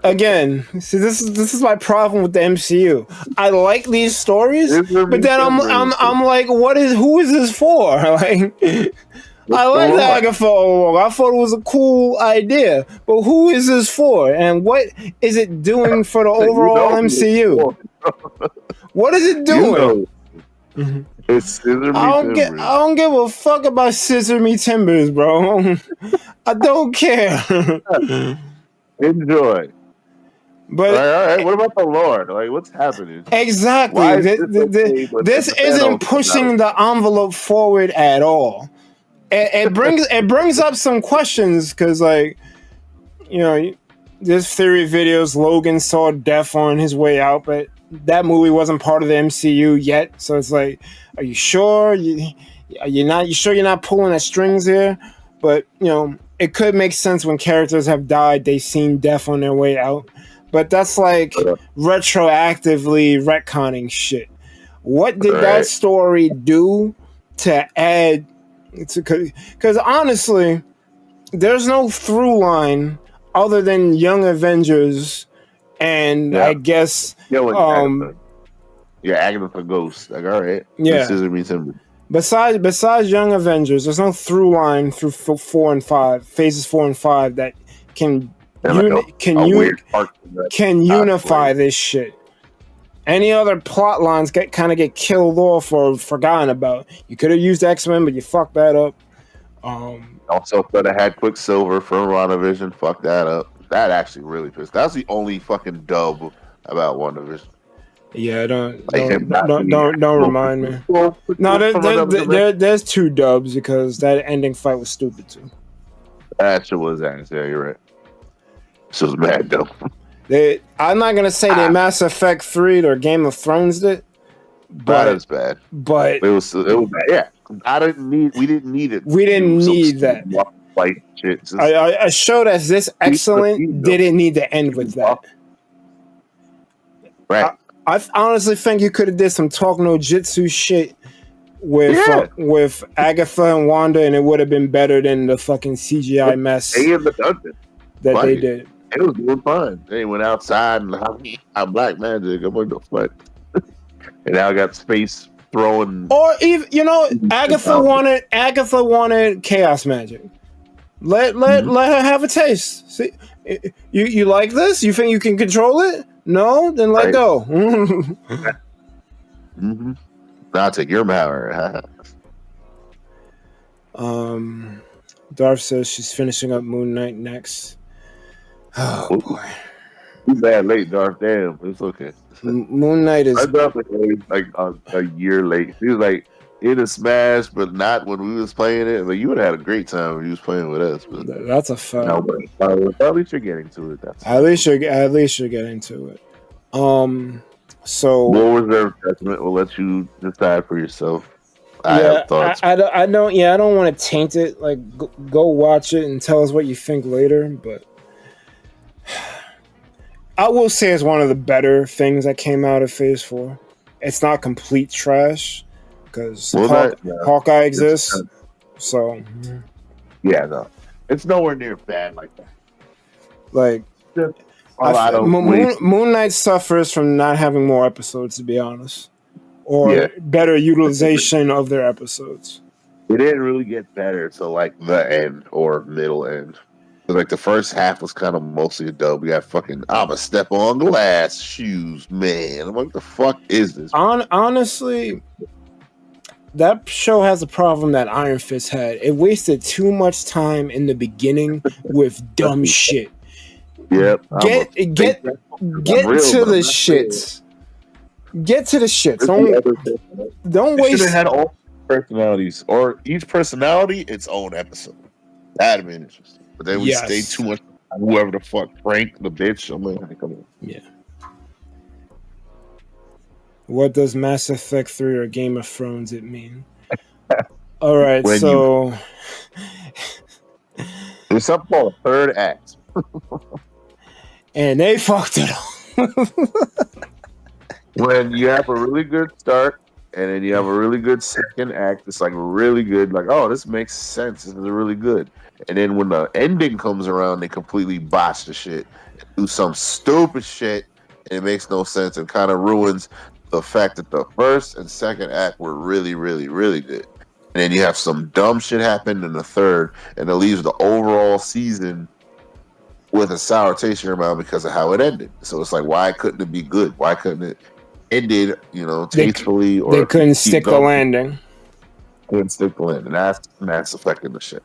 Again, see, this is my problem with the MCU. I like these stories, but then I'm like, who is this for? Like, I like Agatha. I thought it was a cool idea, but who is this for? And what is it doing for the overall MCU? What is it doing?
It's scissor me timbers.
I don't give a fuck about scissor me timbers, bro. I don't care.
Enjoy.
But
all right. What about the Lord? Like, what's happening?
Exactly. This isn't pushing the envelope forward at all. It brings up some questions because, like, you know, there's theory videos. Logan saw Death on his way out, but that movie wasn't part of the MCU yet. So it's like, are you sure? You sure you're not pulling at strings here? But, you know, it could make sense when characters have died, they've seen Death on their way out. But that's like retroactively retconning shit. What did that story do to add to? Because honestly, there's no through line other than Young Avengers and I guess
Agatha Ghost. Like, all right. Scissor me timber.
Besides Young Avengers, there's no through line through phases 4 and 5 that can unify this shit. Any other plot lines get killed off or forgotten about. You could have used X-Men, but you fucked that up.
Also could have had Quicksilver from WandaVision. Fuck that up. That actually really pissed. That's the only fucking dub about WandaVision.
Yeah, don't remind me. No, there's 2 dubs because that ending fight was stupid too.
That shit was ass. Yeah, you're right. This was bad though.
I'm not gonna say they Mass Effect 3 or Game of Thrones did, but
that is bad.
But
it was bad. Yeah, we didn't need it.
We didn't need that.
Like shit.
A show that's this excellent didn't need to end with that.
Right.
I honestly think you could have did some talk no jitsu shit with Agatha and Wanda, and it would have been better than the fucking CGI mess that they did.
It was doing fine. They went outside and I'm black magic. I'm like, the fuck. And now I got space throwing.
Or even Agatha wanted chaos magic. Let her have a taste. See, you like this? You think you can control it? No, then let go.
I'll take your power.
Darth says she's finishing up Moon Knight next. Oh boy.
Too bad late, Darth. Damn, it's okay.
Moon Knight is.
I dropped like a year late. He was like in a Smash, but not when we was playing it. But you would have had a great time when you was playing with us. But
That's a fact.
no, but at least you're getting to it.
At least you're getting to it. So
more reserved judgment. We'll let you decide for yourself. I
yeah,
have thoughts.
I don't want to taint it. Like, go watch it and tell us what you think later. But I will say it's one of the better things that came out of Phase 4. It's not complete trash because Hawkeye exists. So
yeah, no, it's nowhere near bad like that.
Like, Moon Knight suffers from not having more episodes, to be honest, or better utilization of their episodes.
It didn't really get better till like the end or middle end. Like the first half was kind of mostly a dub. We got fucking I'ma step on glass shoes, man. What the fuck is this?
Honestly, that show has a problem that Iron Fist had. It wasted too much time in the beginning with dumb shit.
Yep.
Get to the shits. Get to the shits. Don't waste.
Should have had all personalities, or each personality its own episode. That'd have been interesting. But then we stayed too much. Whoever the fuck, Frank the bitch. I'm like, come on.
Yeah. What does Mass Effect 3 or Game of Thrones it mean? All right, there's
something called a third act.
And they fucked it up.
When you have a really good start and then you have a really good second act, it's like really good. Like, oh, this makes sense. This is really good. And then when the ending comes around, they completely botch the shit, do some stupid shit, and it makes no sense and kind of ruins the fact that the first and second act were really, really, really good. And then you have some dumb shit happen in the third, and it leaves the overall season with a sour taste in your mouth because of how it ended. So it's like, why couldn't it be good? Why couldn't it ended, tastefully? Or
they couldn't stick the landing.
Couldn't stick the landing. That's Mass Effect in the shit.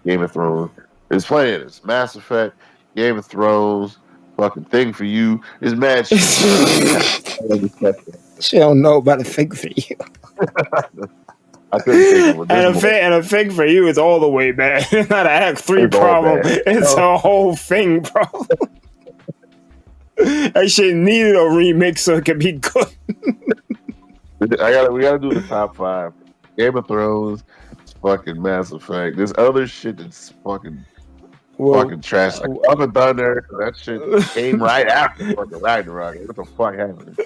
Game of Thrones. There's plenty of this. Mass Effect, Game of Thrones, fucking Thing for You. It's mad shit.
She don't know about a Thing for You.
I couldn't think of it.
And a Thing for You is all the way bad. It's not an Act 3 problem. It's a whole thing problem. That shit needed a remix so it could be good.
We gotta do the top 5. Game of Thrones, fucking Mass Effect. There's other shit that's fucking trash. Like Up and Thunder, that shit came right after fucking Ragnarok. What the fuck happened?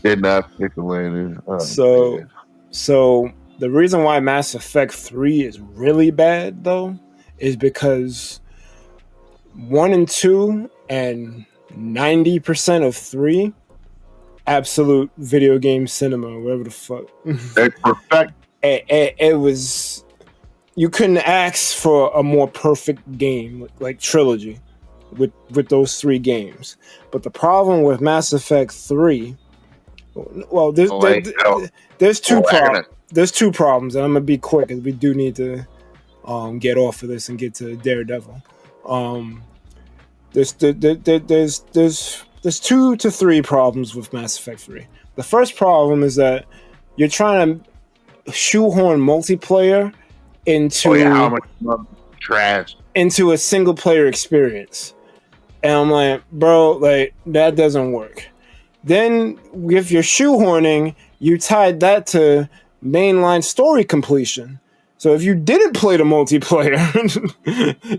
Did not pick the landing.
So the reason why Mass Effect 3 is really bad though is because 1 and 2 and 90% of 3 absolute video game cinema, whatever the fuck.
It's perfect.
It was, you couldn't ask for a more perfect game like trilogy with those 3 games. But the problem with Mass Effect 3, well, there's two problems, and I'm gonna be quick because we do need to get off of this and get to Daredevil. There's 2 to 3 problems with Mass Effect 3. The first problem is that you're trying to shoehorn multiplayer into
trash
into a single player experience, and I'm like, bro, like that doesn't work. Then if you're shoehorning, you tied that to mainline story completion. So if you didn't play the multiplayer,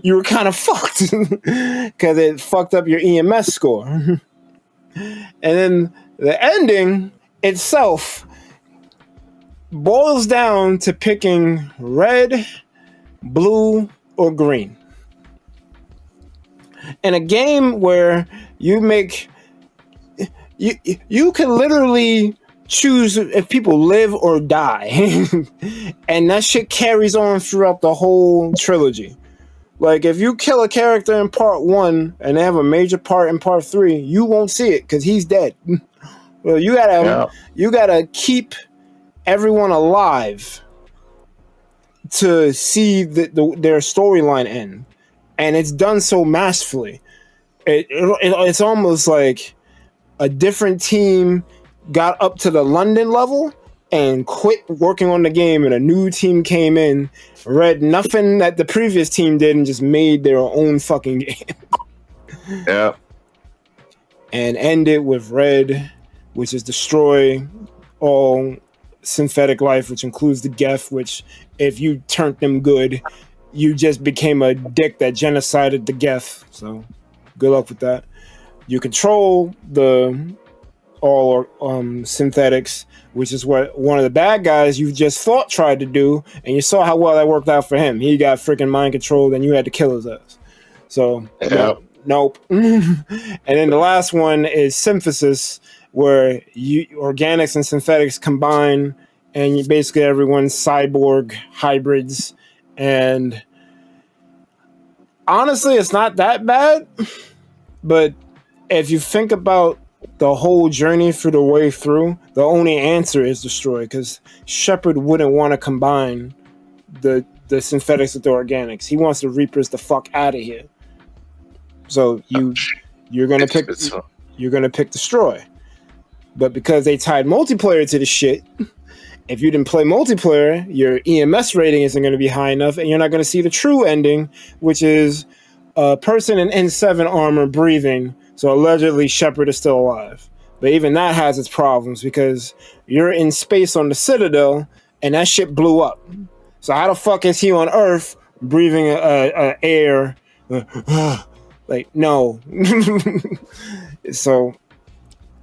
you were kind of fucked because it fucked up your EMS score. And then the ending itself boils down to picking red, blue, or green. In a game where you can literally choose if people live or die. And that shit carries on throughout the whole trilogy. Like, if you kill a character in part 1 and they have a major part in part 3, you won't see it because he's dead. Well, you gotta keep everyone alive to see their storyline end, and it's done so masterfully. It's almost like a different team got up to the London level and quit working on the game, and a new team came in, read nothing that the previous team did, and just made their own fucking game.
Yeah.
And ended with Red, which is destroy all synthetic life, which includes the Geth, which if you turned them good, you just became a dick that genocided the Geth. So good luck with that. You control the all synthetics, which is what one of the bad guys you just thought tried to do, and you saw how well that worked out for him. He got freaking mind controlled, and you had to kill his ass. So nope. And then the last one is synthesis, where organics and synthetics combine, and you basically everyone's cyborg hybrids. And honestly, it's not that bad, but if you think about the whole journey for the way through, the only answer is destroy, because Shepard wouldn't want to combine the synthetics with the organics. He wants the Reapers the fuck out of here. So you're gonna pick destroy. But because they tied multiplayer to the shit, if you didn't play multiplayer, your EMS rating isn't going to be high enough, and you're not going to see the true ending, which is a person in N7 armor breathing. So allegedly Shepard is still alive. But even that has its problems, because you're in space on the Citadel, and that shit blew up. So how the fuck is he on Earth breathing air? Like, no. So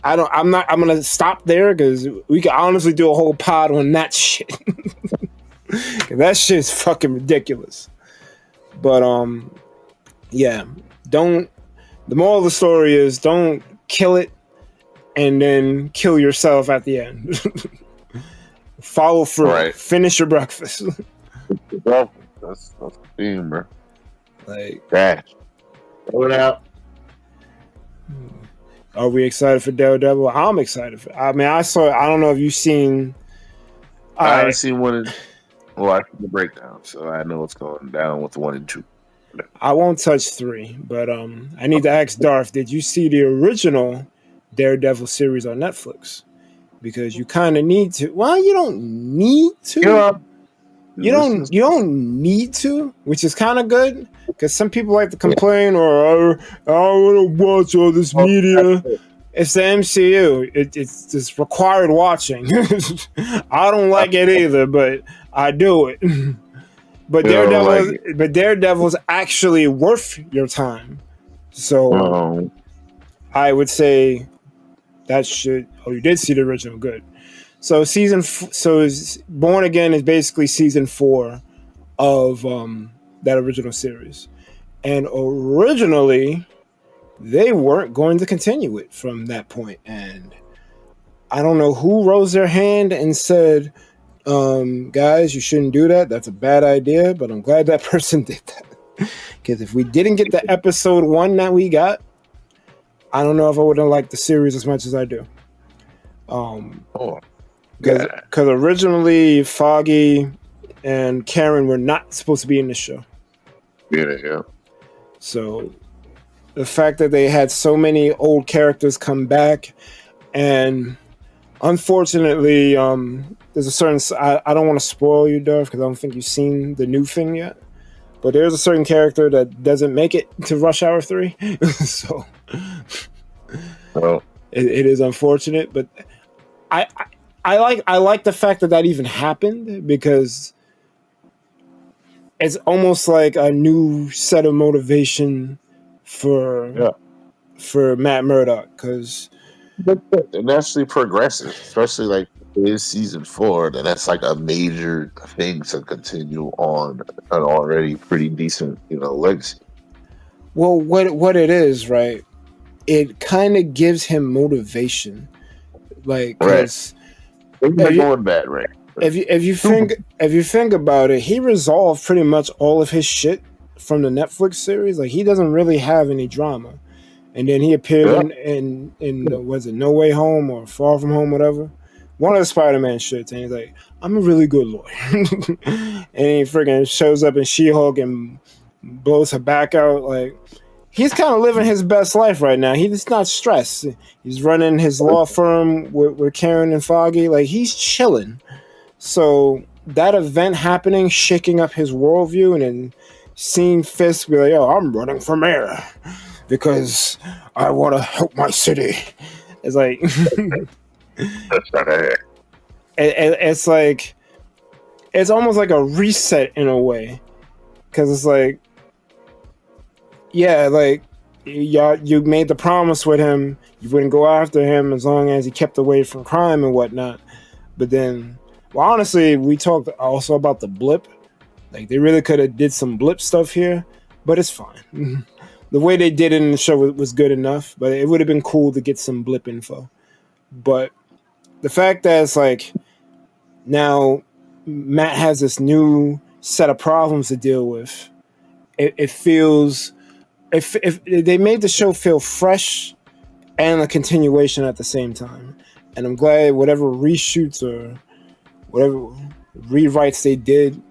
I'm gonna stop there, because we could honestly do a whole pod on that shit. That shit's fucking ridiculous. But yeah, the moral of the story is don't kill it and then kill yourself at the end. Follow through. Right. Finish your breakfast.
That's the theme, bro.
Like,
that. Throw it out.
Are we excited for Daredevil? I'm excited for. I mean, I don't know if you've seen.
I haven't seen one. Well, I see the breakdown, so I know what's going down with 1 and 2.
I won't touch 3, but I need to ask Darth. Did you see the original Daredevil series on Netflix? Because you kind of need to. Well, you don't need to.
Yeah.
You don't need to, which is kind of good, because some people like to complain, or I want to watch all this media. It's the MCU. It's just required watching. I don't like it either, but I do it. But Daredevil's actually worth your time. So I would say that should. Oh, you did see the original. Good. So Born Again is basically season 4 of that original series, and originally they weren't going to continue it from that point. And I don't know who rose their hand and said, "Guys, you shouldn't do that. That's a bad idea." But I'm glad that person did that, because if we didn't get the episode 1 that we got, I don't know if I would have liked the series as much as I do. Because originally Foggy and Karen were not supposed to be in the show.
Yeah. So
the fact that they had so many old characters come back, and unfortunately, there's a certain. I don't want to spoil you, Darth, because I don't think you've seen the new thing yet. But there's a certain character that doesn't make it to Rush Hour 3, so it is unfortunate. But I like the fact that even happened, because it's almost like a new set of motivation for Matt Murdock, because
and actually progressive, especially like in season 4. That's like a major thing to continue on an already pretty decent, legacy.
Well, what it is, right? It kind of gives him motivation, like, because.
Going bad, right?
If you think about it, he resolved pretty much all of his shit from the Netflix series. Like, he doesn't really have any drama, and then he appeared in was it No Way Home or Far From Home, whatever, one of the Spider-Man shits, and he's like, I'm a really good lawyer. And he freaking shows up in She-Hulk and blows her back out. Like, he's kind of living his best life right now. He's not stressed. He's running his law firm with Karen and Foggy. Like, he's chilling. So that event happening, shaking up his worldview, and then seeing Fisk be like, "Oh, I'm running for mayor because I want to help my city." It's like,
That's not it.
it's like, it's almost like a reset in a way, because it's like, yeah, like, you made the promise with him, you wouldn't go after him as long as he kept away from crime and whatnot. But then, well, honestly, we talked also about the blip. Like, they really could have did some blip stuff here, but it's fine. The way they did it in the show was good enough, but it would have been cool to get some blip info. But the fact that it's like, now Matt has this new set of problems to deal with, it feels, if they made the show feel fresh and a continuation at the same time. And I'm glad whatever reshoots or whatever rewrites they did,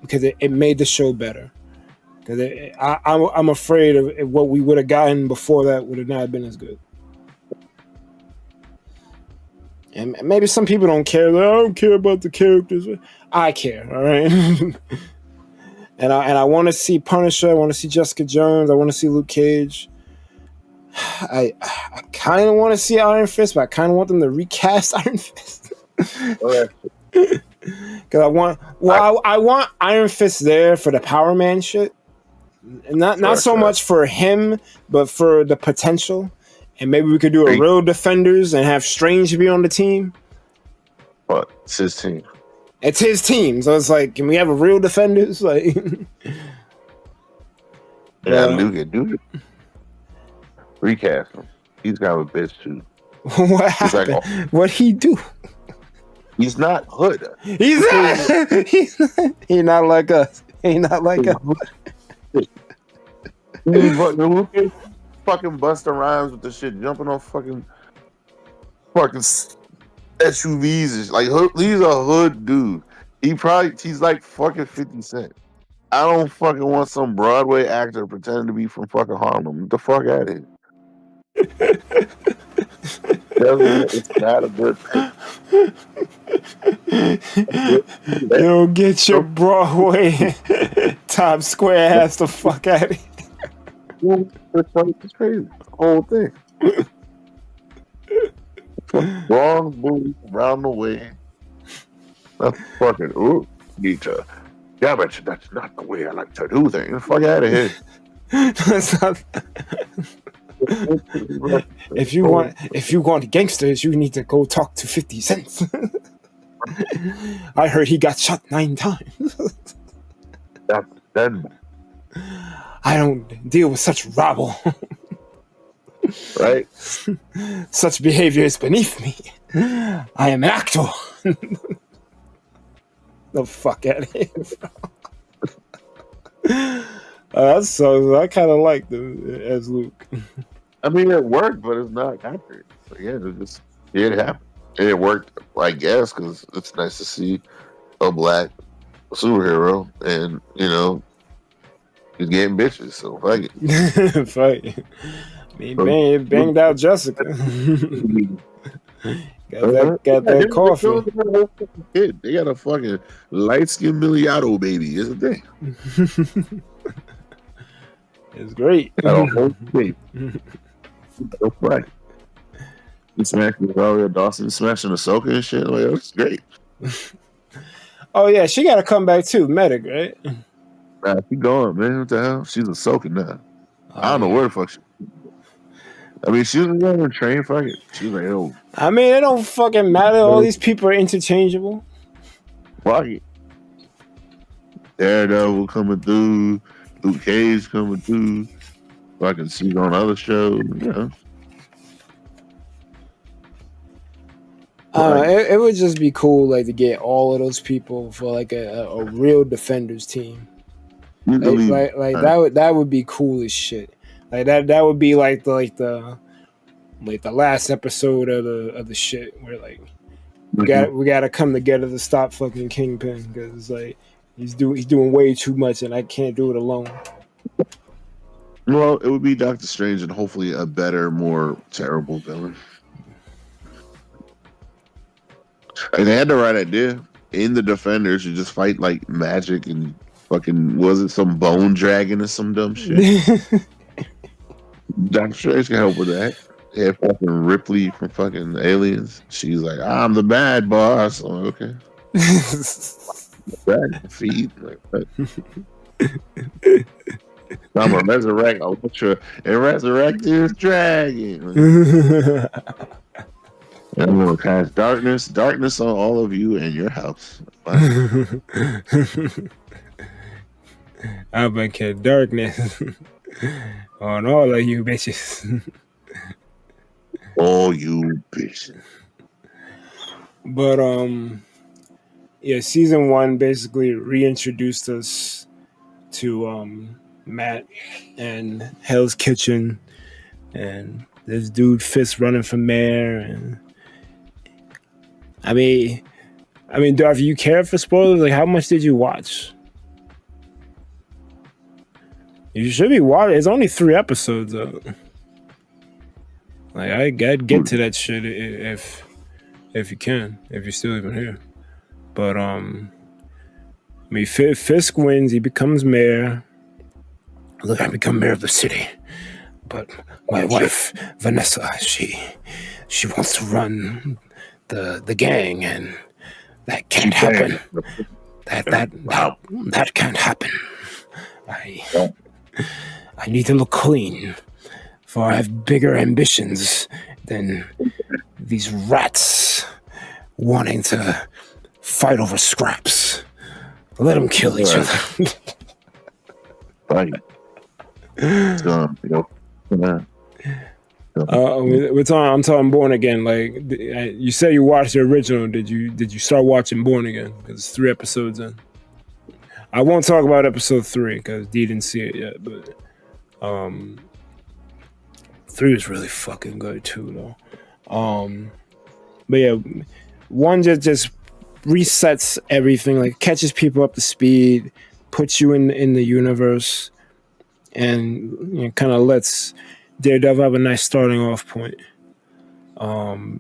because it made the show better. Because I'm afraid of what we would have gotten before that would have not been as good. And maybe some people don't care. Like, I don't care about the characters. I care, all right? and I want to see Punisher. I want to see Jessica Jones. I want to see Luke Cage. I kind of want to see Iron Fist, but I kind of want them to recast Iron Fist. Because I want Iron Fist there for the Power Man shit. Not so much for him, but for the potential. And maybe we could do a real Defenders and have Strange be on the team.
What? It's his team.
It's his team, so it's like, can we have a real Defenders? Like,
yeah, Luke, recast him. He's got a bitch too.
What happened? Like, what'd he do?
He's not hood.
He's not like us. He's not like us.
Fucking Busta Rhymes with the shit, jumping on fucking SUVs. Like, he's a hood dude. He's like fucking 50 Cent. I don't fucking want some Broadway actor pretending to be from fucking Harlem. Get the fuck out of here. It's not a good thing.
You don't get your Broadway Times Square ass the fuck out of here.
It's crazy. The whole thing. Wrong booty around the way. That's fucking Nita. Yeah, but that's not the way I like to do things. Fuck out of here.
If you want gangsters, you need to go talk to 50 Cent. I heard he got shot 9 times.
That's dead.
I don't deal with such rabble.
Right?
Such behavior is beneath me. I am an actor. The fuck out of here, bro. So I kind of liked him as Luke.
I mean, it worked, but it's not accurate. So yeah, it happened. And it worked, I guess, because it's nice to see a black superhero, and he's getting bitches. So fuck it.
Fuck it. He banged out Jessica. got that coffee.
They got a fucking light-skinned Miliato baby. It's a thing.
It's great.
Got a whole baby. So right. He smashed Rosario Dawson, smashing Ahsoka and shit. Like, that's great.
Oh yeah, she got to come back too. Medic, right?
Nah, keep going, man. What the hell? She's Ahsoka now. I don't know where the fuck she. I mean, she was going to train. Fuck it. She was like, "Oh."
I mean, it don't fucking matter. All these people are interchangeable.
Fuck it. Daredevil coming through. Luke Cage coming through. Fucking see on other shows.
It would just be cool, like, to get all of those people for like a real Defenders team. That would be cool as shit. Like that would be like the last episode of the shit where like we got to come together to stop fucking Kingpin because like he's doing way too much and I can't do it alone.
Well, it would be Doctor Strange and hopefully a better, more terrible villain. And they had the right idea. In the Defenders, you just fight like magic and fucking, was it some bone dragon or some dumb shit? Doctor Strange can help with that. Yeah, fucking Ripley from fucking Aliens. She's like, I'm the bad boss. I'm like, okay. Dragon feet. Like, what? I'm gonna resurrect. I'll put you and resurrect this dragon. And I'm gonna cast darkness on all of you and your house.
I'm gonna cast darkness on all of you bitches.
All you bitches.
But yeah, season 1 basically reintroduced us to Matt and Hell's Kitchen and this dude Fist running for mayor. And I mean, Darth, you care for spoilers? Like, how much did you watch? You should be watching. It's only 3 episodes though. Like, I'd get to that shit if you can, if you're still even here. But Fisk wins. He becomes mayor. Look, I become mayor of the city. But my wife, Vanessa, she wants to run the gang, and that can't happen. That can't happen. I need to look clean, for I have bigger ambitions than these rats wanting to fight over scraps. Let them kill each other.
Right.
I'm talking Born Again. Like, you said you watched the original. Did you start watching Born Again? Because it's 3 episodes in. I won't talk about episode 3 because Dee didn't see it yet. But 3 is really fucking good too, though. But yeah, 1 just resets everything. Like, catches people up to speed, puts you in the universe, and kind of lets Daredevil have a nice starting off point. You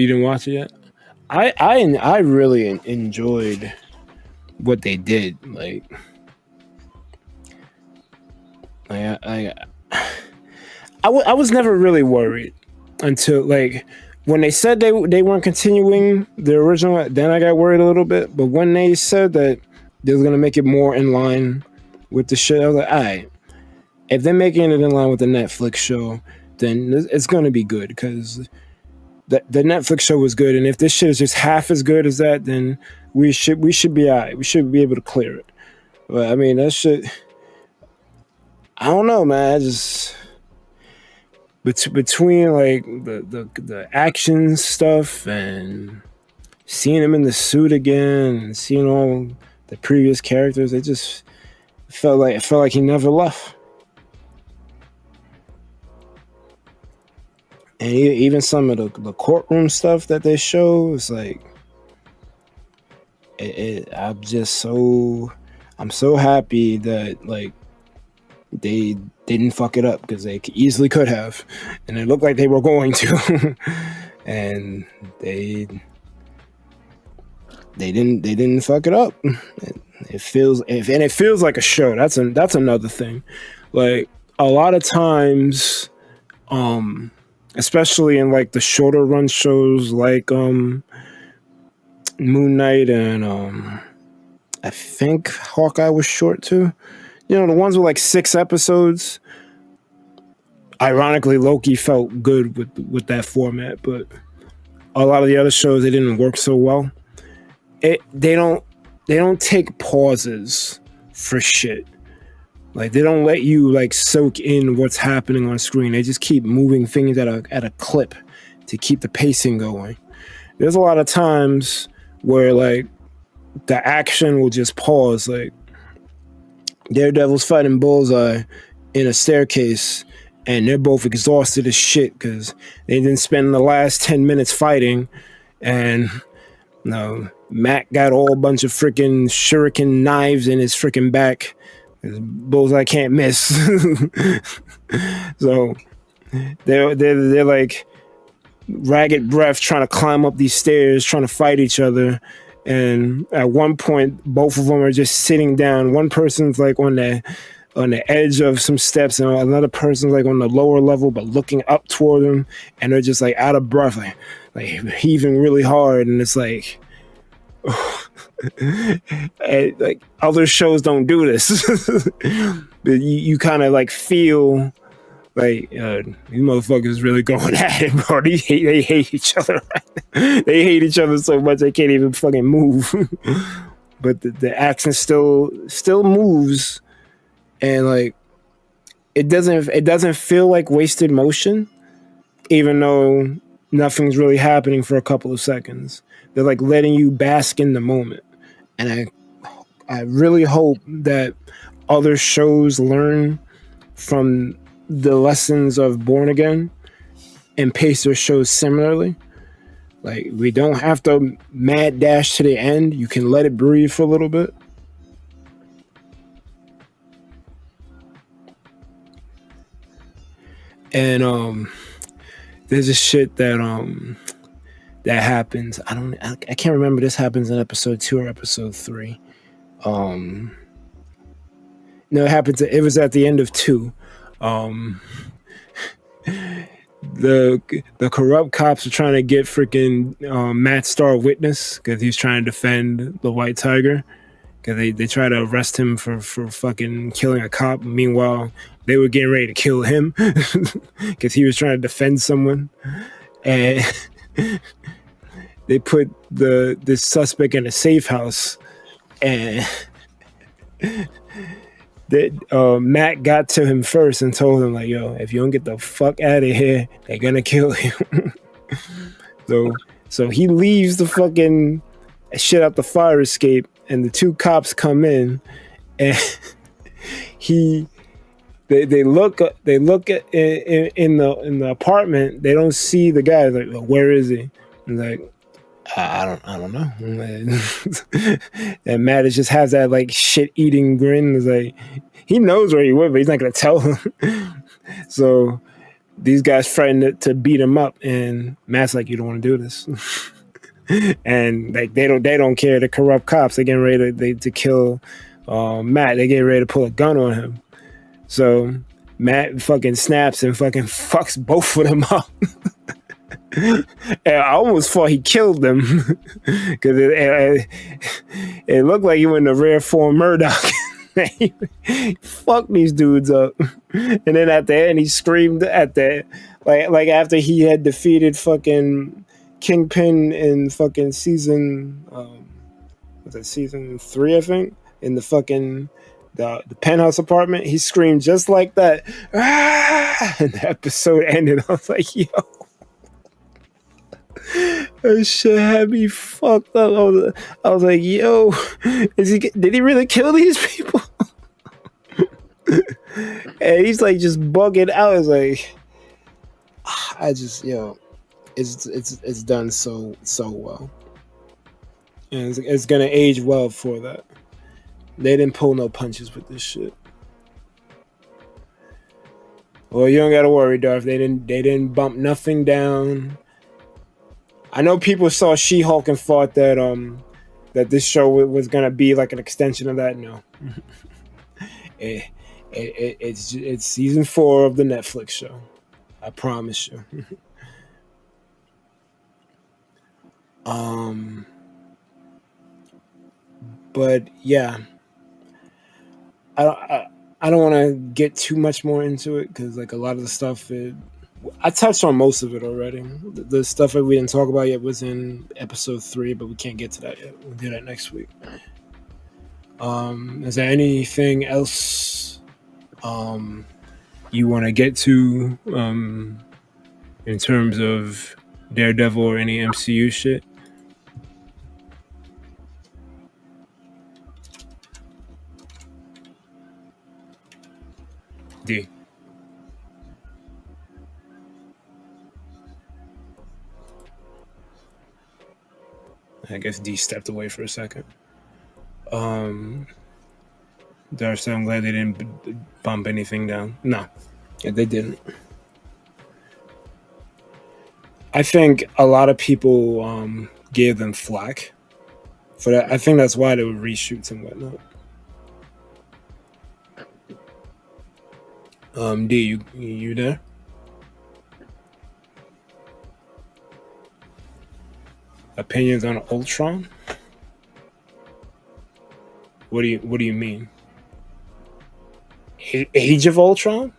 didn't watch it yet? I really enjoyed what they did. I was never really worried until like when they said they weren't continuing the original. Then I got worried a little bit. But when they said that they was gonna make it more in line with the shit, I was like, all right, if they're making it in line with the Netflix show, then it's gonna be good because the Netflix show was good. And if this shit is just half as good as that, then we should be all right. We should be able to clear it. But I mean, that shit, I don't know, man. I just between like the action stuff and seeing him in the suit again and seeing all the previous characters, it just felt like he never left. And even some of the courtroom stuff that they show is like, I'm so happy that like they didn't fuck it up because they easily could have, and it looked like they were going to, and they didn't fuck it up. It feels like a show. That's another thing. Like a lot of times, especially in like the shorter run shows like Moon Knight and I think Hawkeye was short too. You know, the ones with like 6 episodes. Ironically, Loki felt good with that format, but a lot of the other shows, they didn't work so well. They don't take pauses for shit. Like, they don't let you like soak in what's happening on screen. They just keep moving things at a clip to keep the pacing going. There's a lot of times where like the action will just pause. Like Daredevil's fighting Bullseye in a staircase, and they're both exhausted as shit because they didn't spend the last 10 minutes fighting, and Matt got all bunch of freaking shuriken knives in his freaking back. Bullseye can't miss. So they're like ragged breath trying to climb up these stairs, trying to fight each other. And at one point, both of them are just sitting down. One person's like on the edge of some steps, and another person's like on the lower level, but looking up toward them, and they're just like out of breath, like heaving really hard. And it's like, and, like other shows don't do this, but you kind of like feel like these motherfuckers really going at it, bro. They hate each other. They hate each other so much they can't even fucking move. But the action still moves, and like it doesn't feel like wasted motion, even though nothing's really happening for a couple of seconds. They're like letting you bask in the moment, and I really hope that other shows learn from the lessons of Born Again and pace their shows similarly. Like, we don't have to mad dash to the end. You can let it breathe for a little bit. And there's a shit that that happens. I can't remember if this happens in episode 2 or episode 3. No, it was at the end of 2. The corrupt cops are trying to get freaking Matt Starr witness because he's trying to defend the White Tiger, because they try to arrest him for fucking killing a cop. Meanwhile, they were getting ready to kill him because he was trying to defend someone, and they put this suspect in a safe house, and Matt got to him first and told him, like, yo, if you don't get the fuck out of here, they're gonna kill you. So he leaves the fucking shit out the fire escape, and the 2 cops come in, and they look at in the apartment. They don't see the guy. Like, well, where is he? And like, I don't know. And Matt just has that like shit eating grin. It's like, he knows where he went, but he's not gonna tell him. So these guys threaten to beat him up, and Matt's like, you don't want to do this. And like they don't care. The corrupt cops, they're getting ready to kill Matt. They getting ready to pull a gun on him. So Matt fucking snaps and fucking fucks both of them up. And I almost thought he killed them because it looked like he was in the rare form Murdoch. He fucked these dudes up, and then at the end he screamed at the like after he had defeated fucking Kingpin in fucking season was it season 3, I think, in the fucking the penthouse apartment. He screamed just like that, and the episode ended. I was like, yo. That shit had me fucked up. I was like, yo, did he really kill these people? And he's like just bugging out. It's like, it's done so well, and it's gonna age well for that. They didn't pull no punches with this shit. Well, you don't gotta worry, Darth. They didn't bump nothing down. I know people saw She-Hulk and thought that that this show was gonna be like an extension of that. No, it's season 4 of the Netflix show. I promise you. But yeah, I don't want to get too much more into it because like a lot of the stuff I touched on most of it already. The stuff that we didn't talk about yet was in episode 3, but we can't get to that yet. We'll do that next week. Is there anything else you want to get to in terms of Daredevil or any MCU shit? D. I guess D stepped away for a second. Darcy, I'm glad they didn't bump anything down. No, yeah, they didn't. I think a lot of people gave them flack for that. I think that's why they would reshoots and whatnot. D, you there? Opinions on Ultron? What do you mean? Age of Ultron?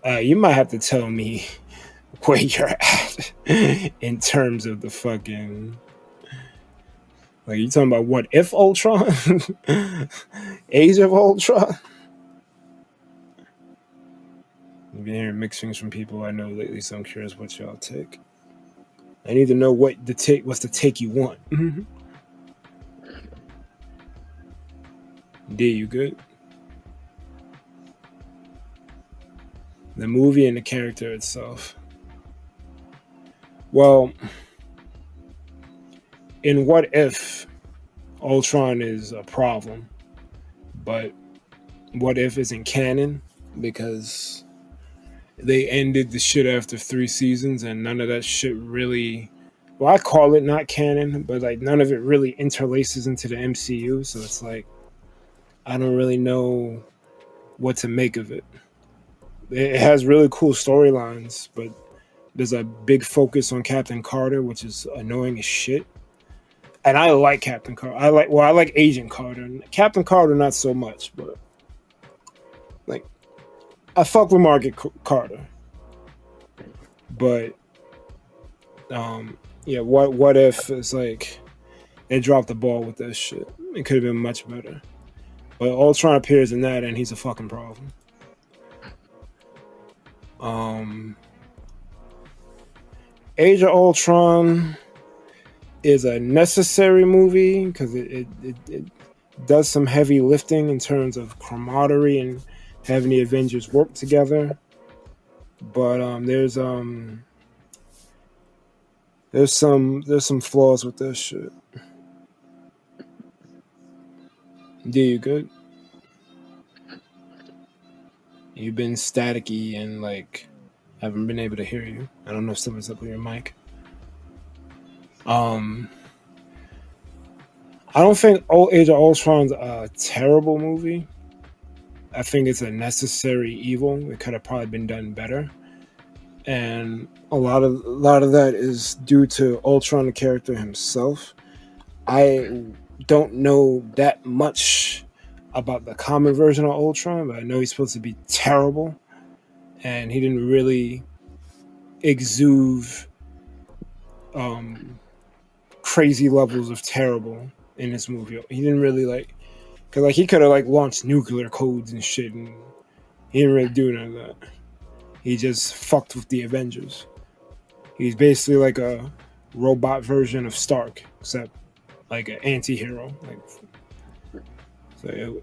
You might have to tell me where you're at in terms of the fucking. Like, you talking about what if Ultron? Age of Ultron? I've been hearing mixed things from people I know lately, so I'm curious what y'all take. I need to know what's the take you want. D, you good? The movie and the character itself. Well, in What If, Ultron is a problem, but What If isn't canon because they ended the shit after 3 seasons and none of that shit really. Well, I call it not canon, but like none of it really interlaces into the MCU, so it's like I don't really know what to make of it. It has really cool storylines, but there's a big focus on Captain Carter, which is annoying as shit. And I like Captain Carter. I like Agent Carter. Captain Carter, not so much, but like I fuck with Margaret Carter. But yeah, what if it's like they dropped the ball with that shit? It could have been much better. But Ultron appears in that, and he's a fucking problem. Age of Ultron is a necessary movie because it does some heavy lifting in terms of camaraderie and having the Avengers work together. But there's some flaws with this shit. D, you good? You've been staticky and like haven't been able to hear you. I don't know if something's up with your mic. I don't think Age of Ultron's a terrible movie. I think it's a necessary evil. It could have probably been done better, and a lot of that is due to Ultron, the character himself. I don't know that much about the common version of Ultron, but I know he's supposed to be terrible, and he didn't really exude crazy levels of terrible in this movie. He didn't really because like he could have like launched nuclear codes and shit, and he didn't really do none of that. He just fucked with the Avengers. He's basically like a robot version of Stark, except like an anti-hero. So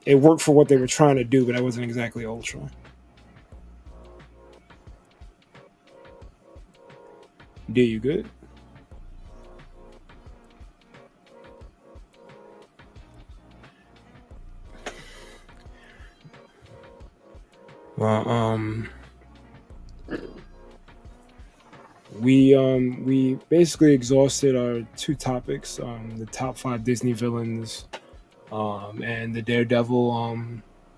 it worked for what they were trying to do, but that wasn't exactly Ultron. D, you good? Well, we basically exhausted our 2 topics, the top 5 Disney villains, and the Daredevil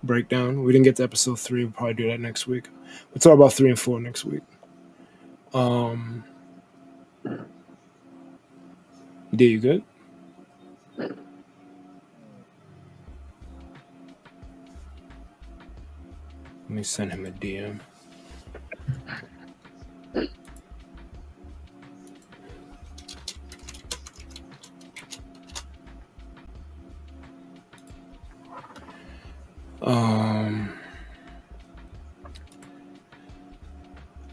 breakdown. We didn't get to episode 3. We'll probably do that next week. We'll talk about 3 and 4 next week. D, you good? Let me send him a DM.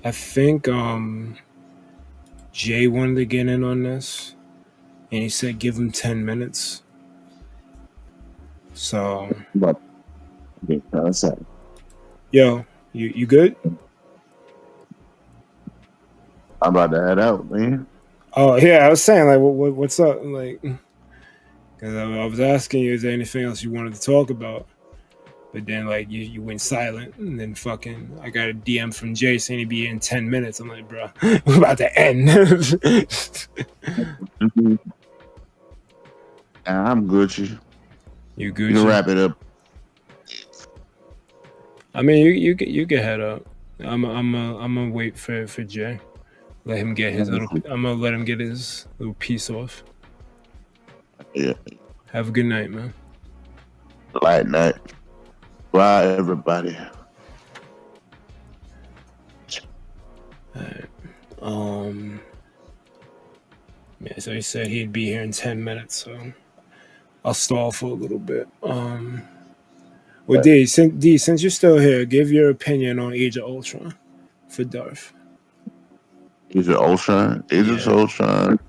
I think Jay wanted to get in on this, and he said give him 10 minutes. So,
But yeah, that's it.
Yo, you good?
I'm about to head out, man.
Oh yeah, I was saying like, what's up? Like, because I was asking you, is there anything else you wanted to talk about? But then like you went silent, and then fucking I got a DM from Jay saying he'd be here in 10 minutes. I'm like, bro, we're about to end.
I'm Gucci.
You
You can
Gucci?
wrap it up.
I mean, you can head up. I'm gonna wait for Jay. Let him get his little. I'm gonna let him get his little piece off.
Yeah.
Have a good night, man.
Light night. Bye, everybody.
Alright. Yeah, so he said he'd be here in 10 minutes, so I'll stall for a little bit. Well, since you're still here, give your opinion on Age of Ultron for Darth.
Age of Ultron. Age of
Yeah.
Ultron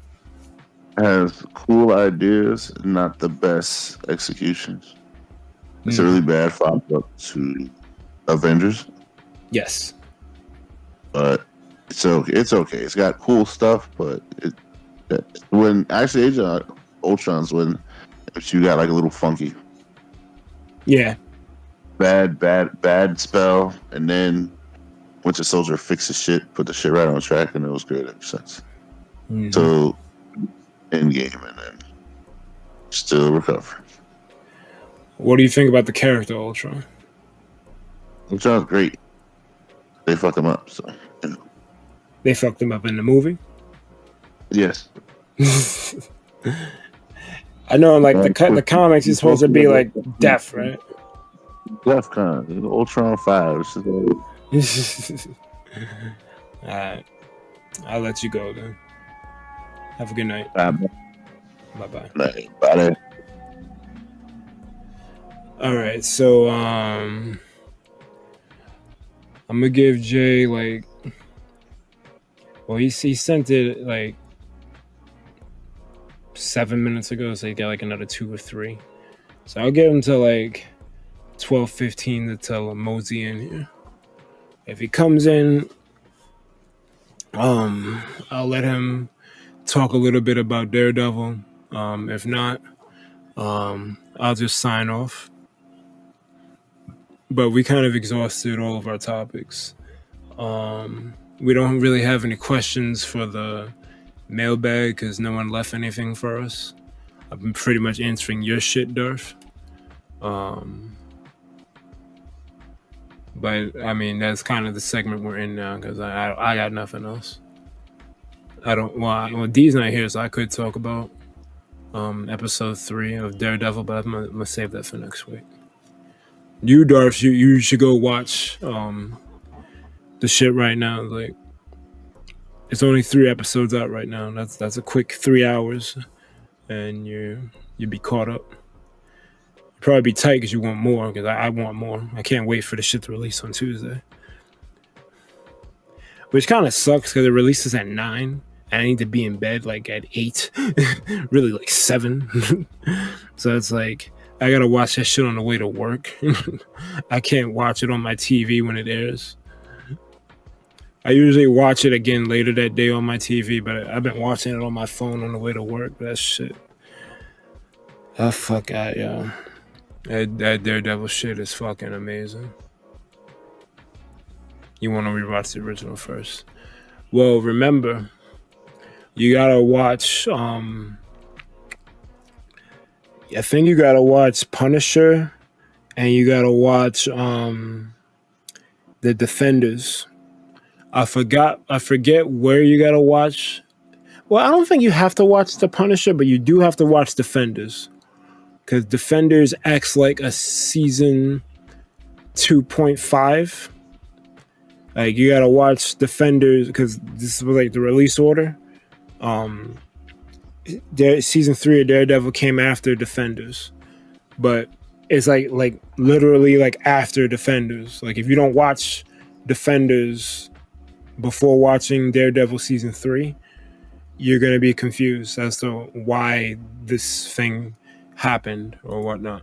has cool ideas, not the best executions. It's a really bad follow-up to Avengers,
Yes.
but it's okay. It's okay. It's got cool stuff, but when actually Age of Ultron's when if you got like a little funky,
Yeah.
bad spell, and then Winter Soldier fixed the shit, put the shit right on track, and it was good ever since.
Mhm.
So, Endgame, and then still recovering.
What do you think about the character Ultron?
Ultron's great. They fucked him up, so you know.
They fucked him up in the movie.
Yes.
I know, like the comics, he's supposed to be like deaf, right?
DEFCON, Ultron 5.
All right, I'll let you go then. Have a good night. Bye-bye.
Bye.
All right, so I'm gonna give Jay like, well, he sent it like 7 minutes ago, so he got like another 2 or 3. So I'll give him to like 12:15 to tell him mosey in here. If he comes in, I'll let him talk a little bit about Daredevil. If not, I'll just sign off. But we kind of exhausted all of our topics. We don't really have any questions for the mailbag because no one left anything for us. I've been pretty much answering your shit, Darth. But I mean, that's kind of the segment we're in now because I got nothing else. I don't. Well, D's not here, so I could talk about episode 3 of Daredevil, but I'm gonna save that for next week. You, Darth, you should go watch the shit right now. Like, it's only 3 episodes out right now. That's a quick 3 hours, and you'd be caught up. You'd probably be tight because you want more. Because I want more. I can't wait for the shit to release on Tuesday. Which kind of sucks because it releases at 9. And I need to be in bed like at 8, really like 7. So it's like I gotta watch that shit on the way to work. I can't watch it on my TV when it airs. I usually watch it again later that day on my TV, but I've been watching it on my phone on the way to work. That shit. Oh fuck, yeah. That Daredevil shit is fucking amazing. You want to rewatch the original first? Well, remember, you gotta watch. I think you gotta watch Punisher, and you gotta watch The Defenders. I forget where you gotta watch. Well, I don't think you have to watch The Punisher, but you do have to watch Defenders. Because Defenders acts like a season 2.5. Like, you gotta watch Defenders, because this was like the release order. Season 3 of Daredevil came after Defenders. But it's like literally like after Defenders. Like, if you don't watch Defenders before watching Daredevil season 3, you're gonna be confused as to why this thing happened or whatnot.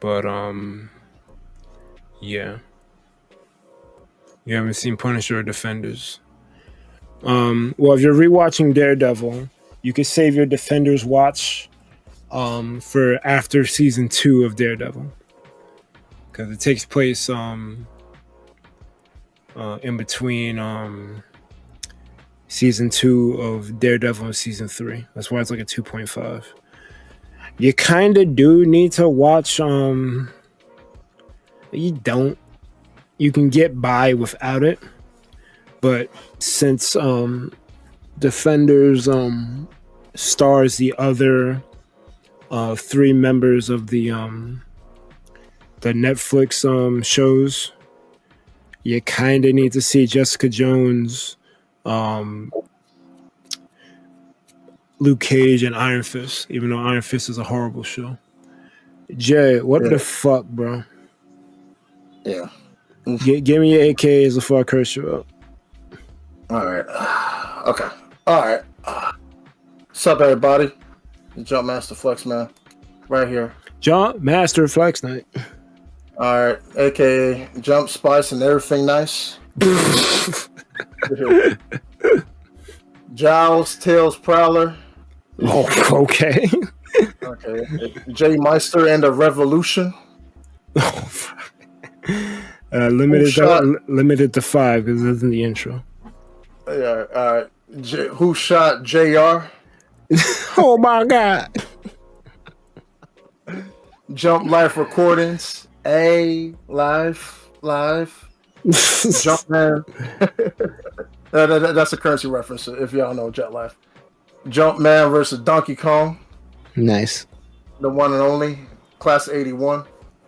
But Yeah. You haven't seen Punisher or Defenders. Well, if you're rewatching Daredevil, you could save your Defenders watch for after season 2 of Daredevil, because it takes place in between season 2 of Daredevil and season 3. That's why it's like a 2.5. You kind of do need to watch. You don't. You can get by without it, but since Defenders stars the other 3 members of the Netflix shows, you kind of need to see Jessica Jones, Luke Cage, and Iron Fist, even though Iron Fist is a horrible show. Jay, what the fuck, bro?
Yeah.
Give me your AKs before I curse you out.
All right. Okay. All right. What's up, everybody? Jump Master Flex, man. Right here.
Jump Master Flex Night.
All right. AKA Jump Spice and Everything Nice. Giles Tails Prowler.
Oh, okay.
Okay. J Meister and the Revolution.
Limited to 5 because this isn't the intro.
Yeah. All right. Who shot JR?
Oh my god.
Jump Life Recordings. Live. Jump Man. That's a currency reference if y'all know Jet Life. Jump Man versus Donkey Kong.
Nice.
The one and only. Class 81.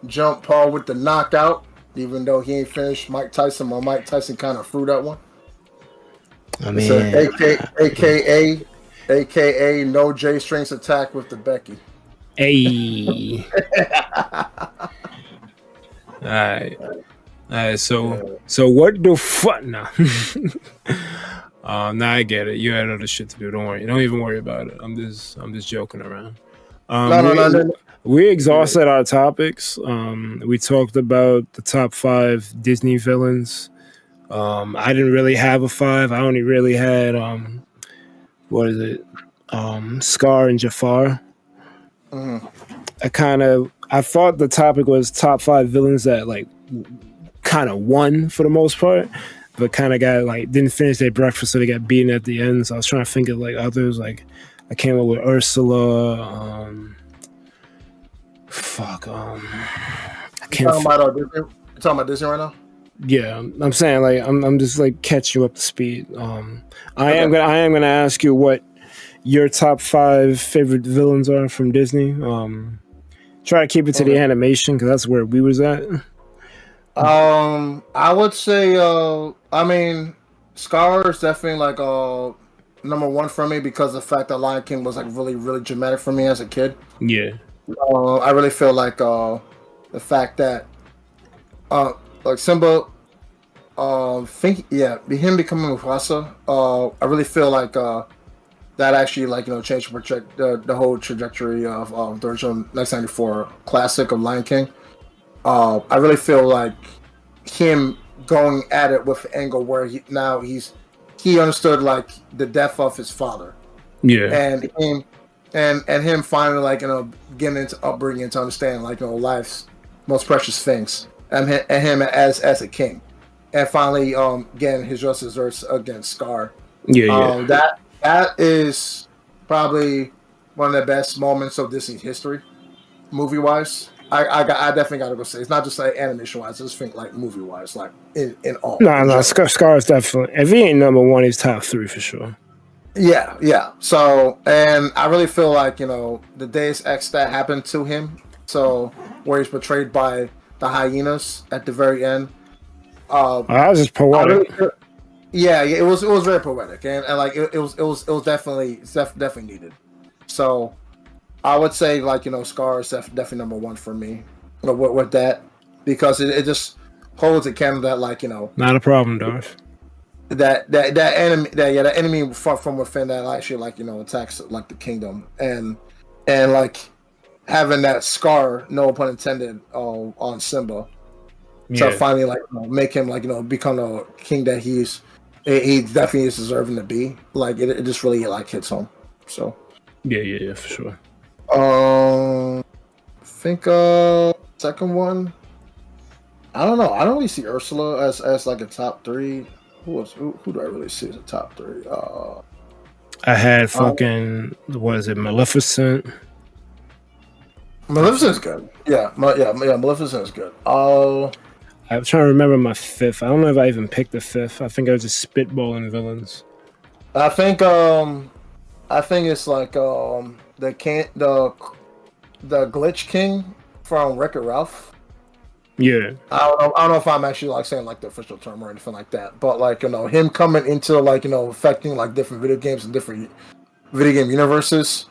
Jump Paul with the knockout. Even though he ain't finished Mike Tyson, my Mike Tyson kind of threw that one.
I mean,
AKA no J Strings attack with the Becky.
Hey. Alright. So what the fuck now? Nah, I get it. You had other shit to do. Don't worry. Don't even worry about it. I'm just joking around.
No.
We exhausted our topics. We talked about the top 5 Disney villains. I didn't really have a 5. I only really had what is it? Scar and Jafar.
Mm-hmm.
I thought the topic was top 5 villains that like kind of won for the most part, but kind of got like didn't finish their breakfast, so they got beaten at the end. So I was trying to think of like others. Like I came up with Ursula. I can't.
You're talking about Disney right now?
Yeah, I'm saying like I'm just like catching you up to speed. I am gonna ask you what your top 5 favorite villains are from Disney. Try to keep it to the animation because that's where we was at.
I would say Scar is definitely like number 1 for me because of the fact that Lion King was like really, really dramatic for me as a kid.
Yeah.
I really feel like the fact that like Simba him becoming Mufasa, I really feel like that actually like changed the whole trajectory of the original 1994 classic of Lion King. I really feel like him going at it with an angle where he understood like the death of his father.
Yeah.
And him finally like getting into upbringing to understand like life's most precious things, and him as a king, and finally getting his just desserts against Scar. That is probably one of the best moments of Disney's history, movie wise. I definitely gotta go say it's not just like animation wise. I just think like movie wise, like in all.
No, Scar is definitely, if he ain't number 1, he's top 3 for sure.
Yeah. So, and I really feel like the Deus Ex that happened to him. So, where he's betrayed by the hyenas at the very end.
That was just poetic.
It was very poetic, and like it was definitely needed. So, I would say like Scar is definitely number 1 for me. With that, because it just holds a candle that like
not a problem, Darth.
That enemy from within that actually like attacks like the kingdom, and like having that scar, no pun intended, on Simba, to finally like make him like become the king that he definitely is deserving to be. Like it just really like hits home. So
yeah, for sure.
I think second one. I don't know. I don't really see Ursula as like a top 3. Who do I really see as a top 3?
I had fucking what is it, Maleficent?
Maleficent's good. Yeah, Maleficent's good.
I'm trying to remember my 5th. I don't know if I even picked the 5th. I think I was just spitballing villains.
I think it's like the Glitch King from Wreck-It Ralph.
Yeah.
I don't know if I'm actually like saying like the official term or anything like that, but like him coming into like affecting like different video games and different video game universes.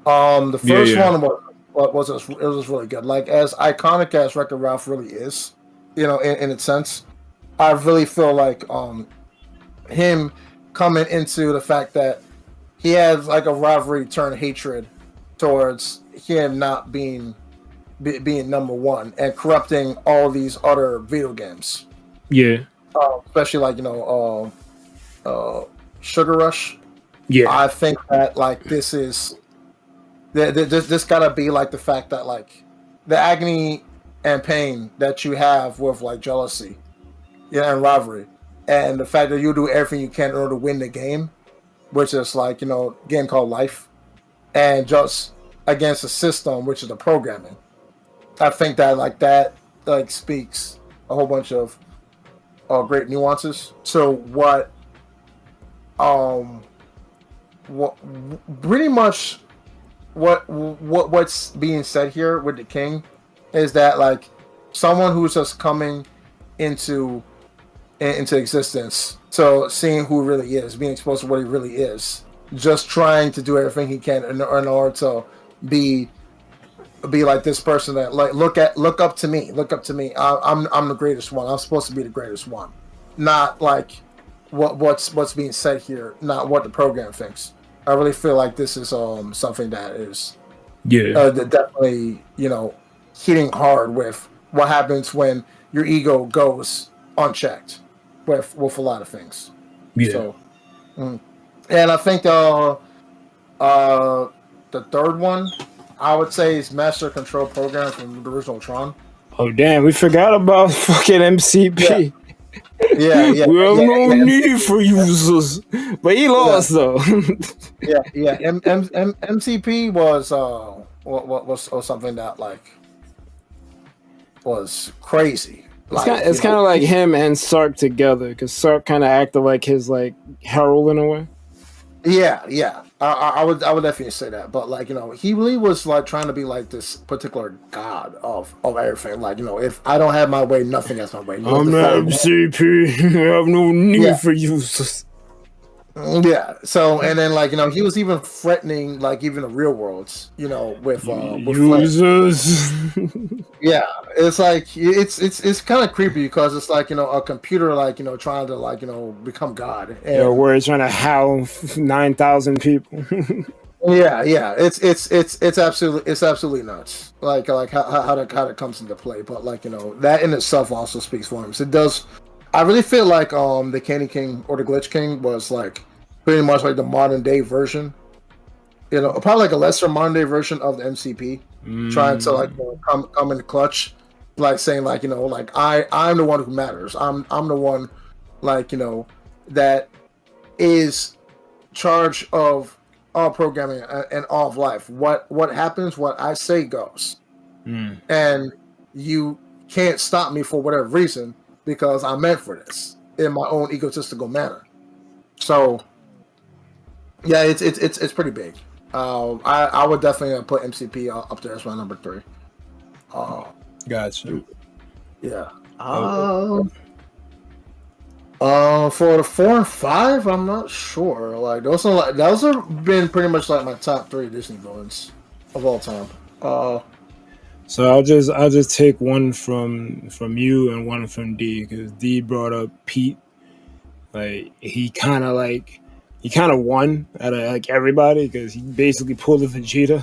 The first one was really good. Like as iconic as Wreck-It Ralph really is, in its sense, I really feel like him coming into the fact that he has like a rivalry turn hatred towards him not being number one and corrupting all these other video games.
Yeah.
Especially like Sugar Rush.
Yeah.
I think that like this gotta be like the fact that like the agony and pain that you have with like jealousy, and rivalry, and the fact that you do everything you can in order to win the game, which is like a game called life, and just against a system which is the programming. I think that like speaks a whole bunch of great nuances to what pretty much what's being said here with the king is that like someone who's just coming into existence, so seeing who he really is, being exposed to what he really is, just trying to do everything he can in order to be like this person that like look up to me. I'm the greatest one. I'm supposed to be the greatest one, not like what's being said here, not what the program thinks. I really feel like this is something that is definitely hitting hard with what happens when your ego goes unchecked with a lot of things.
Yeah.
So, and I think the third one I would say is Master Control Program from the original Tron.
Oh damn, we forgot about fucking MCP.
Yeah.
We have no need for users, but he lost though.
MCP was something that like was crazy.
It's kind of like him and Sark together, because Sark kind of acted like his like herald in a way.
Yeah. I would definitely say that, but like he really was like trying to be like this particular god of everything. Like if I don't have my way, nothing has my way.
I'm not MCP. I have no need for users.
Yeah. So and then like he was even threatening like even the real worlds. With
users.
Yeah, it's like it's kind of creepy because it's like a computer like trying to like become God. And,
where it's trying to house 9,000 people.
yeah, it's absolutely nuts. Like how that comes into play, but like that in itself also speaks for him. So it does. I really feel like the Candy King or the Glitch King was like pretty much like the modern day version. Probably like a lesser modern day version of the MCP, trying to like come in the clutch, like saying like like I'm the one who matters. I'm the one like that is charge of all programming and all of life. What happens, what I say goes, and you can't stop me for whatever reason because I'm meant for this in my own egotistical manner. So yeah, it's pretty big. I would definitely put MCP up there as my number 3.
Gotcha.
Yeah. For the 4 and 5, I'm not sure. Like those have been pretty much like my top 3 Disney villains of all time.
So I'll just take one from you and one from D, because D brought up Pete. Like he kind of like he kind of won out of like everybody because he basically pulled a Vegeta,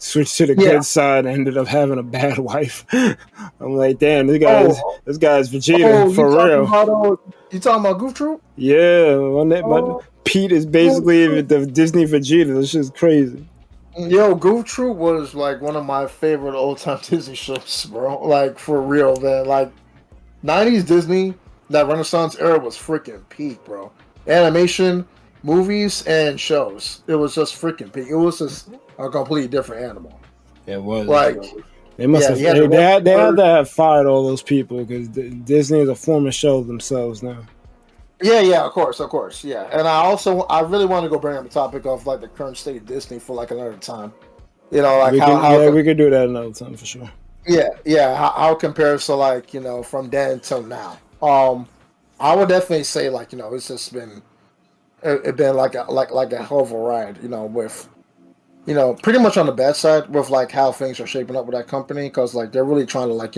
switched to the good side, and ended up having a bad wife. I'm like, damn, this guy's Vegeta for real.
You talking about Goof Troop?
Yeah, my Pete is basically the Disney Vegeta. This shit's crazy.
Yo, Goof Troop was like one of my favorite old time Disney shows, bro. Like for real, man. Like 90s Disney, that Renaissance era was freaking peak, bro. Animation, movies, and shows. It was just freaking peak. It was just a completely different animal.
It was
like
they must have they had to have fired all those people because Disney is a former shell of themselves now.
Yeah, of course, yeah. And I really want to go bring up the topic of like the current state of Disney for like another time. You know, like
we could do that another time for sure.
Yeah. How it compares to like from then till now. I would definitely say like it's just been like a hell of a ride. With pretty much on the bad side with like how things are shaping up with that company because like they're really trying to like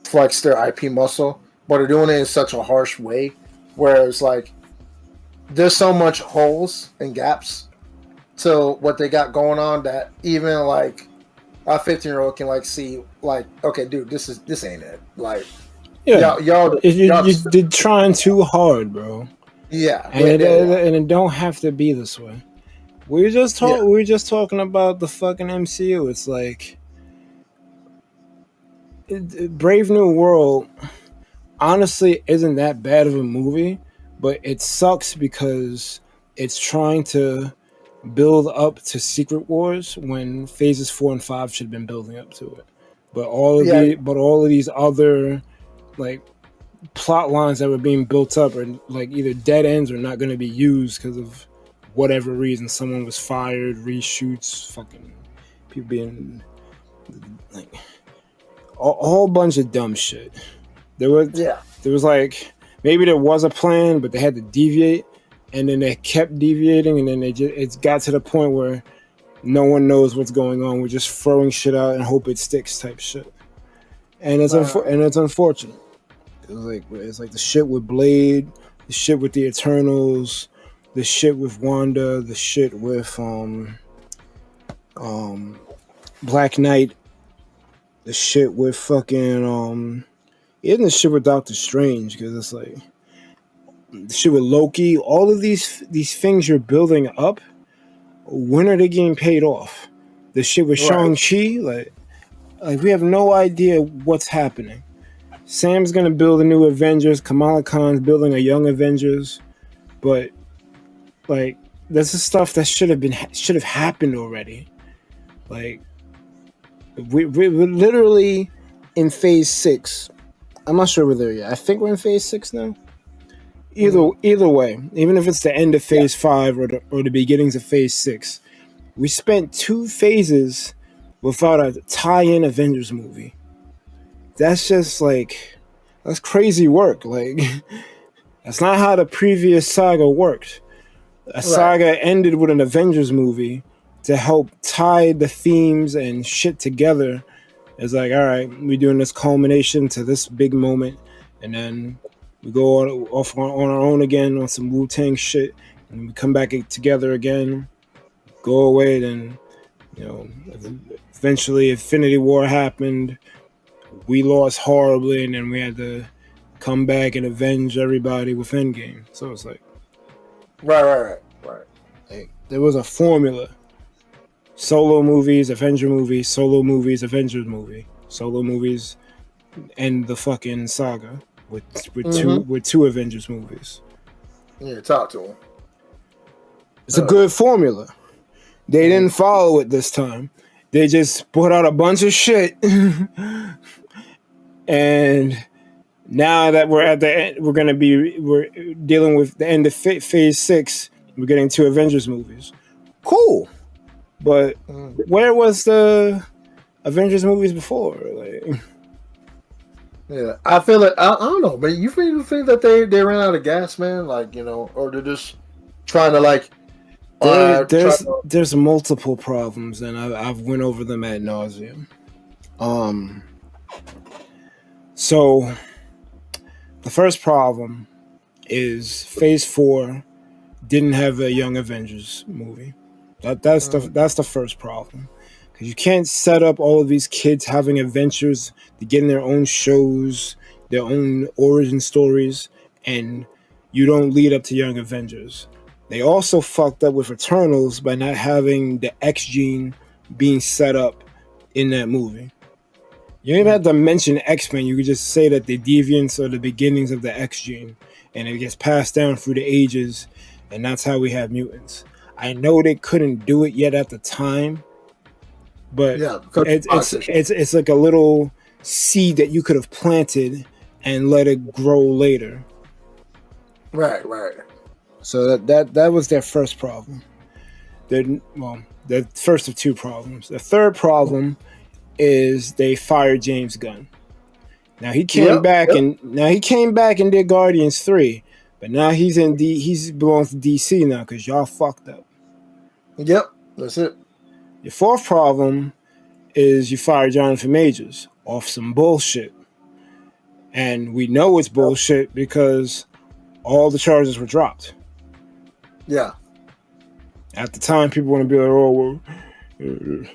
flex their IP muscle, but they're doing it in such a harsh way. Whereas, like, there's so much holes and gaps to what they got going on that even like a 15-year-old can like see like, okay, dude, this ain't it. Like, y'all
you're trying too hard, bro.
Yeah,
and it don't have to be this way. We were just talking about the fucking MCU. It's like Brave New World. Honestly, isn't that bad of a movie, but it sucks because it's trying to build up to Secret Wars when phases 4 and 5 should have been building up to it. But all of these other like plot lines that were being built up are like either dead ends or not going to be used because of whatever reason. Someone was fired, reshoots, fucking people being like a whole bunch of dumb shit. There was like maybe there was a plan, but they had to deviate, and then they kept deviating, and then it got to the point where no one knows what's going on. We're just throwing shit out and hope it sticks, type shit. And it's unfortunate. It's like the shit with Blade, the shit with the Eternals, the shit with Wanda, the shit with Black Knight, the shit with fucking even the shit with Doctor Strange, because it's like the shit with Loki. All of these things you're building up, when are they getting paid off? The shit with Shang-Chi, like we have no idea what's happening. Sam's gonna build a new Avengers. Kamala Khan's building a young Avengers, but like this is stuff that should have happened already. Like we're literally in phase 6. I'm not sure we're there yet. I think we're in phase 6 now. Either way, even if it's the end of phase 5 or the beginnings of phase 6, we spent 2 phases without a tie-in Avengers movie. That's just like that's crazy work. Like that's not how the previous saga worked. A saga ended with an Avengers movie to help tie the themes and shit together. It's like, all right, we're doing this culmination to this big moment, and then we go off on our own again on some Wu-Tang shit, and we come back together again, go away, then, eventually Infinity War happened, we lost horribly, and then we had to come back and avenge everybody with Endgame. So it's like...
Right.
Like, there was a formula. Solo movies, Avenger movie, solo movies, Avengers movie, solo movies, and the fucking saga with two Avengers movies.
Yeah, talk to him.
It's a good formula. They didn't follow it this time. They just put out a bunch of shit, and now that we're at the end, we're dealing with the end of phase 6. We're getting 2 Avengers movies. Cool. But where was the Avengers movies before? Like,
yeah, I feel like I don't know, but you think that they ran out of gas, man? Like, or they're just trying to like.
There's multiple problems, and I've went over them ad nauseum. So the first problem is Phase 4 didn't have a Young Avengers movie. That's the first problem. Because you can't set up all of these kids having adventures to get in their own shows, their own origin stories, and you don't lead up to Young Avengers. They also fucked up with Eternals by not having the X gene being set up in that movie. You don't even have to mention X-Men. You could just say that the deviants are the beginnings of the X gene, and it gets passed down through the ages, and that's how we have mutants. I know they couldn't do it yet at the time, but it's like a little seed that you could have planted and let it grow later.
Right.
So that was their first problem. The first of two problems. The third problem is they fired James Gunn. Now he came back and did Guardians 3, but now he's belongs to DC now because y'all fucked up.
Yep, that's it.
Your fourth problem is you fired Jonathan Majors off some bullshit. And we know it's bullshit because all the charges were dropped.
Yeah.
At the time, people want to be like, oh, well,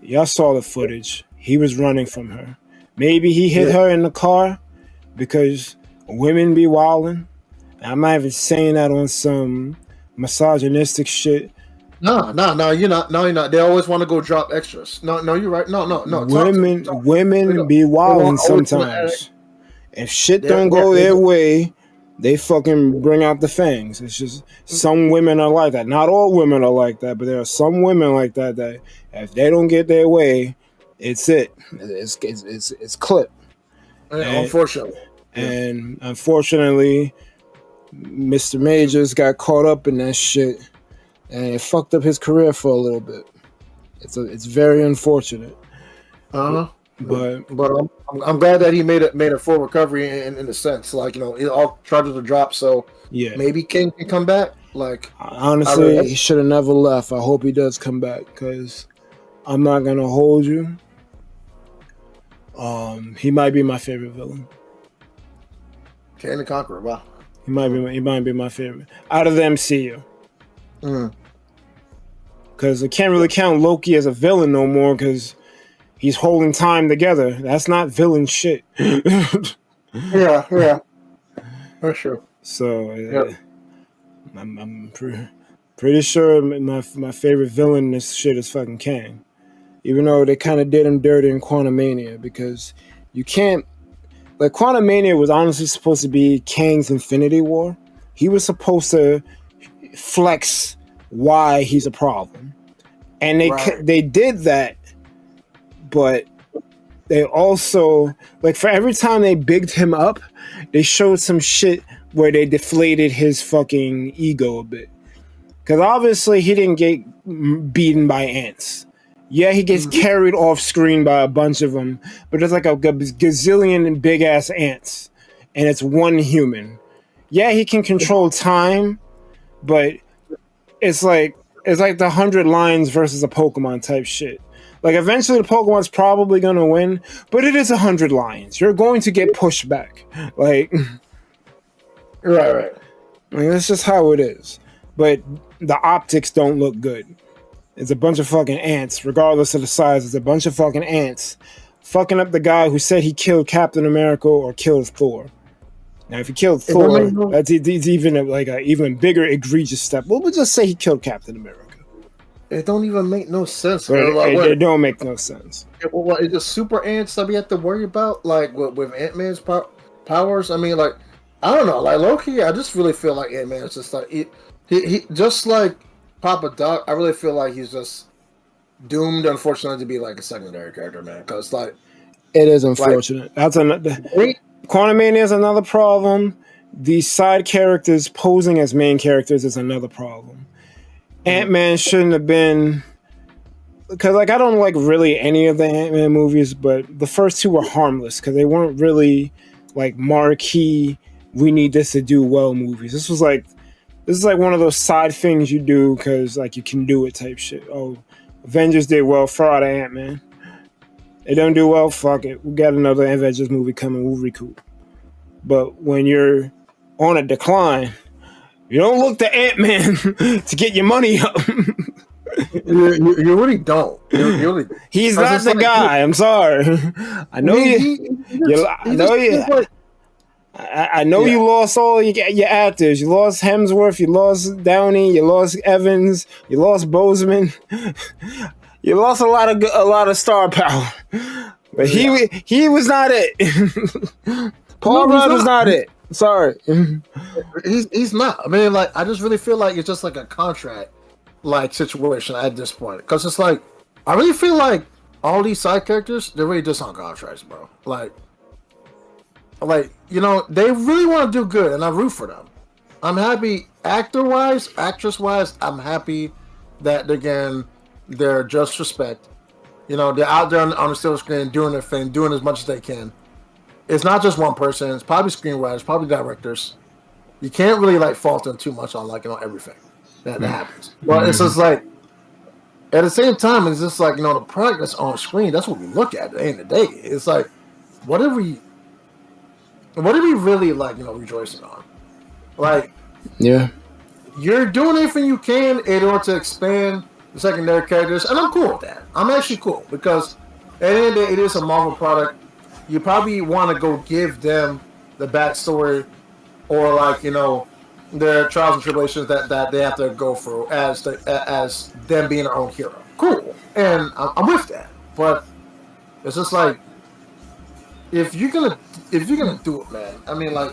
y'all saw the footage. He was running from her. Maybe he hit her in the car because women be wilding. I'm not even saying that on some misogynistic shit.
No, you're not. No, you're not. They always want to go drop extras. No, you're right. No.
Women be wilding sometimes. If shit don't go their way, they fucking bring out the fangs. It's just some women are like that. Not all women are like that, but there are some women like that that if they don't get their way, it's it. It's clip.
Unfortunately.
And unfortunately, Mr. Majors got caught up in that shit, and it fucked up his career for a little bit. It's very unfortunate. But
I'm glad that he made a full recovery in a sense. Like, all charges are dropped, so maybe King can come back. Like,
honestly, he should have never left. I hope he does come back because I'm not gonna hold you. He might be my favorite villain.
King the Conqueror, wow.
He might be my favorite out of the MCU. Because I can't really count Loki as a villain no more because he's holding time together. That's not villain shit.
Yeah. That's true.
So I'm pretty sure my favorite villain in this shit is fucking Kang. Even though they kind of did him dirty in Quantumania because you can't... Like, Quantumania was honestly supposed to be Kang's Infinity War. He was supposed to flex why he's a problem. And they did that, but they also, like, for every time they bigged him up, they showed some shit where they deflated his fucking ego a bit. Because obviously he didn't get beaten by ants. Yeah, he gets carried off screen by a bunch of them, but there's like a gazillion big ass ants, and it's one human. Yeah, he can control time, but it's like the 100 lions versus a Pokemon type shit. Like, eventually the Pokemon's probably gonna win, but it is 100 lions. You're going to get pushed back. Like,
right.
Like, that's just how it is. But the optics don't look good. It's a bunch of fucking ants, regardless of the size. It's a bunch of fucking ants fucking up the guy who said he killed Captain America or killed Thor. Now, if he killed Thor, that's even like an even bigger egregious step. Well, we'll just say he killed Captain America.
It don't even make no sense.
It don't make no sense.
What is the super ants that we have to worry about? Like with Ant-Man's powers? I mean, like, I don't know. Like, low-key, I just really feel like Ant-Man is just like he just like Papa Doc. I really feel like he's just doomed, unfortunately, to be like a secondary character, man. Because like,
it is unfortunate. Like, that's another. Quantumania is another problem. These side characters posing as main characters is another problem. Ant-Man shouldn't have been, because like I don't like really any of the Ant-Man movies, but the first two were harmless because they weren't really like marquee. We need this to do well movies. This is like one of those side things you do because like you can do it type shit. Oh, Avengers did well, throw out Ant-Man. They don't do well, fuck it. We got another Avengers movie coming, we'll recoup. But when you're on a decline, You don't look to Ant-Man to get your money up.
You really don't. You really.
He's not the guy. I'm sorry. I know I know you lost all your actors. You lost Hemsworth. You lost Downey. You lost Evans. You lost Boseman. You lost a lot of star power. But he was not it. Paul Rudd was not it. Sorry.
He's not. I mean, like, I just really feel like it's just like a contract like situation at this point, because it's like I really feel like all these side characters, they're really just on contracts, bro. Like you know, they really want to do good, and I root for them. I'm happy actor wise, actress wise. I'm happy that they're getting their just respect. You know, they're out there on the silver screen doing their thing, doing as much as they can. It's not just one person. It's probably screenwriters, probably directors. You can't really like fault them too much on, like, you know, everything that happens. But it's just like, at the same time, it's just like, you know, the product that's on screen, that's what we look at the end of the day. It's like, what are we really, like, you know, rejoicing on? Like,
yeah,
you're doing everything you can in order to expand the secondary characters, and I'm cool with that. I'm actually cool, because at the end of the day, it is a Marvel product. You probably want to go give them the backstory, or, like, you know, their trials and tribulations that they have to go through as them being their own hero. Cool, and I'm with that. But it's just like, if you're gonna do it, man. I mean, like,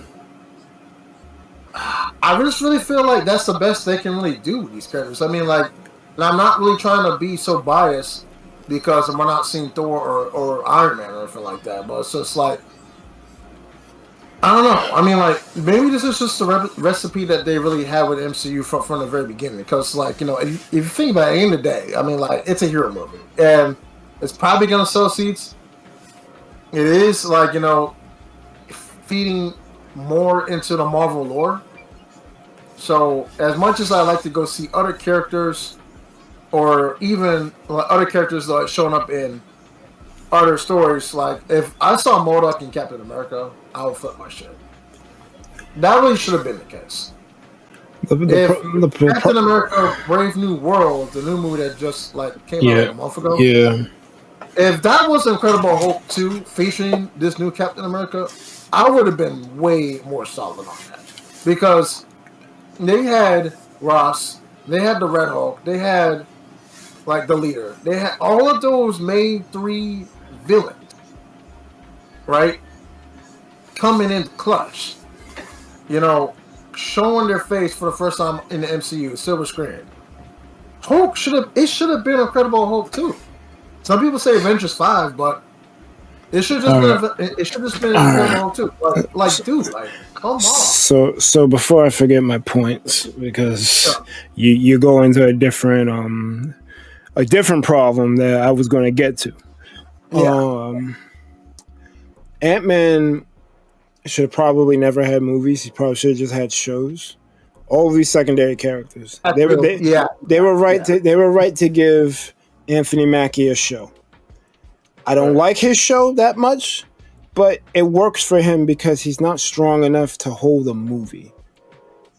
I just really feel like that's the best they can really do with these characters. I mean, like, and I'm not really trying to be so biased because we're not seeing Thor or Iron Man or anything like that. But it's just like, I don't know. I mean, like, maybe this is just a recipe that they really have with MCU from the very beginning. Because, like, you know, if you think about it, at the end of the day, I mean, like, it's a hero movie. And it's probably going to sell seats. It is, like, you know, feeding more into the Marvel lore. So, as much as I like to go see other characters, or even like, other characters that are showing up in other stories, like, if I saw MODOK in Captain America, I would flip my shit. That really should have been the case. Captain America Brave New World, the new movie that just like came out like a month ago, if that was Incredible Hulk 2 featuring this new Captain America, I would have been way more solid on that. Because they had Ross, they had the Red Hulk, they had like the leader, they had all of those main three villains, right? Coming in clutch, you know, showing their face for the first time in the MCU, silver screen. Hulk should have been Incredible Hulk 2. Some people say Avengers 5, but it should just been Incredible Hulk 2. Like, dude, like, come on.
So before I forget my points, because you go into a different problem that I was going to get to. Ant-Man should have probably never had movies. He probably should have just had shows. All of these secondary characters, they were right to give Anthony Mackie a show. I don't like his show that much, but it works for him because he's not strong enough to hold a movie.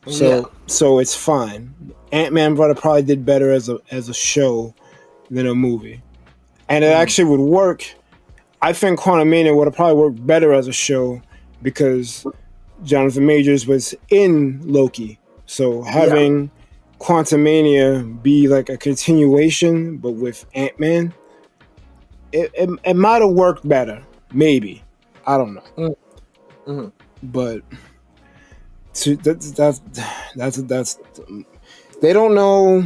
So it's fine. Ant-Man brother probably did better as a show than a movie, and it actually would work. I think Quantumania would have probably worked better as a show because Jonathan Majors was in Loki. So having Quantumania be like a continuation, but with Ant-Man, it might have worked better. Maybe. I don't know.
Mm-hmm.
But that's they don't know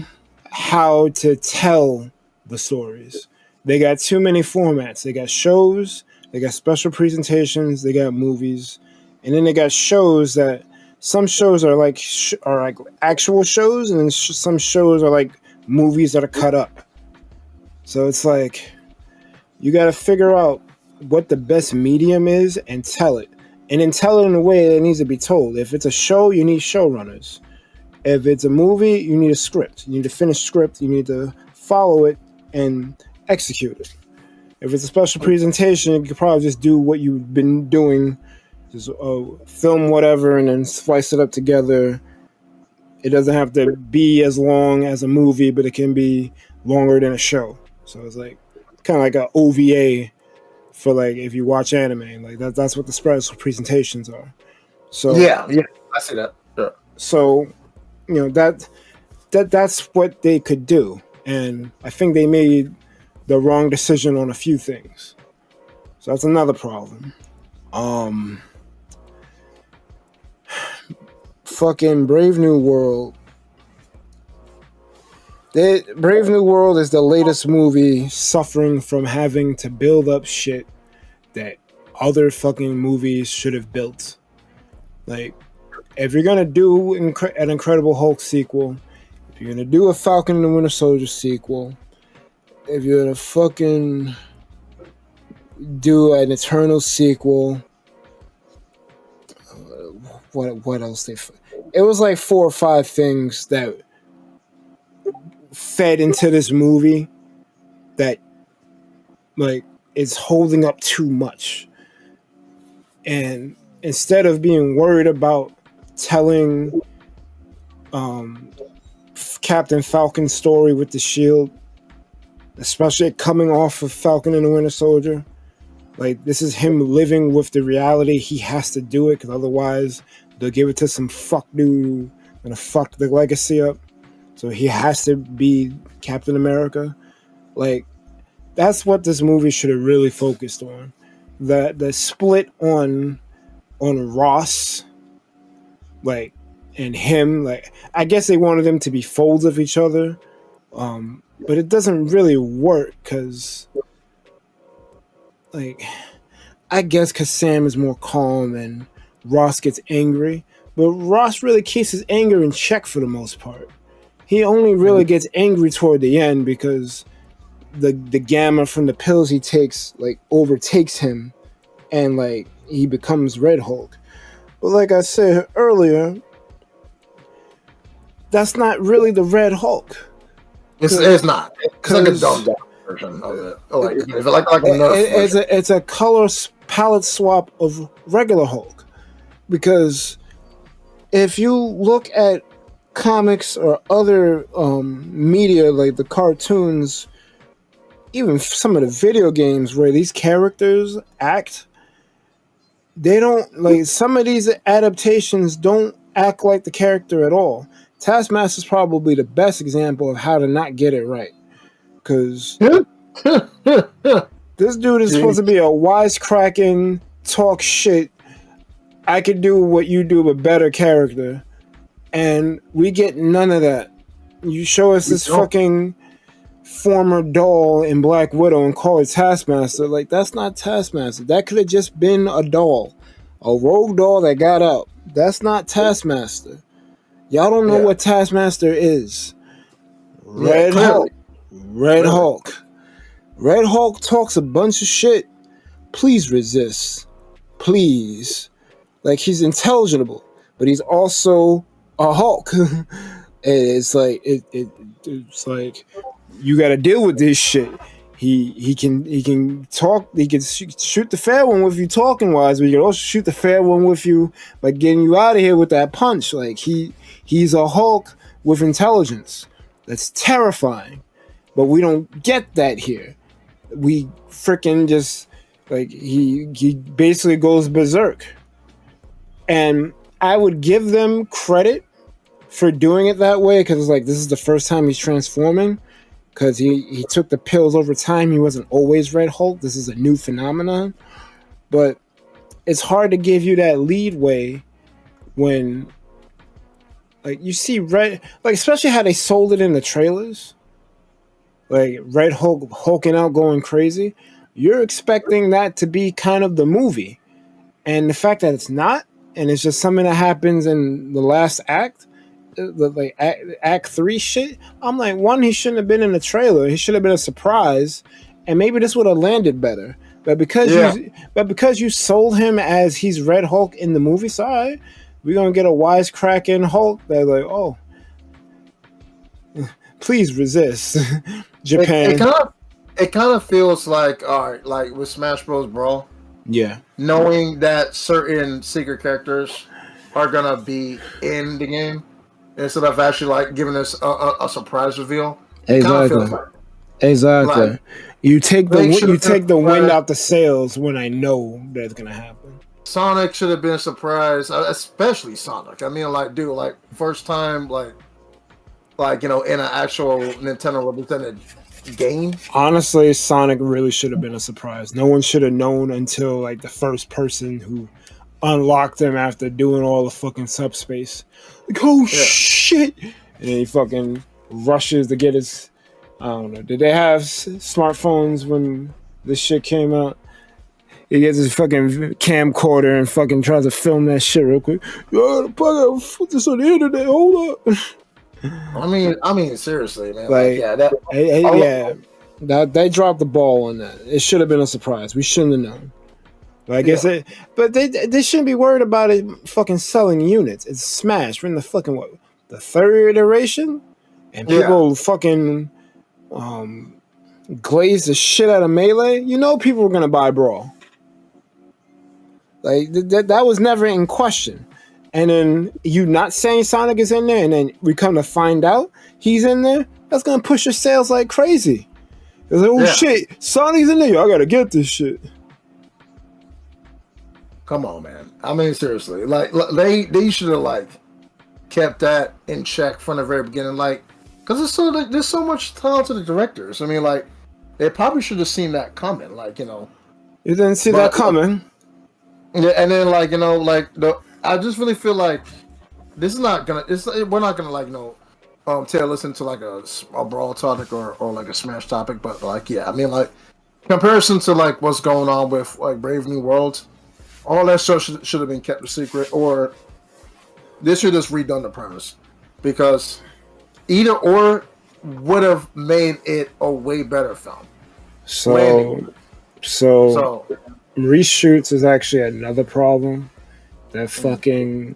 how to tell the stories. They got too many formats. They got shows, they got special presentations, they got movies, and then they got shows that some shows are like actual shows, and then some shows are like movies that are cut up. So it's like you got to figure out what the best medium is and tell it, and then tell it in a way that it needs to be told. If it's a show, you need showrunners. If it's a movie, you need a script. You need a finished script. You need to follow it and execute it. If it's a special presentation, you could probably just do what you've been doing, just film whatever and then splice it up together it doesn't have to be as long as a movie, but it can be longer than a show. So it's like kind of like an OVA for like if you watch anime, like that's what the special presentations are. So
yeah, I see that. Sure.
So that's what they could do, and I think they made the wrong decision on a few things. So that's another problem. Fucking Brave New World. Brave New World is the latest movie suffering from having to build up shit that other fucking movies should have built. Like, if you're gonna do an Incredible Hulk sequel, if you're gonna do a Falcon and the Winter Soldier sequel, if you're gonna fucking do an Eternal sequel, what else it was like 4 or 5 things that fed into this movie that like is holding up too much. And instead of being worried about telling Captain Falcon's story with the shield, especially coming off of Falcon and the Winter Soldier, like this is him living with the reality he has to do it because otherwise they'll give it to some fuck dude gonna fuck the legacy up. So he has to be Captain America. Like, that's what this movie should have really focused on. The split on Ross, like, and him. Like, I guess they wanted them to be folds of each other, but it doesn't really work because, like, I guess because Sam is more calm and Ross gets angry, but Ross really keeps his anger in check for the most part. He only really gets angry toward the end because the gamma from the pills he takes like overtakes him and like he becomes Red Hulk. But like I said earlier, that's not really the Red Hulk.
It's not. It's like a dumbed down version of it.
It's a color palette swap of regular Hulk. Because if you look at comics or other media like the cartoons, even some of the video games where these characters act, they don't like some of these adaptations don't act like the character at all. Taskmaster's probably the best example of how to not get it right, because this dude is supposed to be a wisecracking, talk shit, I could do what you do but better character, and we get none of that. You show us this fucking former doll in Black Widow and call it Taskmaster. Like, that's not Taskmaster. That could have just been a doll. A rogue doll that got out. That's not Taskmaster. Y'all don't know what Taskmaster is. Red Hulk. Red Hulk. Red Hulk talks a bunch of shit. Please resist. Please. Like, he's intelligible, but he's also a Hulk. And it's like it's like you got to deal with this shit. He can talk. He can shoot the fair one with you talking wise, but he can also shoot the fair one with you by getting you out of here with that punch. Like he's a Hulk with intelligence. That's terrifying, but we don't get that here. We freaking just like he basically goes berserk, and I would give them credit for doing it that way because it's like this is the first time he's transforming. Because he took the pills over time. He wasn't always Red Hulk. This is a new phenomenon. But it's hard to give you that leadway when, like, you see Red... Like, especially how they sold it in the trailers. Like, Red Hulk hulking out going crazy. You're expecting that to be kind of the movie. And the fact that it's not, and it's just something that happens in the last act... like act 3 shit, I'm like, one, he shouldn't have been in the trailer. He should have been a surprise, and maybe this would have landed better. But because you sold him as he's Red Hulk in the movie side, we're gonna get a wisecracking Hulk that like, oh, please resist. Japan.
It kind of feels like, all right, like with Smash Bros. Brawl.
Yeah.
Knowing that certain secret characters are gonna be in the game. instead of actually like giving us a surprise reveal.
Exactly. Exactly. You take the wind out the sails when I know that's gonna happen.
Sonic should have been a surprise, especially Sonic. I mean, like, dude, like first time, like in an actual Nintendo represented game.
Honestly, Sonic really should have been a surprise. No one should have known until like the first person who unlocked him after doing all the fucking subspace. Like, oh shit! And then he fucking rushes to get his. I don't know. Did they have smartphones when this shit came out? He gets his fucking camcorder and fucking tries to film that shit real quick. Yo, I gotta put this on the internet. Hold up.
I mean, seriously, man.
They dropped the ball on that. It should have been a surprise. We shouldn't have known. But I guess but they shouldn't be worried about it fucking selling units. It's Smash. We're in the fucking the third iteration, and people fucking glaze the shit out of Melee. You know, people were gonna buy Brawl. Like that was never in question. And then you not saying Sonic is in there, and then we come to find out he's in there. That's gonna push your sales like crazy. It's like, shit, Sonic's in there. I gotta get this shit.
Come on, man. I mean, seriously, like they should have like kept that in check from the very beginning, like because there's so much talent to the directors. I mean, like they probably should have seen that coming. Like you
didn't see that coming.
Yeah, and then like I just really feel like this is not gonna. We're not gonna like listen to like a Brawl topic or like a Smash topic, but like I mean like comparison to like what's going on with like Brave New World, all that stuff should have been kept a secret, or this should just redone the premise, because either or would have made it a way better film.
So reshoots is actually another problem that fucking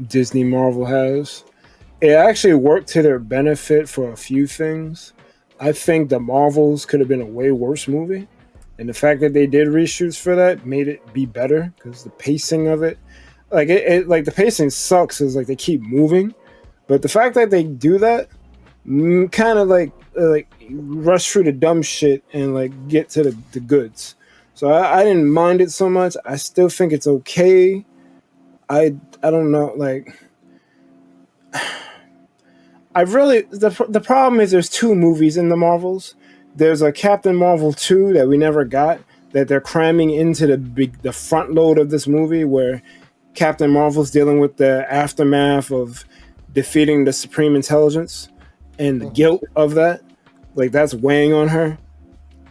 Disney Marvel has. It actually worked to their benefit for a few things. I think the Marvels could have been a way worse movie, and the fact that they did reshoots for that made it be better, because the pacing of it, like like the pacing sucks, is like they keep moving, but the fact that they do that kind of like rush through the dumb shit and like get to the goods. So I didn't mind it so much. I still think it's okay. I don't know, like I really the problem is there's two movies in the Marvels. There's a Captain Marvel 2 that we never got, that they're cramming into the front load of this movie, where Captain Marvel's dealing with the aftermath of defeating the Supreme Intelligence and the guilt of that. Like that's weighing on her.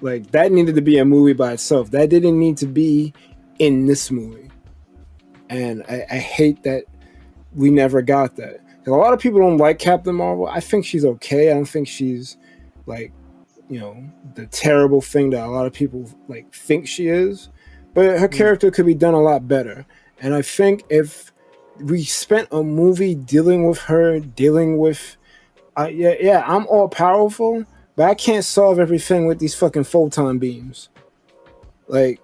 Like that needed to be a movie by itself. That didn't need to be in this movie. And I hate that we never got that. A lot of people don't like Captain Marvel. I think she's okay. I don't think she's like, the terrible thing that a lot of people like think she is. But her character could be done a lot better. And I think if we spent a movie dealing with her, I'm all powerful, but I can't solve everything with these fucking photon beams. Like,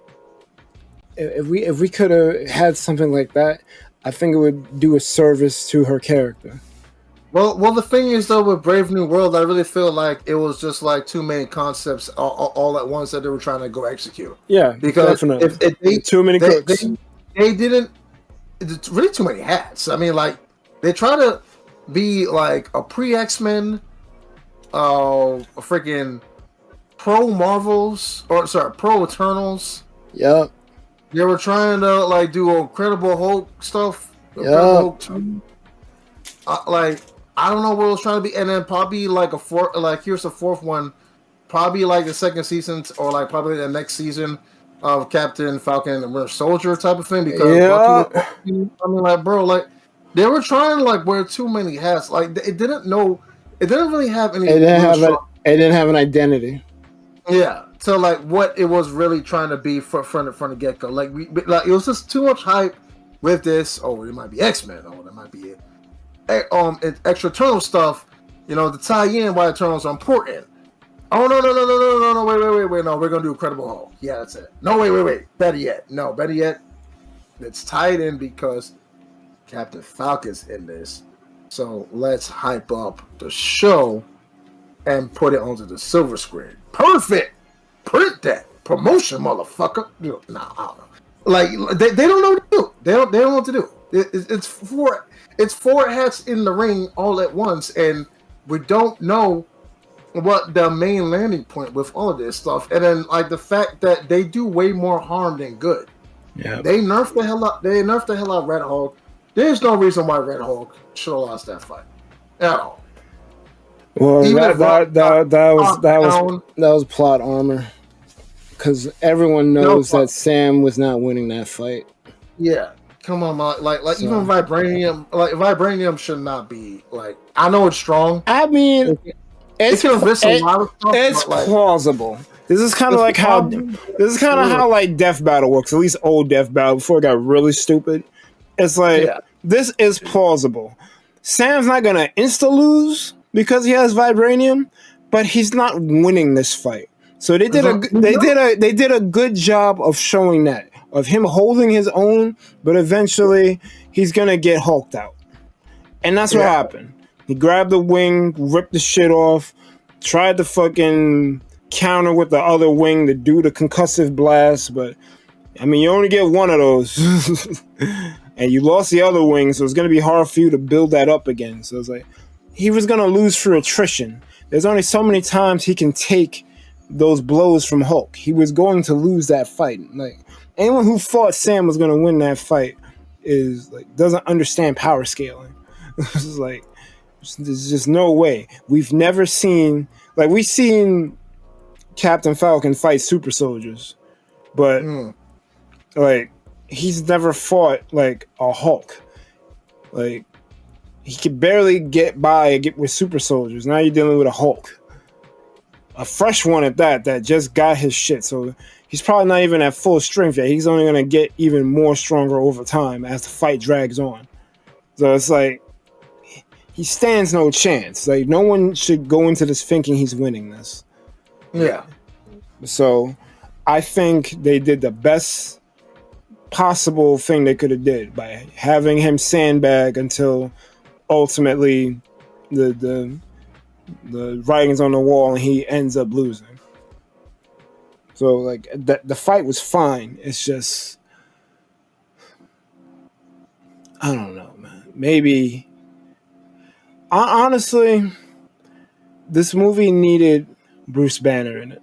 if we could have had something like that, I think it would do a service to her character.
Well, the thing is though, with Brave New World, I really feel like it was just like too many concepts all at once that they were trying to go execute.
Yeah,
because
definitely.
If
too many cooks.
They didn't. It's really too many hats. I mean, like they try to be like a pre-X-Men, a freaking pro Marvels, pro Eternals.
Yep.
They were trying to like do Incredible Hulk stuff.
Yep.
Like I don't know what it was trying to be, and then probably like here's the fourth one, probably like the second season or like probably the next season of Captain Falcon and Winter Soldier type of thing, because I mean, like bro, like they were trying to like wear too many hats. Like it didn't really have any.
It didn't have an identity.
Yeah, so like what it was really trying to be from the get go. Like it was just too much hype with this. Oh, it might be X-Men. Oh, that might be it. Extra Eternal stuff. To tie in why Eternals are important. Oh no, wait, no, we're gonna do Incredible Hulk. Yeah, that's it. No, wait. Better yet, it's tied in because Captain Falcon's in this. So let's hype up the show and put it onto the silver screen. Perfect. Print that promotion, motherfucker. Nah, I don't know. Like they don't know what to do. They don't know what to do. It's four hats in the ring all at once, and we don't know what the main landing point with all of this stuff. And then like the fact that they do way more harm than good.
Yeah,
they nerfed the hell out. They nerfed the hell out of Red Hulk. There's no reason why Red Hulk should have lost that fight at all.
Well, that was plot armor, because everyone knows that Sam was not winning that fight.
Yeah, come on, man. Like so. Even vibranium should not be like. I know it's strong.
I mean, it's plausible. This is kind of like how like Death Battle works. At least old Death Battle before it got really stupid. It's like this is plausible. Sam's not gonna insta lose because he has vibranium, but he's not winning this fight. So they did a good job of showing that, of him holding his own, but eventually he's gonna get hulked out. And that's what happened. He grabbed the wing, ripped the shit off, tried to fucking counter with the other wing to do the concussive blast, but I mean you only get one of those. And you lost the other wing, so it's gonna be hard for you to build that up again. So it's like he was gonna lose through attrition. There's only so many times he can take those blows from Hulk. He was going to lose that fight. Like anyone who thought Sam was gonna win that fight is like doesn't understand power scaling. It's like there's just no way. We've never seen we've seen Captain Falcon fight super soldiers, but like he's never fought like a Hulk. Like he could barely get with super soldiers. Now you're dealing with a Hulk, a fresh one at that just got his shit. So he's probably not even at full strength yet. He's only gonna get even more stronger over time as the fight drags on. So it's like he stands no chance. Like no one should go into this thinking he's winning this.
Yeah.
So I think they did the best possible thing they could have did by having him sandbag until ultimately the writing's on the wall and he ends up losing. So like the fight was fine. It's just I don't know, man. Maybe honestly this movie needed Bruce Banner in it.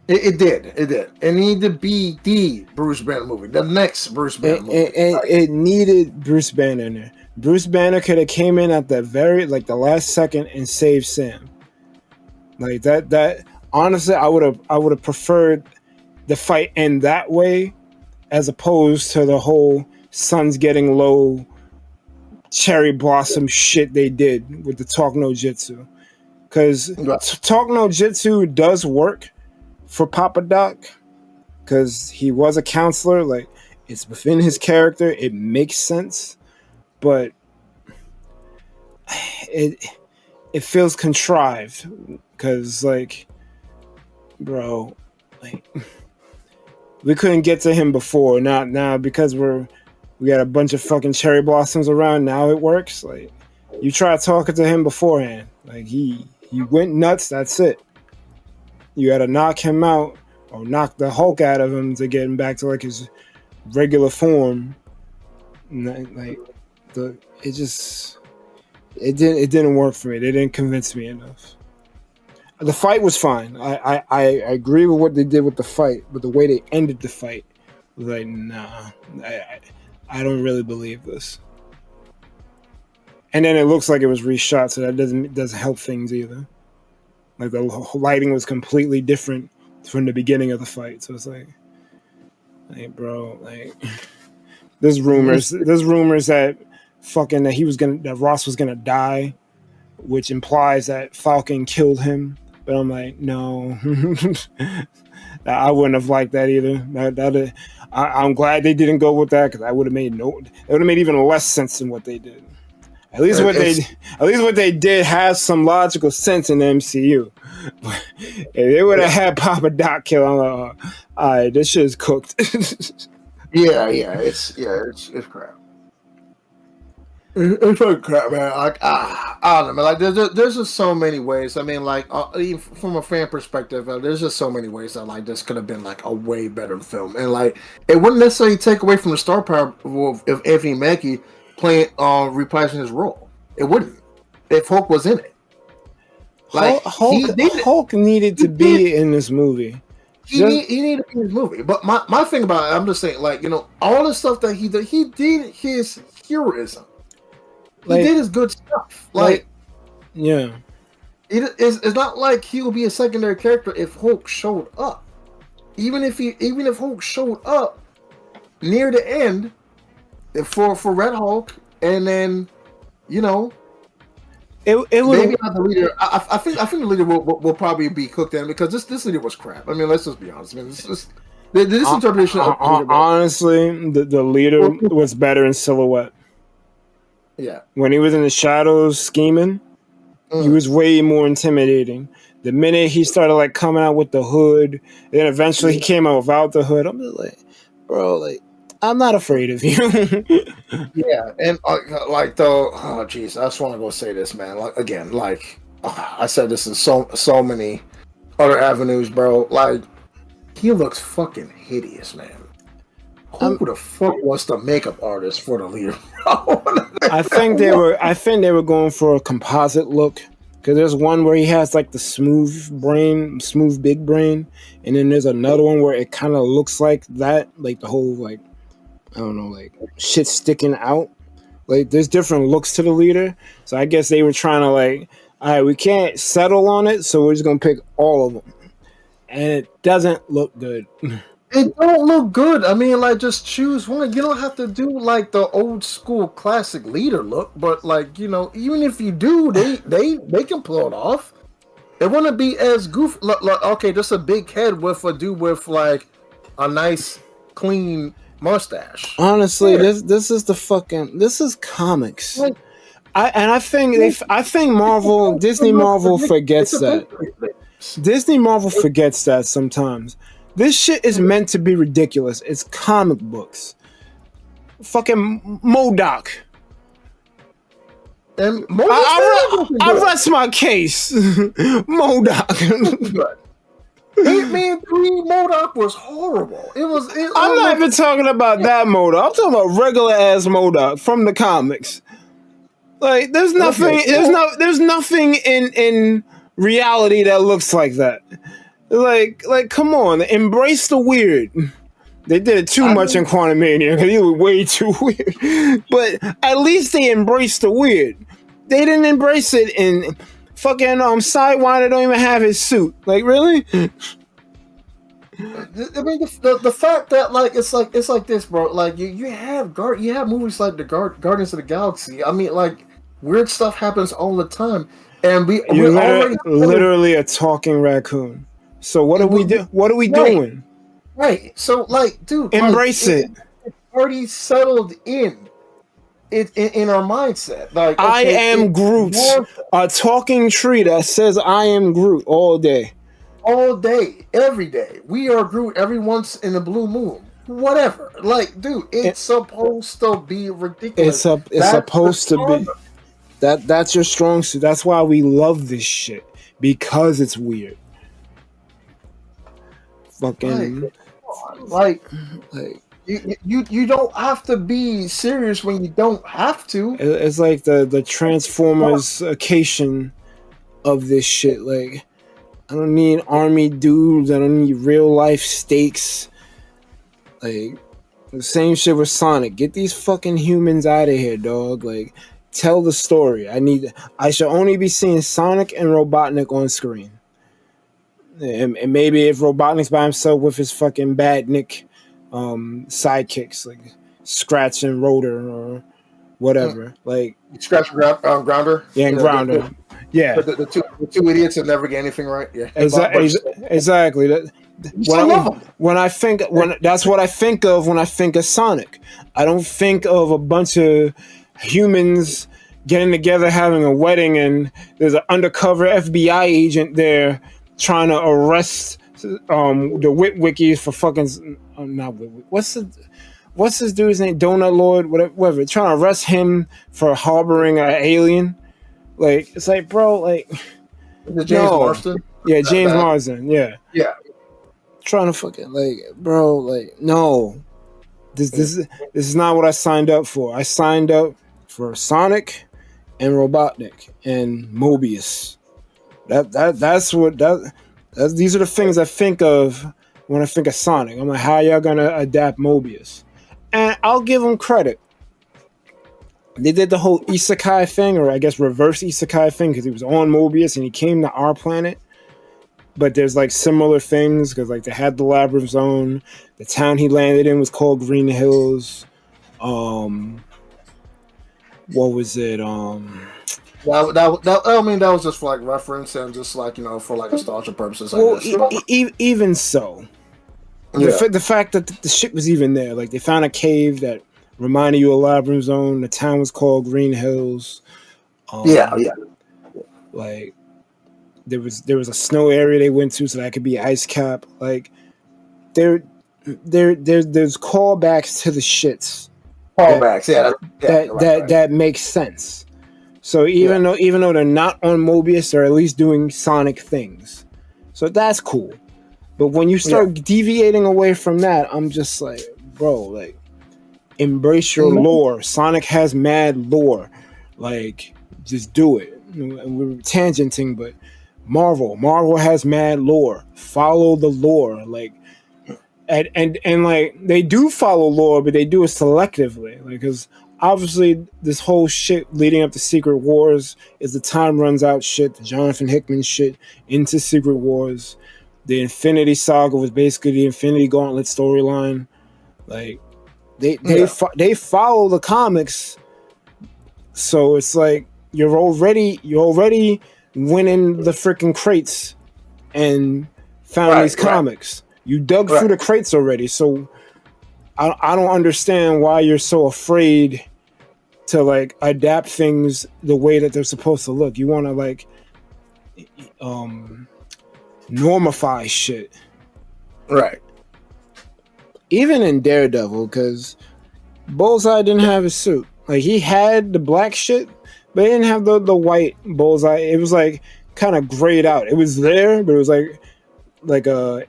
It did. It needed to be the Bruce Banner movie, the next Bruce Banner movie.
It needed Bruce Banner in there. Bruce Banner could have came in at the the last second and saved Sam. Like that. Honestly, I would have preferred the fight end that way, as opposed to the whole sun's getting low, cherry blossom shit they did with the Talk No Jitsu. Because Talk No Jitsu does work for Papa Doc, because he was a counselor. Like it's within his character, it makes sense, but it feels contrived. Because like, bro, like we couldn't get to him before. Now because we got a bunch of fucking cherry blossoms around. Now it works. Like you try talking to him beforehand, like he went nuts. That's it. You got to knock him out or knock the Hulk out of him to get him back to like his regular form. Like it didn't work for me. They didn't convince me enough. The fight was fine. I agree with what they did with the fight, but the way they ended the fight was like, nah, I don't really believe this. And then it looks like it was reshot, so that doesn't help things either. Like the lighting was completely different from the beginning of the fight, so it's like bro, like there's rumors that Ross was gonna die, which implies that Falcon killed him. But I'm like, no, I wouldn't have liked that either. I'm glad they didn't go with that, because it would have made even less sense than what they did. At least what they did has some logical sense in the MCU. If they would have had Papa Doc kill, I'm like, all right, this shit is cooked.
Yeah, it's crap. It's like crap, man. Like I don't know, man. Like there's just so many ways. I mean, like even from a fan perspective, there's just so many ways that like this could have been like a way better film, and like it wouldn't necessarily take away from the star power of Anthony Mackie playing reprising his role. It wouldn't if Hulk was in it. Like
Hulk needed to be in this movie.
He needed to be in this movie. But my thing about it, I'm just saying, like, you know, all the stuff that he did his heroism. He did his good stuff. Like
yeah.
It's not like he will be a secondary character if Hulk showed up. Even if Hulk showed up near the end for Red Hulk, and then, you know,
it would
maybe not the leader. I think the leader will probably be cooked in, because this leader was crap. I mean, let's just be honest. I mean, this interpretation of
honestly, the leader was better in silhouette.
Yeah.
When he was in the shadows scheming, he was way more intimidating. The minute he started like coming out with the hood, then eventually he came out without the hood, I'm just like, bro, like, I'm not afraid of you.
Yeah, and like though, oh jeez, I just want to go say this, man. Like again, like I said this in so many other avenues, bro. Like he looks fucking hideous, man. Who the fuck was the makeup artist for the leader?
I think they were going for a composite look, because there's one where he has like the smooth big brain, and then there's another one where it kind of looks like that, like the whole like, I don't know, like shit sticking out. Like there's different looks to the leader, so I guess they were trying to like, all right, we can't settle on it, so we're just gonna pick all of them, and it doesn't look good.
It don't look good. I mean, like, just choose one. You don't have to do like the old school classic leader look, but like, you know, even if you do, they can pull it off. It wouldn't be as goofy. Like, okay, just a big head with a dude with like a nice clean mustache.
Honestly, this is comics. Like, I think Disney Marvel forgets that. Disney Marvel forgets that sometimes. This shit is meant to be ridiculous. It's comic books. Fucking MODOK.
And
I rest my case. MODOK.
8-Man 3 MODOK was horrible.
I'm not even talking about that MODOK. I'm talking about regular ass MODOK from the comics. Like there's nothing. There's nothing in reality that looks like that. Like, come on, embrace the weird. They did it too much in Quantumania, because he was way too weird. But at least they embraced the weird. They didn't embrace it in fucking Sidewinder don't even have his suit. Like, really?
I mean, the fact that like it's like this, bro. Like you have movies like the Guardians of the Galaxy. I mean, like weird stuff happens all the time, and we're already
literally a talking raccoon. So what are we do? What are we doing?
Right. So like, dude,
embrace it.
It's already settled in our mindset. Like, okay,
I am Groot, a talking tree that says I am Groot all day,
every day. We are Groot every once in a blue moon. Whatever. Like, dude, it's supposed to be ridiculous.
It's supposed to be. That's your strong suit. That's why we love this shit, because it's weird. Fucking
like you don't have to be serious when you don't have to.
It's like the Transformers-ification of this shit. Like, I don't need army dudes. I don't need real life stakes. Like the same shit with Sonic. Get these fucking humans out of here, dog. Like, tell the story. I should only be seeing Sonic and Robotnik on screen. And maybe if Robotnik's by himself with his fucking badnik sidekicks, like Scratch and Rotor or whatever. Like
Scratch and Grounder.
Yeah, and Grounder.
The two idiots that never get anything right. Yeah.
Exactly. That's what I think of when I think of Sonic. I don't think of a bunch of humans getting together having a wedding and there's an undercover FBI agent there trying to arrest the Witwickies for fucking not Witwick. what's this dude's name? Donut Lord, whatever. Trying to arrest him for harboring an alien. Like, it's like, bro, like,
Is it James
no.
Marsden?
Yeah, James Marsden. Yeah.
Yeah.
Trying to fucking, like, bro, like, no. This is not what I signed up for. I signed up for Sonic and Robotnik and Mobius. These are the things I think of when I think of Sonic. I'm like, how y'all gonna adapt Mobius? And I'll give them credit. They did the whole isekai thing, or I guess reverse isekai thing, because he was on Mobius and he came to our planet. But there's like similar things because like they had the Labyrinth Zone. The town he landed in was called Green Hills. What was it?
I mean, that was just for like reference and just like, you know, for like nostalgia purposes.
Well, even so, the fact that the shit was even there, like they found a cave that reminded you of Labyrinth Zone. The town was called Green Hills. Like there was a snow area they went to, so that could be ice cap. Like there's callbacks to the shits. That makes sense. So even though they're not on Mobius, they're at least doing Sonic things. So that's cool. But when you start deviating away from that, I'm just like, bro, like, embrace your lore. Sonic has mad lore. Like, just do it. We're tangenting, but Marvel has mad lore. Follow the lore. Like, and like, they do follow lore, but they do it selectively. Like, because obviously this whole shit leading up to Secret Wars is the time runs out shit, the Jonathan Hickman shit into Secret Wars. The Infinity Saga was basically the Infinity Gauntlet storyline. Like they follow the comics, so it's like you're already winning the freaking crates and found these comics. You dug through the crates already, so I don't understand why you're so afraid to like adapt things the way that they're supposed to look. You want to like normify shit,
right?
Even in Daredevil, because Bullseye didn't have his suit. Like he had the black shit, but he didn't have the white Bullseye. It was like kind of grayed out. It was there, but it was like a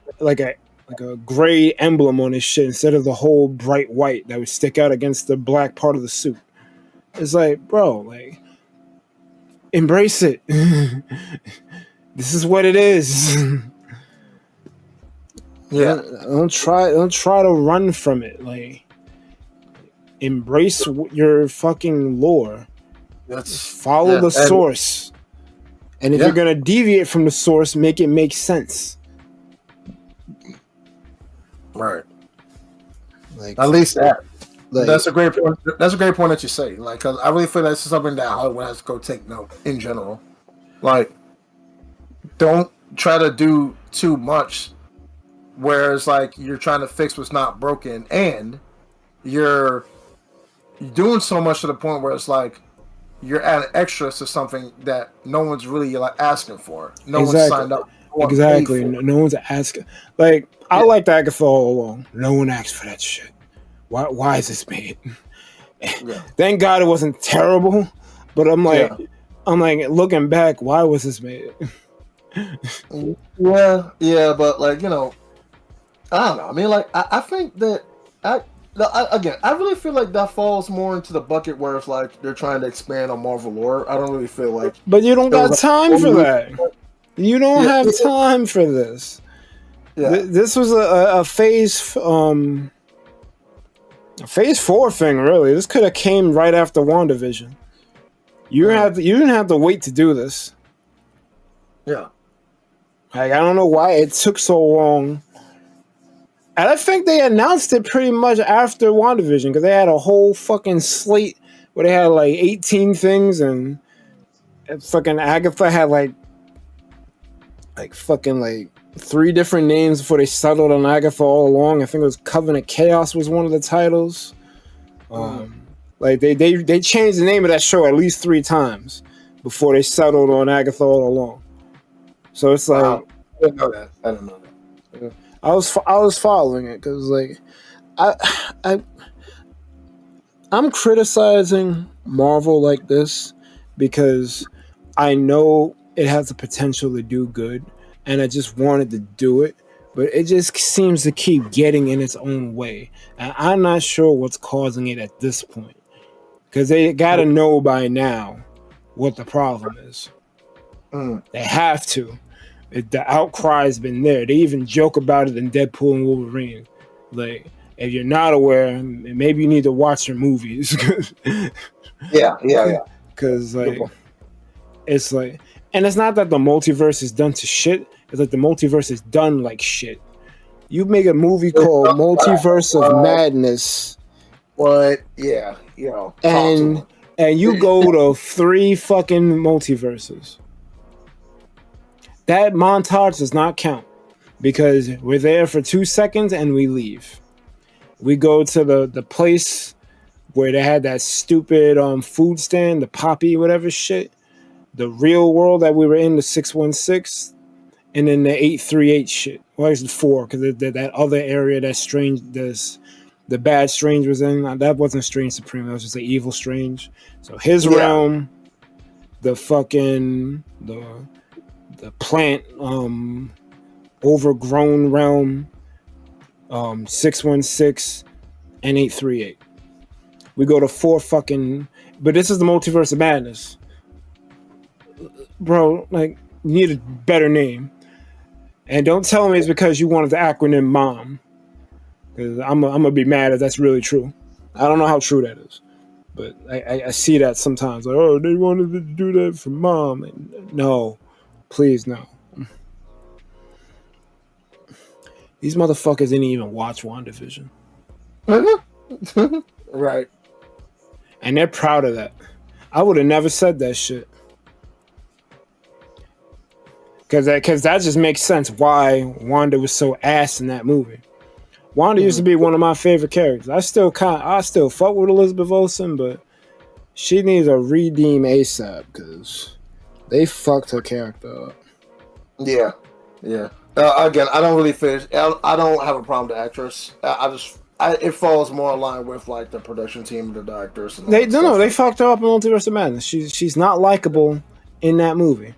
gray emblem on his shit instead of the whole bright white that would stick out against the black part of the suit. It's like, bro, like, embrace it. This is what it is.
Yeah.
Don't try to run from it. Like, embrace your fucking lore. Follow the source. And if you're gonna deviate from the source, make it make sense.
Right.
Like,
at least that.
Like,
that's a great point. That's a great point that you say. Like, cause I really feel that's something that Hollywood has to go take note in general. Like, don't try to do too much, whereas like you're trying to fix what's not broken, and you're doing so much to the point where it's like you're adding extras to something that no one's really like asking for. No one's signed up.
Exactly. No one's asking. Like, I liked Agatha all along. No one asked for that shit. Why is this made? Thank God it wasn't terrible. But I'm like, looking back, why was this made?
Yeah, but like, you know, I don't know. I mean, like, I think that I really feel like that falls more into the bucket where it's like they're trying to expand on Marvel lore. I don't really feel like.
But you don't got time for that. You don't have time for this. Yeah. This was a phase 4 thing, really. This could have came right after WandaVision. You didn't have to wait to do this.
Yeah.
Like, I don't know why it took so long. And I think they announced it pretty much after WandaVision, because they had a whole fucking slate where they had like 18 things, and fucking Agatha had like fucking like 3 different names before they settled on Agatha all along. I think it was Covenant Chaos was one of the titles. Like they changed the name of that show at least 3 times before they settled on Agatha all along. So it's like,
I didn't know that. I don't know that.
I was following it because like I I'm criticizing Marvel like this because I know it has the potential to do good, and I just wanted to do it, but it just seems to keep getting in its own way, and I'm not sure what's causing it at this point. Because they gotta know by now what the problem is. They have to. The outcry has been there. They even joke about it in Deadpool and Wolverine. Like, if you're not aware, maybe you need to watch your movies.
Yeah.
Because like, it's like, and it's not that the multiverse is done to shit. It's like the multiverse is done like shit. You make a movie called Multiverse of Madness.
What? Yeah, you know.
And you go to 3 fucking multiverses. That montage does not count because we're there for 2 seconds and we leave. We go to the place where they had that stupid food stand, the Poppy whatever shit, the real world that we were in, the 616, and then the 838 shit. Well, it's 4 because that other area that Strange the bad Strange was in, that wasn't Strange Supreme, that was just an evil Strange. So his realm, the fucking the plant overgrown realm, 616 and 838. We go to 4 fucking, but this is the Multiverse of Madness. Bro, like, you need a better name. And don't tell me it's because you wanted the acronym MOM. Because I'm gonna be mad if that's really true. I don't know how true that is, but I see that sometimes. Like, oh, they wanted to do that for Mom. And no, please no. These motherfuckers didn't even watch WandaVision.
Right.
And they're proud of that. I would have never said that shit. Because that just makes sense why Wanda was so ass in that movie. Wanda used to be one of my favorite characters. I still fuck with Elizabeth Olsen, but she needs a redeem ASAP because they fucked her character up.
Yeah. Again, I don't really finish. I don't have a problem with the actress. It falls more in line with like the production team, the directors. And
they fucked her up in Multiverse of Madness. She's not likable in that movie,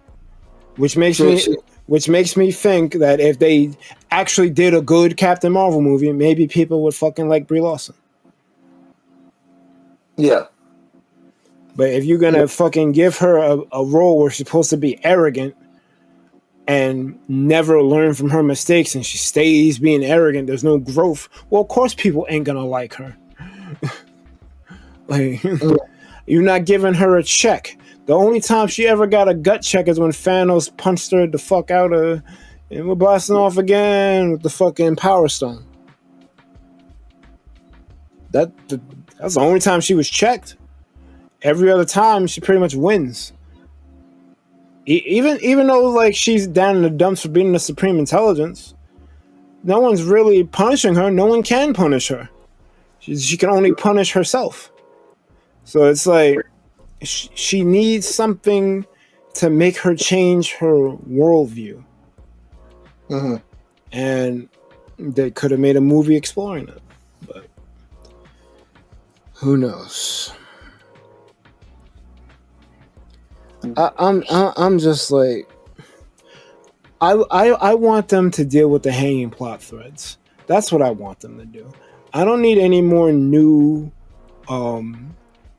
which makes me think that if they actually did a good Captain Marvel movie, maybe people would fucking like Brie Larson.
Yeah.
But if you're gonna fucking give her a role where she's supposed to be arrogant and never learn from her mistakes and she stays being arrogant, there's no growth, well, of course people ain't gonna like her. Like, you're not giving her a check. The only time she ever got a gut check is when Thanos punched her the fuck out of, and we're blasting off again with the fucking Power Stone. That's the only time she was checked. Every other time, she pretty much wins. Even though like she's down in the dumps for being the Supreme Intelligence, no one's really punishing her. No one can punish her. She can only punish herself. So it's like she needs something to make her change her worldview.
Mm-hmm.
And they could have made a movie exploring it, but who knows? I'm just like, I want them to deal with the hanging plot threads. That's what I want them to do. I don't need any more new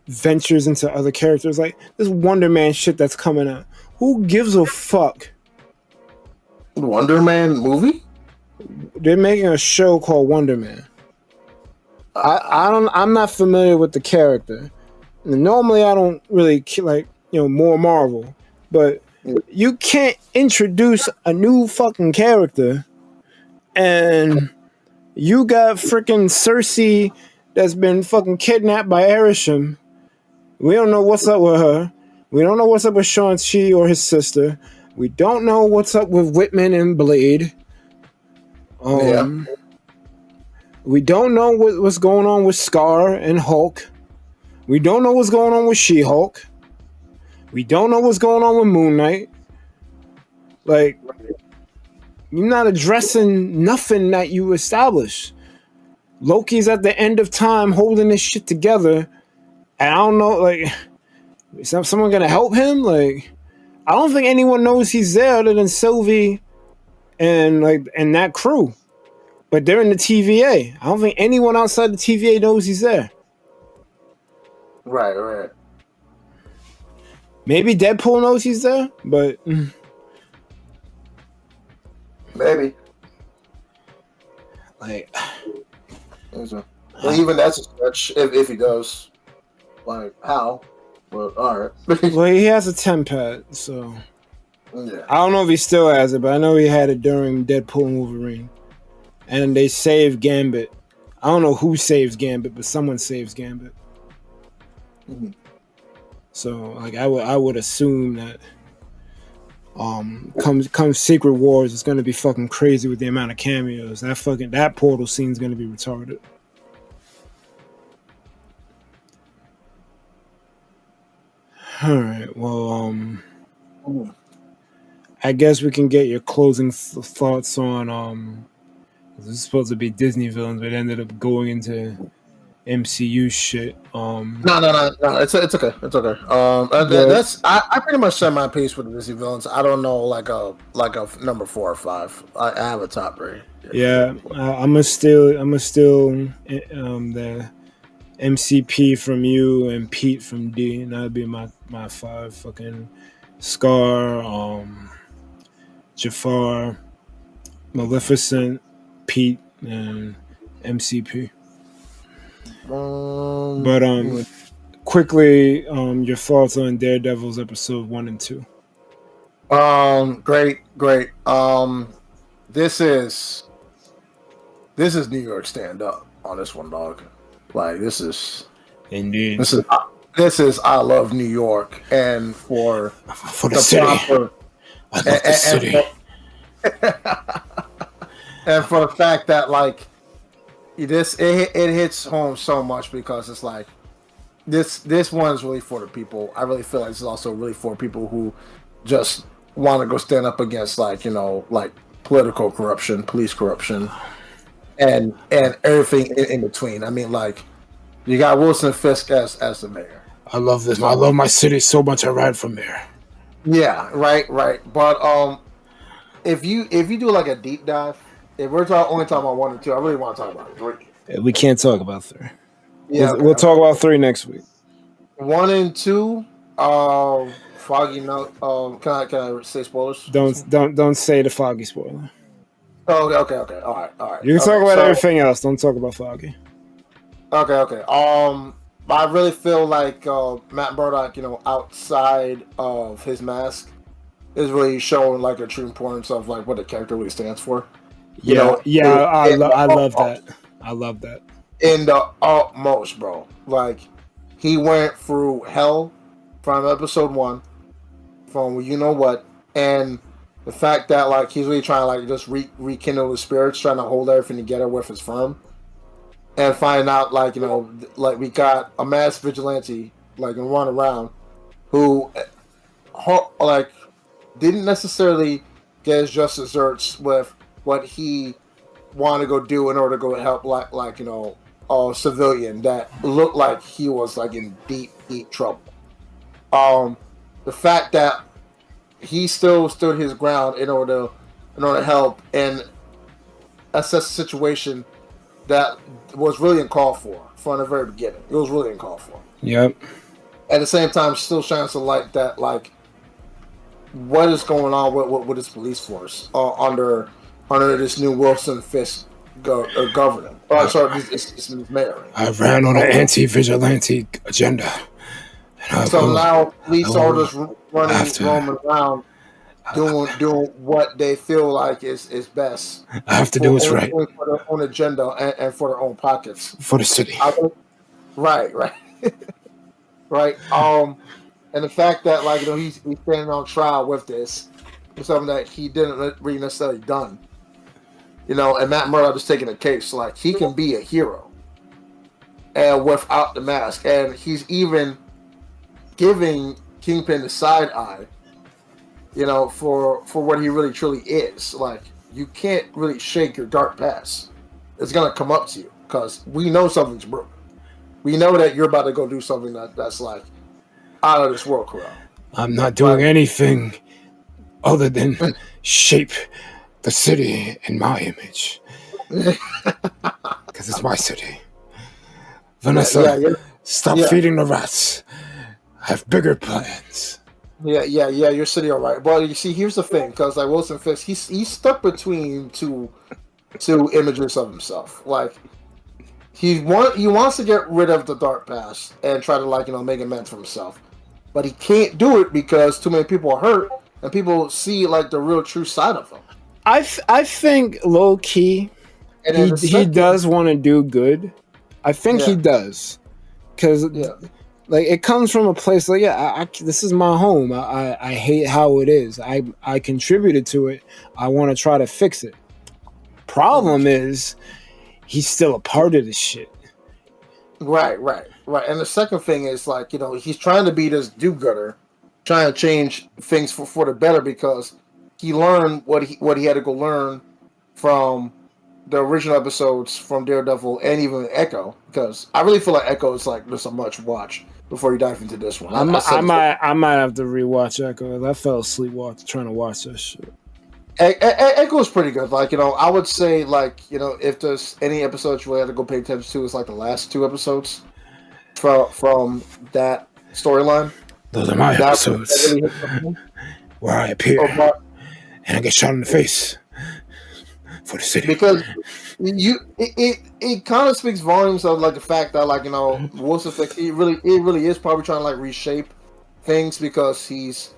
ventures into other characters. Like this Wonder Man shit that's coming out. Who gives a fuck?
Wonder Man movie?
They're making a show called Wonder Man. I'm not familiar with the character. Normally I don't really like, more Marvel, but you can't introduce a new fucking character and you got freaking Cersei that's been fucking kidnapped by Arishem. We don't know what's up with her. We don't know what's up with Shang-Chi or his sister. We don't know what's up with Whitman and Blade. We don't know what's going on with Scar and Hulk. We don't know what's going on with She-Hulk. We don't know what's going on with Moon Knight. Like, you're not addressing nothing that you established. Loki's at the end of time holding this shit together, And I don't know, like, is someone gonna help him? Like, I don't think anyone knows he's there other than Sylvie and that crew. But they're in the TVA. I don't think anyone outside the TVA knows he's there.
Right.
Maybe Deadpool knows he's there, but
maybe.
Like,
well, even that's a stretch if he does. Like, how? But all right.
Well, he has a tempad, so
yeah.
I don't know if he still has it, but I know he had it during Deadpool and Wolverine. And they saved Gambit. I don't know who saves Gambit, but someone saves Gambit.
Mm-hmm.
So, like, I would assume that comes Secret Wars, it's gonna be fucking crazy with the amount of cameos. That portal scene's gonna be retarded. All right. Well, I guess we can get your closing thoughts on this is supposed to be Disney villains, but it ended up going into MCU shit.
No. It's okay. It's okay. That's I pretty much set my piece with the Disney villains. I don't know like a number 4 or 5. I have a top 3.
Yeah, I'm still the MCP from you and Pete from D, and that'd be my 5. Fucking Scar, Jafar, Maleficent, Pete, and MCP. But quickly, your thoughts on Daredevil's episode 1 and 2?
Great. This is New York stand up on this one, dog. Like this is
indeed.
This is I love New York, and for
the city. I love the city.
And for the fact that like it hits home so much because it's like this one is really for the people. I really feel like this is also really for people who just want to go stand up against like political corruption, police corruption, and everything in between. I mean, like you got Wilson Fisk as the mayor.
I love this. I love my city so much. I ride from there.
Yeah, right. But if you do like a deep dive, if we're only talking about 1 and 2, I really want to talk about 3.
We can't talk about 3.
Yeah,
we'll talk about 3 next week.
1 and 2, Foggy. No, can I say spoilers?
Don't say the Foggy spoiler.
Oh, okay. All right.
You can talk about everything else. Don't talk about Foggy.
Okay. I really feel like Matt Murdock, outside of his mask, is really showing like a true importance of like what the character really stands for.
I love that. I love that.
In the utmost, bro. Like he went through hell from episode 1, from you know what, and the fact that like he's really trying to like just rekindle the spirits, trying to hold everything together with his firm, and find out like like we got a mass vigilante like and run around who like didn't necessarily get his just desserts with what he wanted to go do in order to go help a civilian that looked like he was like in deep trouble. The fact that he still stood his ground in order to help and assess the situation that was really uncalled for from the very beginning. It was really uncalled for.
Yep.
At the same time, still shines a light that like what is going on with this police force under this new Wilson Fisk governor. Oh, sorry, this mayor.
I ran on an anti-vigilante agenda.
So now police are just roaming around doing what they feel like is best.
I have to do what's right
for their own agenda and for their own pockets.
For the city.
Right. Right. And the fact that like he's standing on trial with this is something that he didn't really necessarily done. And Matt Murdock is taking a case like he can be a hero, and without the mask, and he's even giving Kingpin the side eye. For what he really truly is. Like you can't really shake your dark past. It's gonna come up to you because we know something's broken. we know that you're about to go do something that's like out of this world, Kuro.
I'm not doing anything other than shape the city in my image. Because it's my city. Vanessa, stop feeding the rats. I have bigger plans.
Yeah, you're sitting all right. Well, you see, here's the thing, because like Wilson Fisk, he's stuck between two images of himself. Like he wants to get rid of the dark past and try to make amends for himself, but he can't do it because too many people are hurt and people see like the real true side of him.
I think low key, he does want to do good. I think he does, because like it comes from a place like this is my home. I hate how it is. I contributed to it. I want to try to fix it. Problem is, he's still a part of this shit.
Right. And the second thing is like he's trying to be this do-gooder, trying to change things for the better because he learned what he had to go learn from the original episodes from Daredevil and even Echo, because I really feel like Echo is like just a much watch before you dive into this one.
I might have to rewatch Echo. I fell asleep trying to watch that shit.
Echo is pretty good. Like I would say like if there's any episodes you really have to go pay attention to, it's like the last 2 episodes from that storyline.
Those are my episodes where I appear and I get shot in the face for the city.
Because it kind of speaks volumes of like the fact that Wilson Fisk, it really is probably trying to like reshape things because he's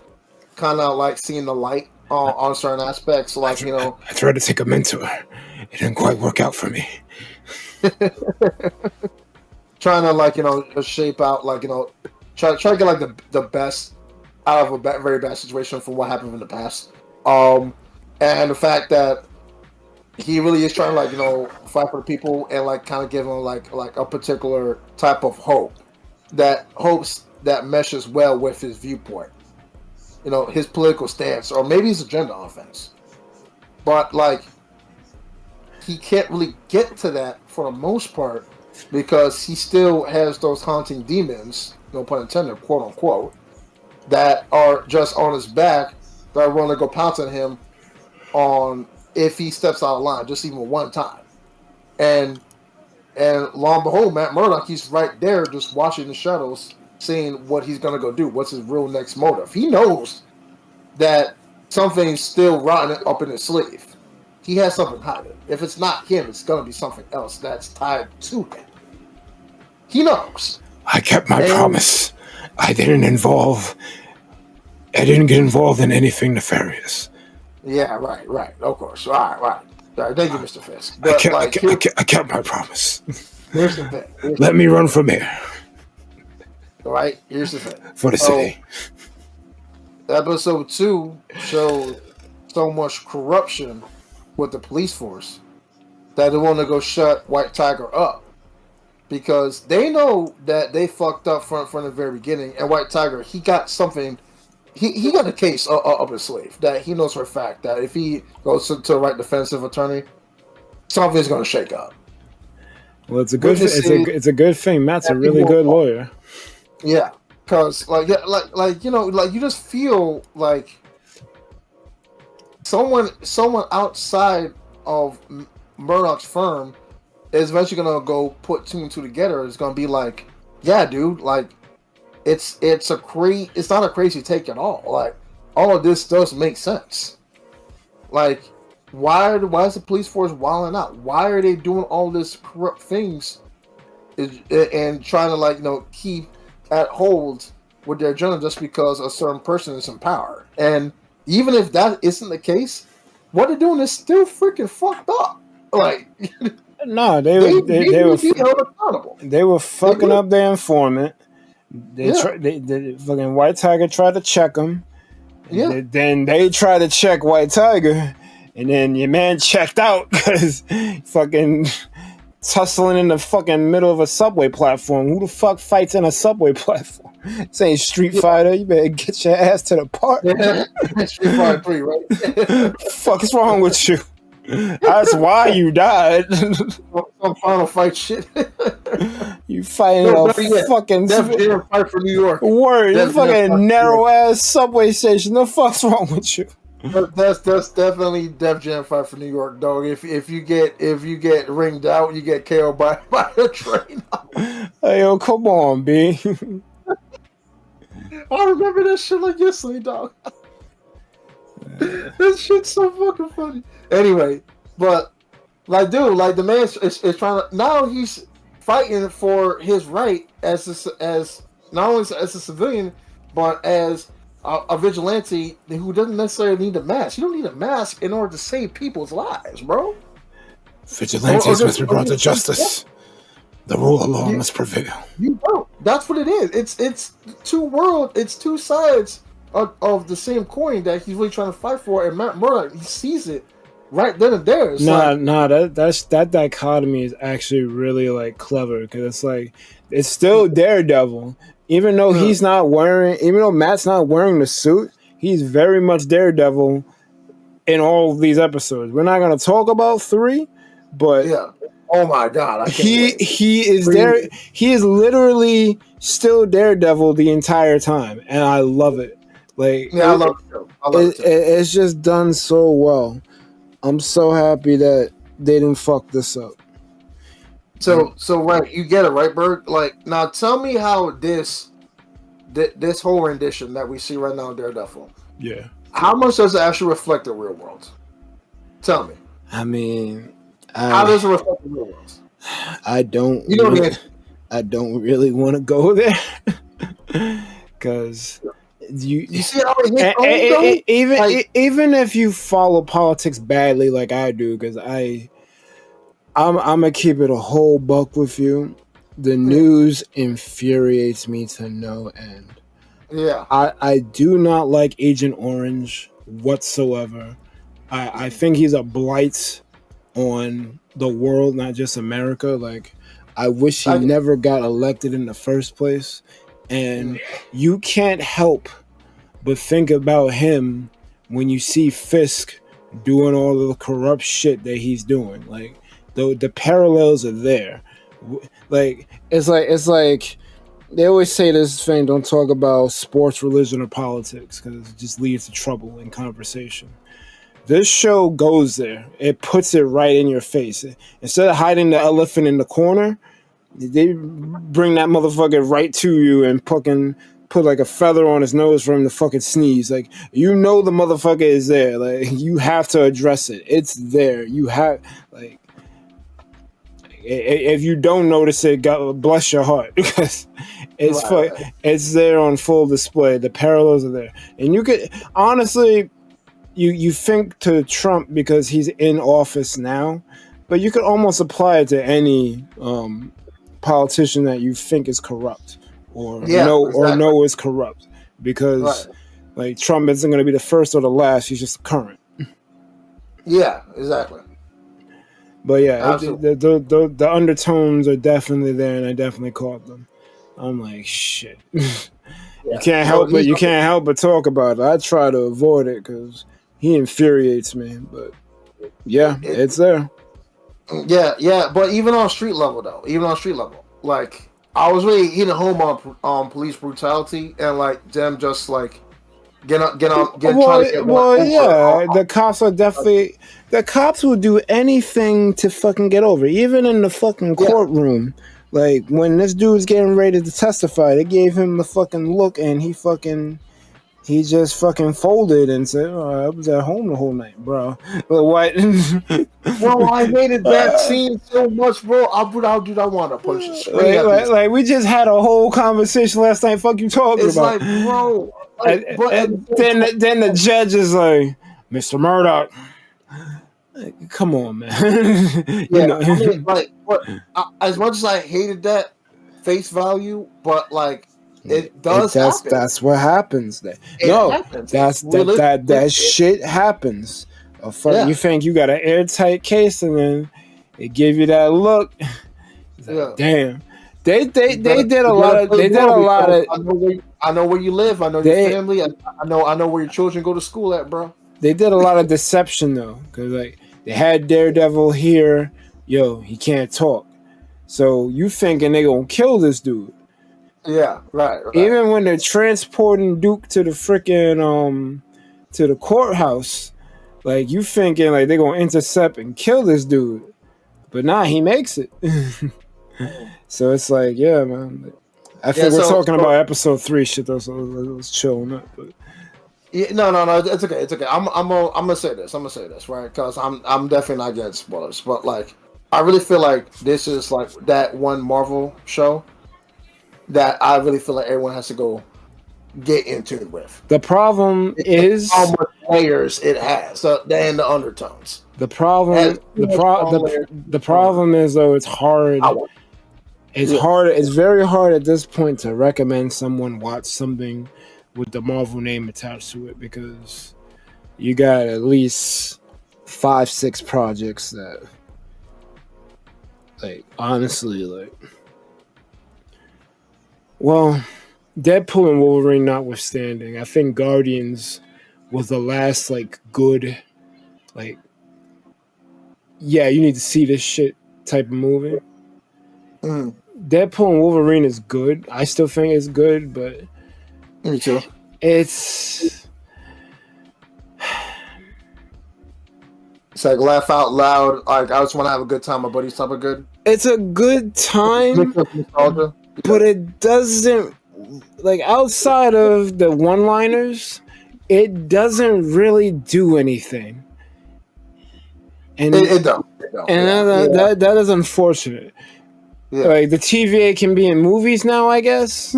kind of like seeing the light on certain aspects. Like
I tried to take a mentor. It didn't quite work out for me.
Trying to shape out try to get like the best out of a very bad situation from what happened in the past. And the fact that he really is trying to fight for the people and like kind of give them like a particular type of hope that meshes well with his viewpoint, his political stance or maybe his agenda on things. But like he can't really get to that for the most part because he still has those haunting demons, no pun intended, quote unquote, that are just on his back that are willing to go pounce on him on if he steps out of line just even one time. And lo and behold, Matt Murdock, he's right there just watching the shadows, seeing what he's going to go do. What's his real next motive? He knows that something's still rotten up in his sleeve. He has something hiding. If it's not him, it's going to be something else that's tied to him. He knows.
I kept my promise. I didn't get involved in anything nefarious.
Yeah, right. Of course. Right. Thank you, Mr. Fisk.
But I kept my promise.
Here's the thing.
Let me run from here.
All right, here's the thing.
For the city.
Episode 2 showed so much corruption with the police force that they want to go shut White Tiger up because they know that they fucked up from the very beginning. And White Tiger, he got something. He got a case up his sleeve that he knows for a fact that if he goes to the right defensive attorney, something's going to shake up.
Well, it's a good thing. Matt's a really good lawyer.
Yeah, because you just feel like someone outside of Murdoch's firm is eventually going to go put 2 and 2 together. It's going to be like, yeah, dude, like. It's not a crazy take at all. Like all of this does make sense. Like why is the police force wilding out? Why are they doing all this corrupt things and trying to keep at hold with their agenda just because a certain person is in power? And even if that isn't the case, what they're doing is still freaking fucked up. Like
no, they were held accountable. They were fucking up their informant. They fucking White Tiger tried to check him. Yeah. Then they tried to check White Tiger, and then your man checked out because fucking tussling in the fucking middle of a subway platform. Who the fuck fights in a subway platform? This ain't Street Fighter. You better get your ass to the park.
Street Fighter 3, right?
Fuck's wrong with you? That's why you died.
Some Final Fight shit.
You fighting a fucking
Def Jam fight for New York.
Word, you fucking narrow ass subway station. The fuck's wrong with you?
That's definitely Def Jam fight for New York, dog. If you get ringed out, you get KO'd by a train.
Hey, yo, come on, B.
I remember that shit like yesterday, dog. That shit's so fucking funny. Anyway, but like, dude, like the man is trying to now. He's fighting for his right as not only as a civilian, but as a vigilante who doesn't necessarily need a mask. You don't need a mask in order to save people's lives, bro.
Vigilantes must be brought to justice. The rule of law must prevail.
You don't. That's what it is. It's two sides of the same coin that he's really trying to fight for. And Matt Murdock, he sees it right then and there.
That dichotomy is actually really like clever because it's like it's still Daredevil, even though he's not wearing, even though Matt's not wearing the suit, he's very much Daredevil in all of these episodes. We're not gonna talk about 3, but
oh my god,
he is there. He is literally still Daredevil the entire time, and I love it. Like,
I love it too.
It's just done so well. I'm so happy that they didn't fuck this up.
So right, you get it, right, Berg? Like, now tell me how this whole rendition that we see right now in Daredevil, how much does it actually reflect the real world? Tell me.
I mean,
how does it reflect the real world?
I don't really want to go there because you see how it hits even if you follow politics badly like I do, because I'm gonna keep it a whole buck with you. The news infuriates me to no end.
Yeah,
I do not like Agent Orange whatsoever. I think he's a blight on the world, not just America. Like, I wish he never got elected in the first place. And you can't help but think about him when you see Fisk doing all of the corrupt shit that he's doing. Like, the parallels are there. Like, it's like they always say this thing: don't talk about sports, religion, or politics because it just leads to trouble in conversation. This show goes there. It puts it right in your face. Instead of hiding the elephant in the corner, they bring that motherfucker right to you and fucking put like a feather on his nose for him to fucking sneeze. Like, you know the motherfucker is there. Like, you have to address it. It's there. You have, like, if you don't notice it, God bless your heart, because it's there on full display. The parallels are there, and you could honestly. You think to Trump because he's in office now, but you could almost apply it to any politician that you think is corrupt or know is corrupt, because like Trump isn't going to be the first or the last. He's just current. Yeah, exactly. But yeah, the undertones are definitely there, and I definitely caught them. I'm like, shit. You can't help but talk about it. I try to avoid it because he infuriates me, but it's there. Yeah, but even on street level, like, I was really hitting home on police brutality and like them just like trying to get the cops are definitely the cops will do anything to fucking get over, even in the fucking courtroom. Like, when this dude's getting ready to testify, they gave him the fucking look and he just fucking folded and said, "Oh, I was at home the whole night, bro." But what? Bro, I hated that scene so much, bro. I want to punch it straight. Like, we just had a whole conversation last night. Fuck you talking about? It's like, bro. And then the judge is like, "Mr. Murdoch, come on, man." As much as I hated that face value, but like. It does happen. That's what happens. That shit happens. You think you got an airtight case, and then they give you that look. Like, damn, they did a lot of. I know where you live. I know your family. I know where your children go to school at, bro. They did a lot of deception though, because like they had Daredevil here. Yo, he can't talk. So you thinking they gonna kill this dude?
Yeah, right.
Even when they're transporting Duke to the freaking to the courthouse, like you thinking like they're gonna intercept and kill this dude, but nah, he makes it. So it's like, yeah, man. I think we're talking about episode 3 shit though, so let's chill on that. But.
Yeah, no, it's okay, it's okay. I'm gonna say this, right? Because I'm definitely not getting spoilers, but like, I really feel like this is like that one Marvel show that I really feel like everyone has to go get into it with.
The problem is
how much layers it has, and the undertones.
The problem is though it's hard. It's very hard at this point to recommend someone watch something with the Marvel name attached to it because you got at least 5-6 projects that, like, honestly, like, well, Deadpool and Wolverine notwithstanding, I think Guardians was the last, like, good, like, yeah, you need to see this shit type of movie. Deadpool and Wolverine is good. I still think it's good, but
me too.
It's
like laugh out loud. Like I just want to have a good time. My buddies type of good.
It's a good time, but it doesn't, like, outside of the one-liners, it doesn't really do anything. And
it don't.
And that is unfortunate. Yeah. Like the TVA can be in movies now, I guess.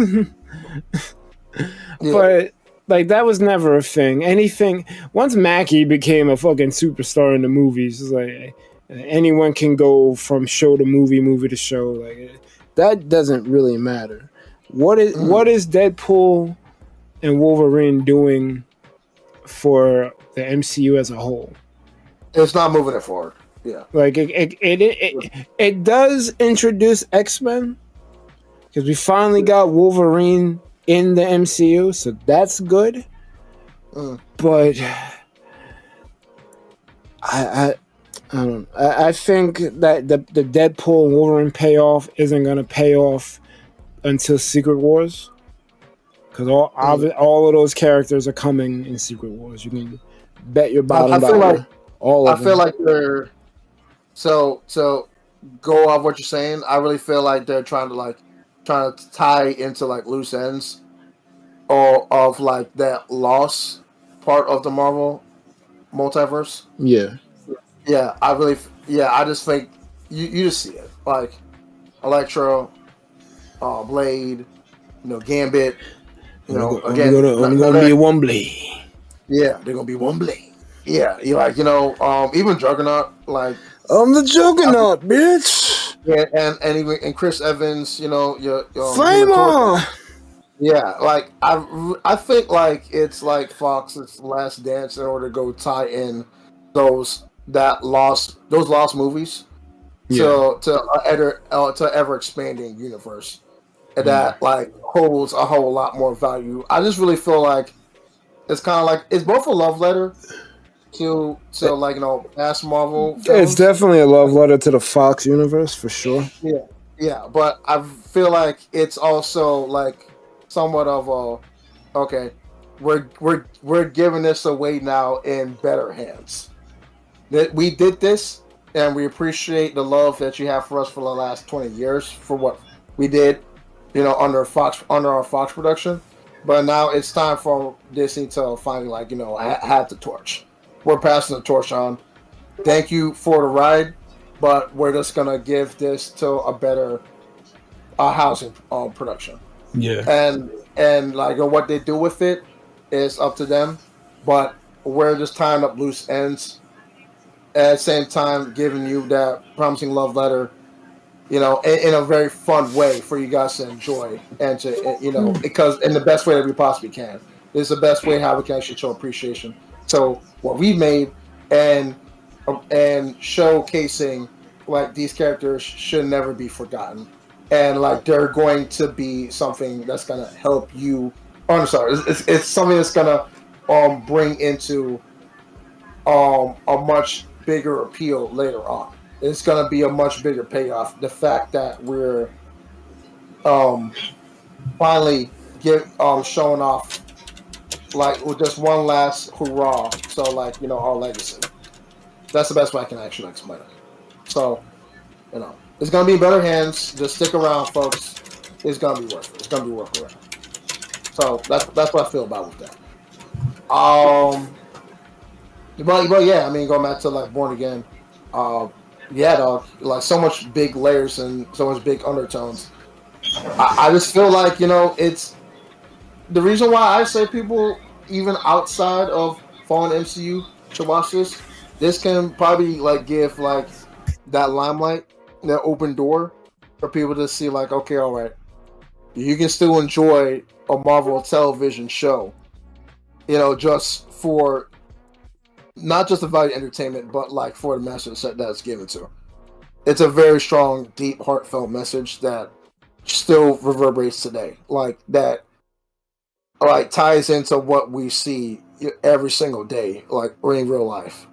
But like that was never a thing. Anything once Mackie became a fucking superstar in the movies, it's like anyone can go from show to movie to show. Like that doesn't really matter. What is Deadpool and Wolverine doing for the MCU as a whole?
It's not moving it forward. Yeah,
like it does introduce X-Men because we finally got Wolverine in the MCU, so that's good. But I don't. I think that the Deadpool and Wolverine payoff isn't gonna pay off until Secret Wars, because all of those characters are coming in Secret Wars. You can bet your bottom dollar. I
feel like they're. So go off what you're saying. I really feel like they're trying to tie into like loose ends, or of like that lost part of the Marvel multiverse.
Yeah.
I just think you just see it like Electro, Blade, Gambit.
Only gonna be one Blade.
Yeah, they're gonna be one Blade. Yeah, you like even Juggernaut like.
I'm the Juggernaut, bitch.
Yeah, and even Chris Evans, your
Flamer.
Yeah, like I think like it's like Fox's last dance in order to go tie in those lost movies to ever expanding universe that like holds a whole lot more value. I just really feel like it's kind of like it's both a love letter to like past Marvel films.
It's definitely a love letter to the Fox universe for sure.
Yeah, but I feel like it's also like somewhat of we're giving this away now in better hands. That we did this, and we appreciate the love that you have for us for the last 20 years for what we did, under our Fox production. But now it's time for Disney to finally have the torch. We're passing the torch on. Thank you for the ride, but we're just gonna give this to a better housing production.
Yeah,
and like what they do with it is up to them, but we're just tying up loose ends. At the same time, giving you that promising love letter, in a very fun way for you guys to enjoy and to because in the best way that we possibly can. This is the best way how we can actually show appreciation. So what we made and showcasing like these characters should never be forgotten, and like they're going to be something that's gonna help you. Oh, I'm sorry, it's something that's gonna bring into a much bigger appeal later on. it's gonna be a much bigger payoff. The fact that we're finally showing off like with just one last hurrah. So like our legacy. That's the best way I can actually explain it. So it's gonna be in better hands. Just stick around, folks. It's gonna be worth it. It's gonna be worth it. So that's what I feel about with that. But yeah, I mean, going back to like Born Again, yeah, dog, like so much big layers and so much big undertones. I just feel like it's the reason why I say people even outside of Fallen MCU should watch this. This can probably like give like that limelight, that open door for people to see like, okay, all right, you can still enjoy a Marvel television show, just for not just the value of entertainment, but like for the message that it's given to. It's a very strong, deep, heartfelt message that still reverberates today. Like that, like ties into what we see every single day, like in real life.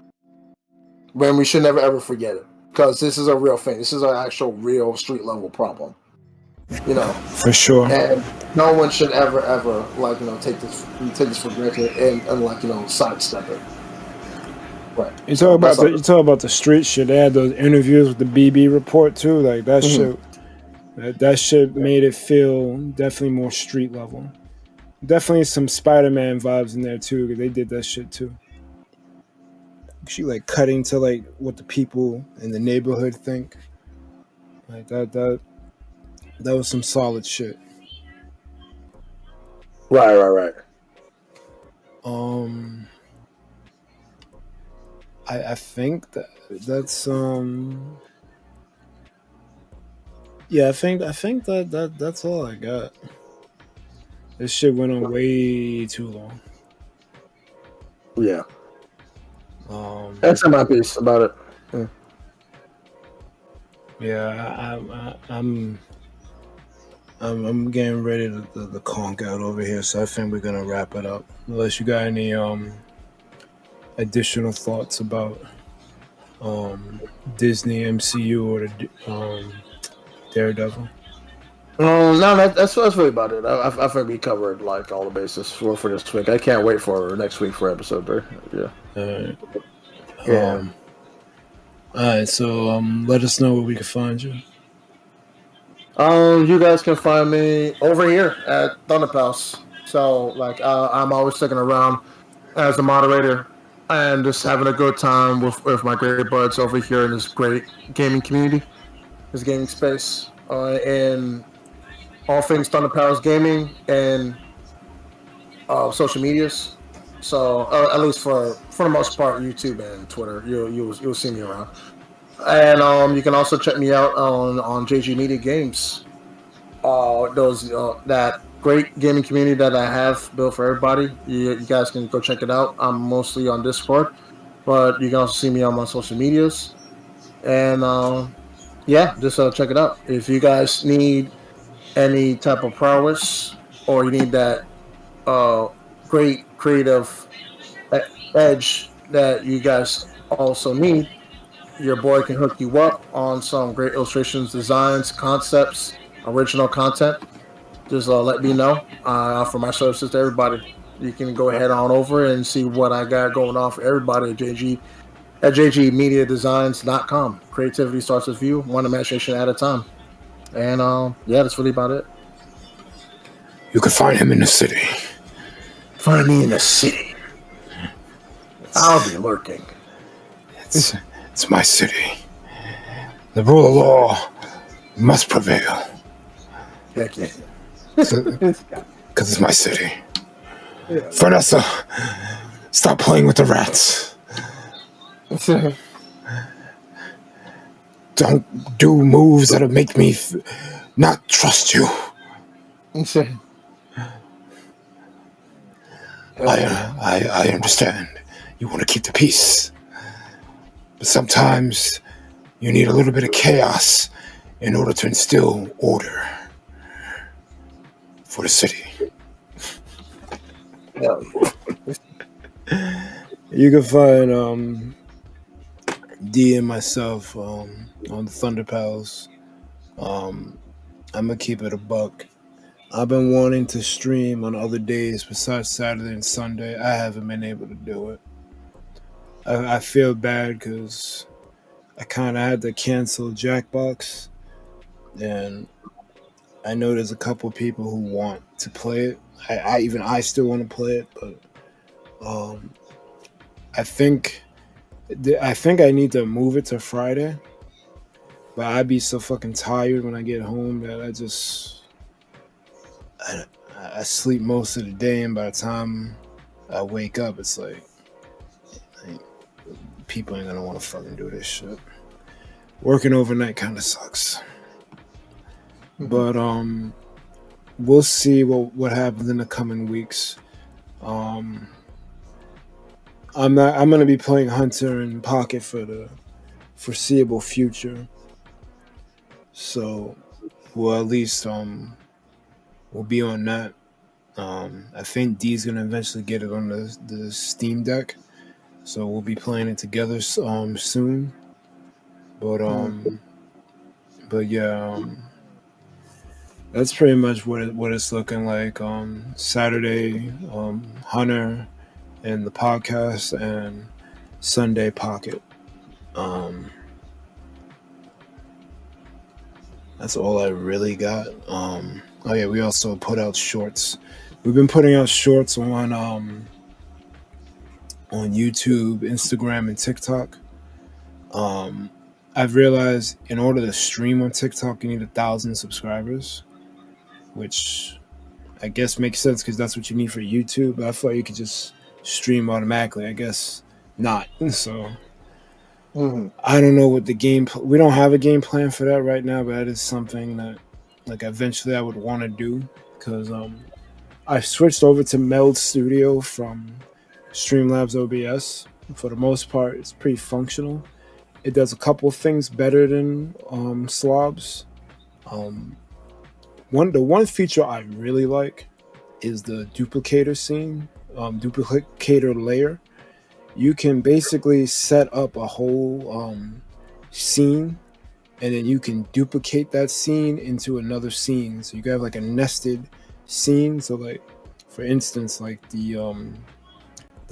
When we should never ever forget it, because this is a real thing. This is an actual, real street level problem.
For sure.
And no one should ever like take this for granted and like sidestep it. Right.
You talk about the street shit. They had those interviews with the BB report too. Like that shit. That shit made it feel definitely more street level. Definitely some Spider-Man vibes in there too. Because they did that shit too. She like cutting to like what the people in the neighborhood think. Like that was some solid shit.
Right.
I think that's yeah, I think that's all I got. This shit went on way too long.
Yeah. That's my piece about it.
Yeah, I'm getting ready to conk out over here, so I think we're gonna wrap it up. Unless you got any additional thoughts about Disney, MCU, or the Daredevil.
No, that's really about it. I think we covered like all the bases for this week. I can't wait for next week for episode 3. Yeah.
Yeah. All right. So let us know where we can find you.
You guys can find me over here at Thunderpals. So like I'm always sticking around as a moderator and just having a good time with my great buds over here in this great gaming community, this gaming space, and all things Thunderpals gaming and social medias. So at least for the most part, YouTube and Twitter, you'll see me around. And you can also check me out on JG Media Games. That great gaming community that I have built for everybody. You guys can go check it out. I'm mostly on Discord, but you can also see me on my social medias. And just check it out. If you guys need any type of prowess or you need that great creative edge that you guys also need, your boy can hook you up on some great illustrations, designs, concepts, original content. Just let me know. I offer my services to everybody. You can go ahead on over and see what I got going on for everybody at jgmediadesigns.com. Creativity starts with you, one imagination at a time. And that's really about it.
You can find him in the city.
Find me in the city. I'll be lurking.
It's my city. The rule of law must prevail.
Heck yeah.
Because it's my city. Yeah. Vanessa, stop playing with the rats. Don't do moves that'll make me not trust you. I understand. You want to keep the peace. But sometimes you need a little bit of chaos in order to instill order for the city. You can find D and myself on the Thunder Pals. I'm gonna keep it a buck. I've been wanting to stream on other days besides Saturday and Sunday. I haven't been able to do it. I feel bad because I kind of had to cancel Jackbox, and I know there's a couple people who want to play it. I still want to play it, but um, I think I need to move it to Friday. But I'd be so fucking tired when I get home that I, I sleep most of the day, and by the time I wake up, it's like people ain't gonna want to fucking do this shit. Working overnight kind of sucks. But we'll see what happens in the coming weeks. I'm gonna be playing Hunter and Pocket for the foreseeable future. So we'll at least we'll be on that. I think D's gonna eventually get it on the Steam Deck, so we'll be playing it together soon. But yeah, that's pretty much what it's looking like. Saturday, Hunter and the podcast, and Sunday Pocket. That's all I really got. Oh yeah, we also put out shorts. We've been putting out shorts on YouTube, Instagram, and TikTok. I've realized in order to stream on TikTok, you need 1,000 subscribers, which I guess makes sense because that's what you need for YouTube. But I thought you could just stream automatically. I guess not. So I don't know what the game. We don't have a game plan for that right now, but that is something that, like, eventually I would want to do because I switched over to Meld Studio from Streamlabs OBS. For the most part, it's pretty functional. It does a couple things better than Slobs. The one feature I really like is the duplicator scene, duplicator layer. You can basically set up a whole scene, and then you can duplicate that scene into another scene. So you can have like a nested scene. So, like, for instance, like the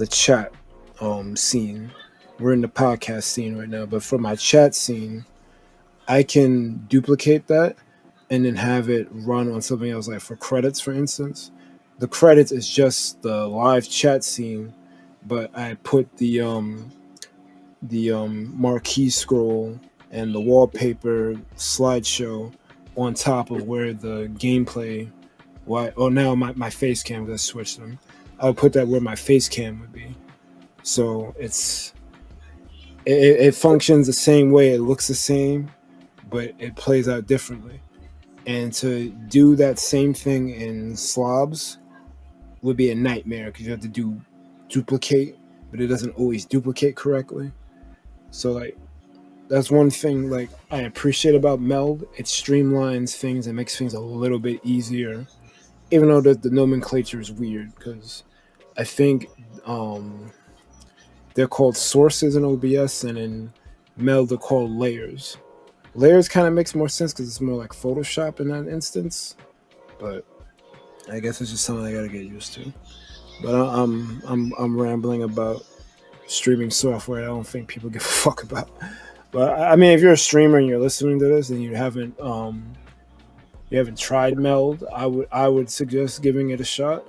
chat scene. We're in the podcast scene right now, but for my chat scene, I can duplicate that and then have it run on something else. Like for credits, for instance, the credits is just the live chat scene, but I put the marquee scroll and the wallpaper slideshow on top of where the gameplay. Now my face cam, because I switched them. I'll put that where my face cam would be. So it functions the same way. It looks the same, but it plays out differently. And to do that same thing in Slobs would be a nightmare because you have to duplicate, but it doesn't always duplicate correctly. So, like, that's one thing, like, I appreciate about Meld. It streamlines things and makes things a little bit easier, even though the nomenclature is weird because I think they're called sources in OBS, and in Meld they're called layers. Layers kind of makes more sense because it's more like Photoshop in that instance, but I guess it's just something I gotta get used to. But I'm rambling about streaming software. I don't think people give a fuck about. But I mean, if you're a streamer and you're listening to this and you haven't tried Meld, I would suggest giving it a shot,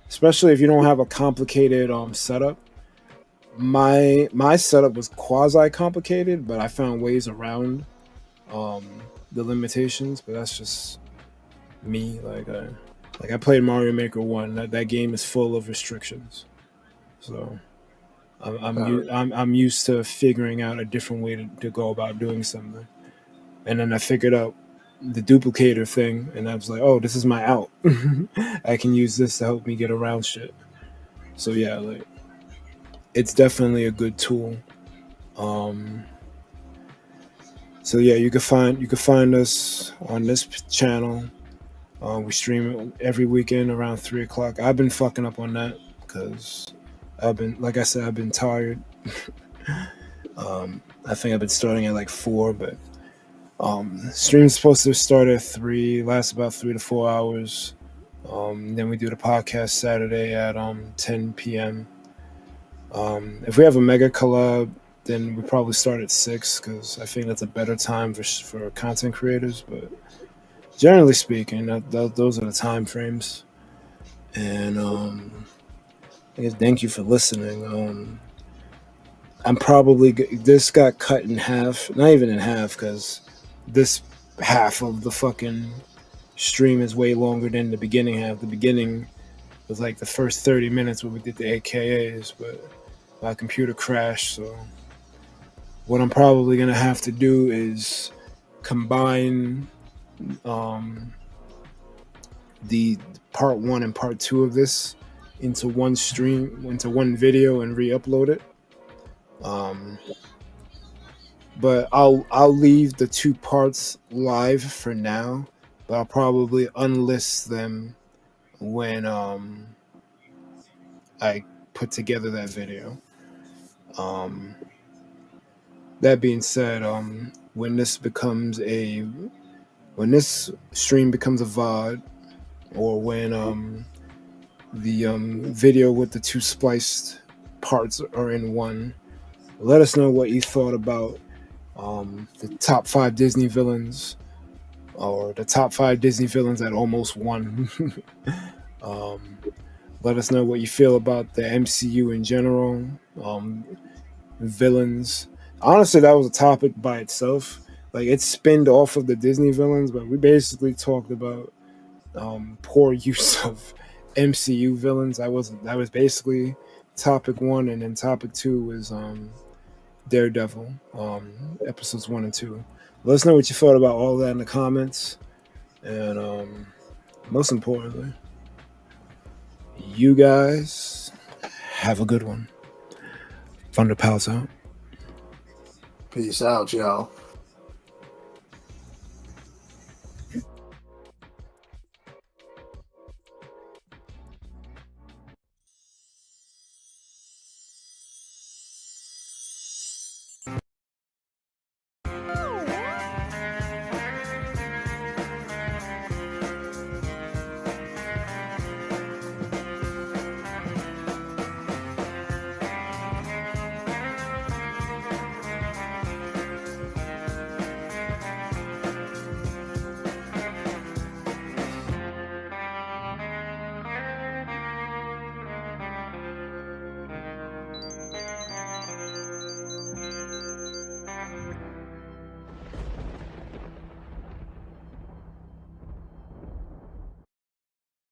especially if you don't have a complicated setup. My setup was quasi complicated, but I found ways around the limitations. But that's just me. Like I played Mario Maker 1. That game is full of restrictions, so I'm used to figuring out a different way to go about doing something. And then I figured out the duplicator thing, and I was like, oh, this is my out. I can use this to help me get around shit. So yeah, like, it's definitely a good tool. So yeah, you can find us on this channel. We stream it every weekend around 3:00. I've been fucking up on that because I've been, like I said, I've been tired. I think I've been starting at like 4, but stream's supposed to start at 3, last about 3 to 4 hours. Then we do the podcast Saturday at 10 p.m. If we have a mega collab, then we probably start at 6 because I think that's a better time for content creators. But generally speaking, those are the time frames. And I guess thank you for listening. I'm probably this got cut in half, not even in half, because this half of the fucking stream is way longer than the beginning half. The beginning was like the first 30 minutes where we did the AKAs, but my computer crashed. So what I'm probably gonna have to do is combine the part 1 and part 2 of this into one stream, into one video, and re-upload it. But I'll leave the 2 parts live for now, but I'll probably unlist them when I put together that video. That being said, when this stream becomes a VOD, or when the video with the 2 spliced parts are in one, let us know what you thought about the top 5 Disney villains, or the top 5 Disney villains that almost won. Let us know what you feel about the MCU in general, villains. Honestly, that was a topic by itself. Like, it spinned off of the Disney villains, but we basically talked about poor use of MCU villains. That was basically topic 1, and then topic 2 was Daredevil, episodes 1 and 2. Let us know what you thought about all that in the comments, and most importantly, you guys have a good one. Thunder Pals out.
Peace out, y'all.